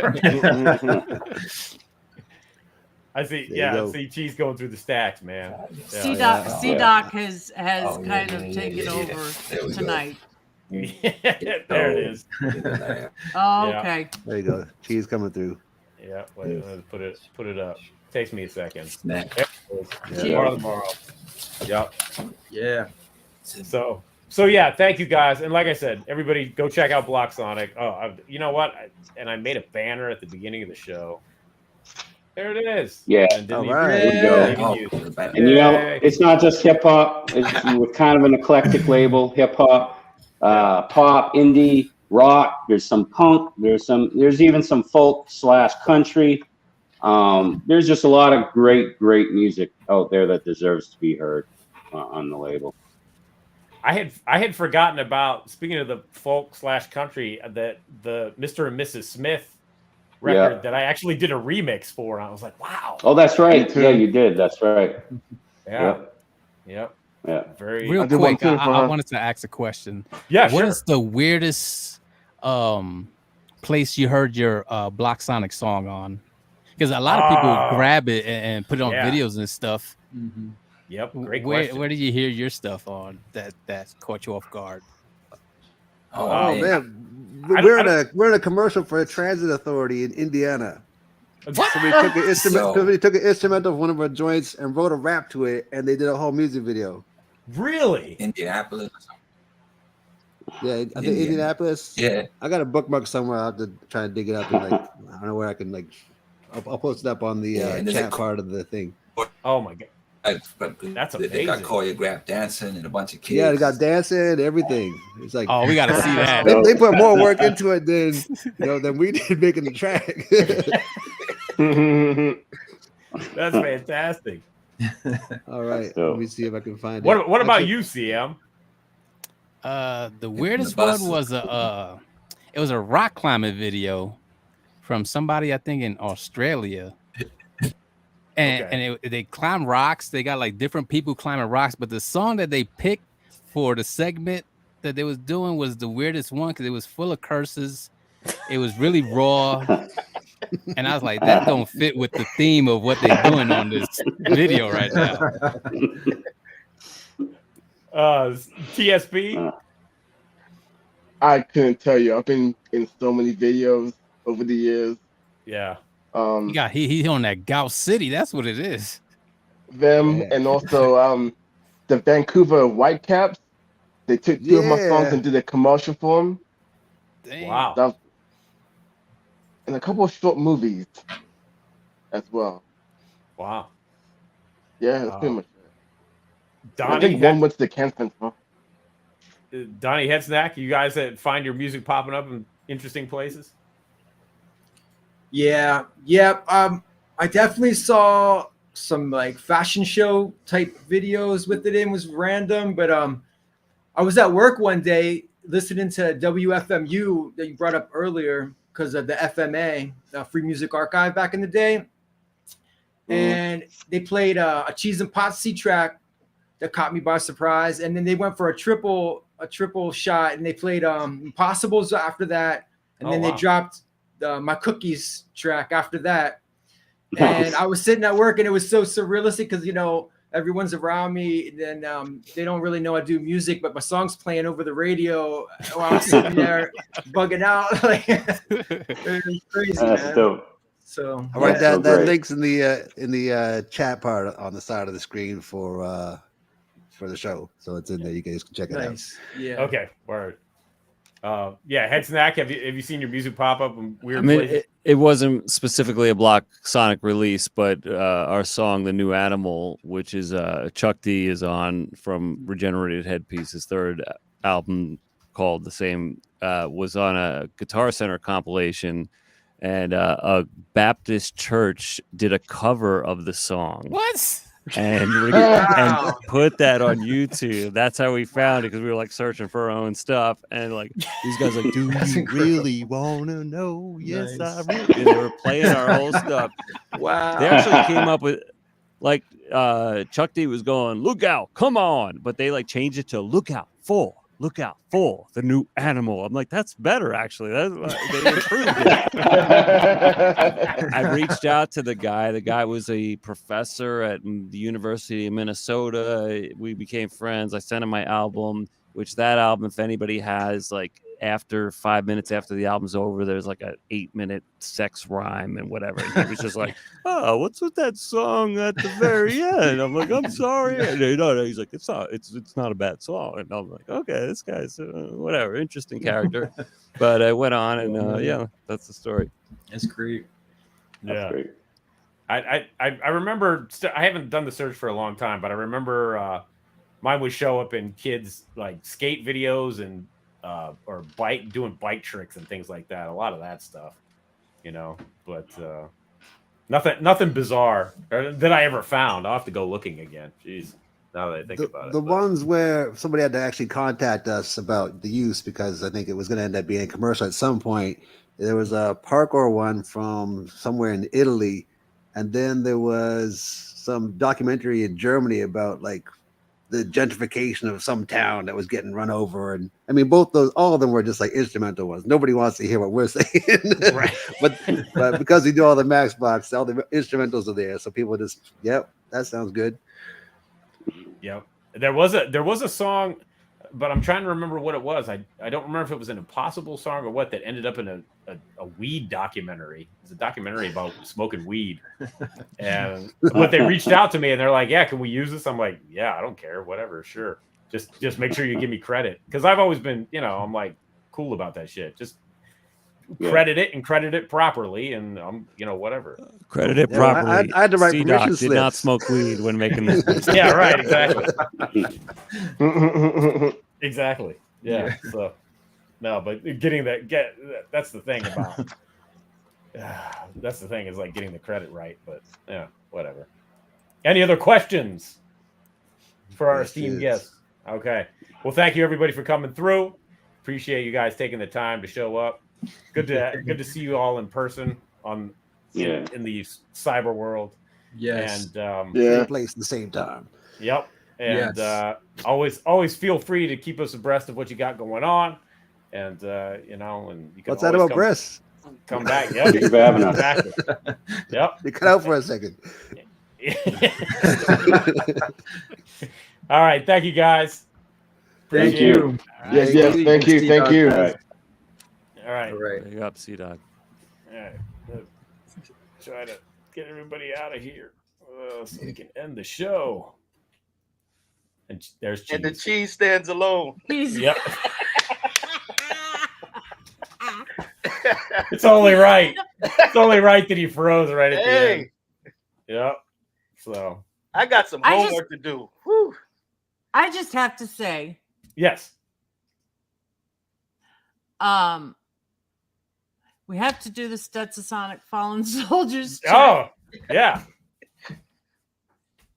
I see. Yeah, see Cheese going through the stacks, man. Yeah. C-Doc has kind of taken over tonight. There it is. Oh, okay. There you go. Cheese coming through. Yeah, wait, let's put it up. Takes me a second. Tomorrow. Yep. Yeah. So yeah, thank you guys. And like I said, everybody go check out blocSonic. Oh, you know what? I made a banner at the beginning of the show. There it is. Yeah. All right. And you know, it's not just hip hop. It's kind of an eclectic label: hip hop, pop, indie, rock. There's some punk. There's even some folk / country. There's just a lot of great music out there that deserves to be heard on the label. I had forgotten about, speaking of the folk / country, that the Mr. and Mrs. Smith record that I actually did a remix for, and I was like, wow. Oh, that's right. Yeah, you did. That's right. Yep. Very real quick. I wanted to ask a question. Yeah, What is the weirdest place you heard your blocSonic song on? Because a lot of people grab it and put it on videos and stuff. Mm-hmm. Yep, great question. Where did you hear your stuff on that caught you off guard? Oh man, we're in a commercial for a transit authority in Indiana. Somebody took an instrument of one of our joints and wrote a rap to it, and they did a whole music video. Really? Indianapolis. Yeah, I think Indianapolis. Yeah, I got a bookmark somewhere. I have to try and dig it up. And I don't know where I can I'll post it up on the chat part of the thing. Oh my god. That's amazing. They got choreographed dancing and a bunch of kids. Yeah, they got dancing, everything. It's like, oh, we got to see that. They put more work into it than we did making the track. That's fantastic. All right, let me see if I can find it. What about you, CM? The weirdest one was it was a rock climbing video from somebody I think in Australia. And they climb rocks. They got like different people climbing rocks, but the song that they picked for the segment that they was doing was the weirdest one because it was full of curses. It was really raw, and I was like, that don't fit with the theme of what they're doing on this video right now. TSP. I couldn't tell you. I've been in so many videos over the years. Yeah. He on that Gout City. That's what it is. Them and also the Vancouver Whitecaps. They took 2 of my songs and did a commercial for them. Wow. And a couple of short movies as well. Wow. Yeah, that's pretty much it. Donnie, I think one went to the Cannes Festival. Donnie Headsnack, you guys that find your music popping up in interesting places? Yeah. I definitely saw some like fashion show type videos with it in, was random, but I was at work one day listening to WFMU that you brought up earlier because of the FMA, the Free Music Archive back in the day. And they played a Cheese and Potsy track that caught me by surprise. And then they went for a triple shot and they played Impossibles after that. And then they dropped my Cookies track after that. And I was sitting at work and it was so surrealistic because, everyone's around me, then they don't really know I do music, but my song's playing over the radio while I'm sitting there bugging out. Like, it's crazy, That's man. dope. So All right, so that great. link's in the chat part on the side of the screen for the show, so it's in there. You guys can check it out. nice. Yeah. Okay, word. Yeah, Head Snack. Have you seen your music pop up in weird I mean, places? it wasn't specifically a blocSonic release, but our song "The New Animal," which is Chuck D is on from Regenerated Headpiece, his third album called the same, was on a Guitar Center compilation, and a Baptist church did a cover of the song. What? And put that on YouTube. That's how we found it, because we were like searching for our own stuff, and like these guys like, do That's you incredible. really wanna know? Yes, Nice. I really. And they were playing our whole stuff. Wow. They actually came up with like Chuck D was going, "Look out, come on," but they like changed it to "Look out for the new animal." I'm like, that's better actually. That's they improved it. I reached out to the guy. The guy was a professor at the University of Minnesota. We became friends. I sent him my album, which that album, if anybody has, like after 5 minutes after the album's over, there's like an 8-minute sex rhyme and whatever. And he was just like, "Oh, what's with that song at the very end?" I'm like, "I'm sorry." And no, he's like, it's not a bad song. And I'm like, okay, this guy's whatever, interesting character. But I went on, and yeah, that's the story. That's great. Yeah. Great. I remember. I haven't done the search for a long time, but I remember mine would show up in kids like skate videos and or doing bike tricks and things like that. A lot of that stuff, but nothing bizarre that I ever found. I'll have to go looking again. Jeez, now that I think about it. The ones where somebody had to actually contact us about the use, because I think it was going to end up being a commercial at some point. There was a parkour one from somewhere in Italy, and then there was some documentary in Germany about like the gentrification of some town that was getting run over. And I mean, all of them were just like instrumental ones. Nobody wants to hear what we're saying, Right. but because we do all the Max Box, all the instrumentals are there, so people just, yep, that sounds good. Yep. There was a song, but I'm trying to remember what it was. I don't remember if it was an Impossible song or what that ended up in a weed documentary. It's a documentary about smoking weed. And but they reached out to me and they're like, "Yeah, can we use this?" I'm like, "Yeah, I don't care, whatever, sure. Just make sure you give me credit." Because I've always been, I'm like cool about that shit. Just credit it properly, and I'm, whatever. Credit it properly. I had to write C-Doc permission did not slips. smoke weed when making this. Yeah, right, exactly. Exactly. Yeah. So no, but that's the thing about that's the thing is like getting the credit right, but yeah, whatever. Any other questions for our esteemed guests? Okay. Well, thank you everybody for coming through. Appreciate you guys taking the time to show up. Good to see you all in person in the cyber world. Yes. And Same place at the same time. Yep. And always feel free to keep us abreast of what you got going on. And and you can What's that about breasts? Come back. Yep. Thank you for having us. Exactly. Yep. You cut out for a second. All right. Thank you guys. Thank you. Yes, thank you. Thank you. All right. All right. Big up, C-Dog. All right. Let's try to get everybody out of here so we can end the show. And there's cheese. And the cheese stands alone. Yep. It's only right. It's only right that he froze right at the end. Yep. So I got some homework to do. Whew. I just have to say, yes. We have to do the Stetsasonic Fallen Soldiers. Oh, yeah.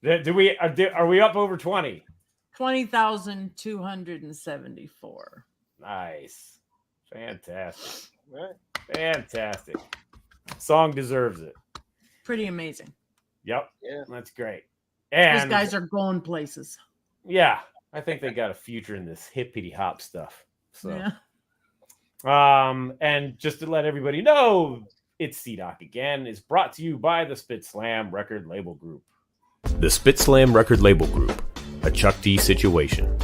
Are we up over 20? 20,274. Nice. Fantastic. Fantastic. Song deserves it. Pretty amazing. Yep. Yeah. That's great. Those And guys are going places. yeah, I think they got a future in this hippity hop stuff. So Yeah. And just to let everybody know, it's C-Doc again is brought to you by the Spit Slam Record Label Group. The Spit Slam record label group, a Chuck D situation.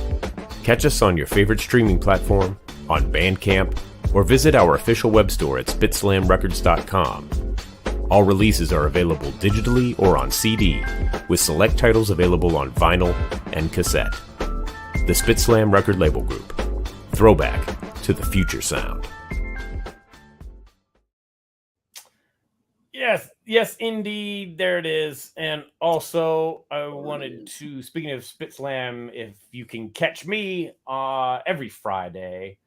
Catch us on your favorite streaming platform, on Bandcamp, or visit our official web store at spitslamrecords.com. All releases are available digitally or on CD, with select titles available on vinyl and cassette. The Spit Slam record label group. Throwback to the future sound. Yes, indeed. There it is. And also, I wanted to, speaking of Spit Slam, if you can catch me every Friday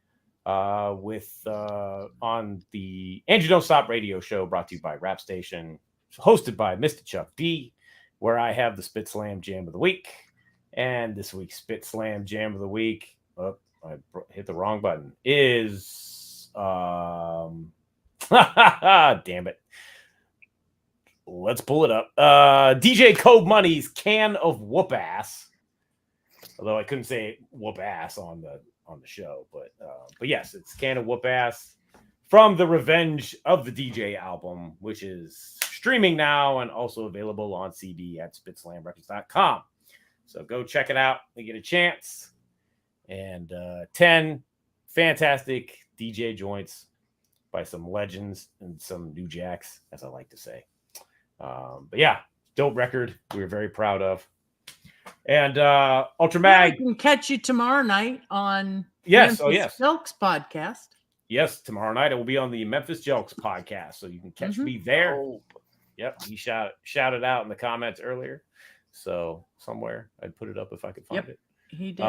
on the Andrew Don't Stop radio show brought to you by Rap Station, hosted by Mr. Chuck D, where I have the Spit Slam Jam of the Week. And this week's Spit Slam Jam of the Week, I hit the wrong button, is damn it. Let's pull it up. DJ Code Money's Can of Whoop Ass. Although I couldn't say whoop ass on the show, but yes, it's Can of Whoop Ass from the Revenge of the DJ album, which is streaming now and also available on CD at spitslamrecords.com. So go check it out when you get a chance. And 10 fantastic DJ joints by some legends and some new jacks, as I like to say. But yeah, dope record. We're very proud of. And Ultra Mag, I can catch you tomorrow night on Yes, Memphis Jelks podcast. Yes, tomorrow night it will be on the Memphis Jelks podcast, so you can catch me there. Oh. Yep, he shouted out in the comments earlier, so somewhere I'd put it up if I could find it. He did.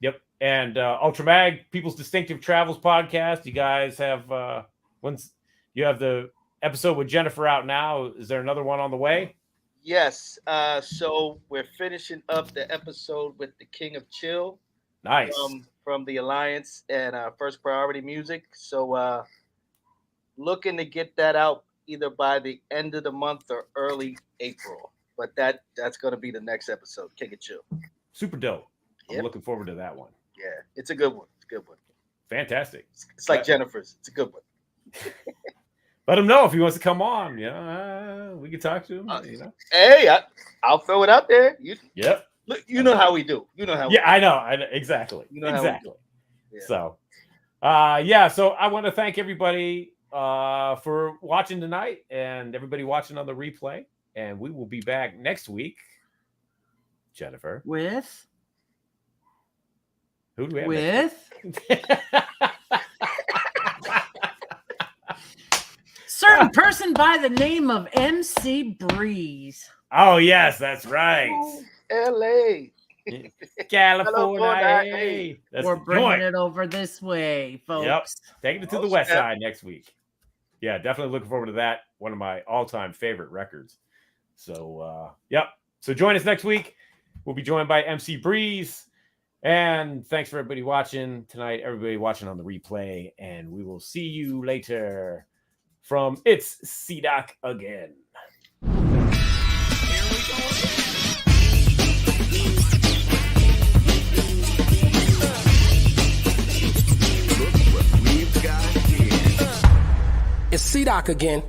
Yep, and Ultra Mag, People's Distinctive Travels podcast. You guys have once you have the episode with Jennifer out now. Is there another one on the way? Yes. So we're finishing up the episode with the King of Chill. Nice. From the Alliance and First Priority Music. So looking to get that out either by the end of the month or early April. But that's going to be the next episode, King of Chill. Super dope. I'm looking forward to that one. Yeah, it's a good one. It's a good one. Fantastic. It's like Jennifer's. It's a good one. Let him know if he wants to come on. We can talk to him. Hey, I'll throw it out there. Yep. Look, you know how we do. You know how. Yeah, I know. Exactly. You know exactly. Yeah. So, So I want to thank everybody for watching tonight, and everybody watching on the replay. And we will be back next week, Jennifer. With who do we have? With certain person by the name of MC Breeze. Oh yes, that's right. L.A. California. That's We're bringing it over this way, folks. Yep. Taking it to the west side next week. Yeah, definitely looking forward to that. One of my all-time favorite records. So, yep. So join us next week. We'll be joined by MC Breeze. And thanks for everybody watching tonight, everybody watching on the replay. And we will see you later from It's C-Doc again. It's C-Doc again.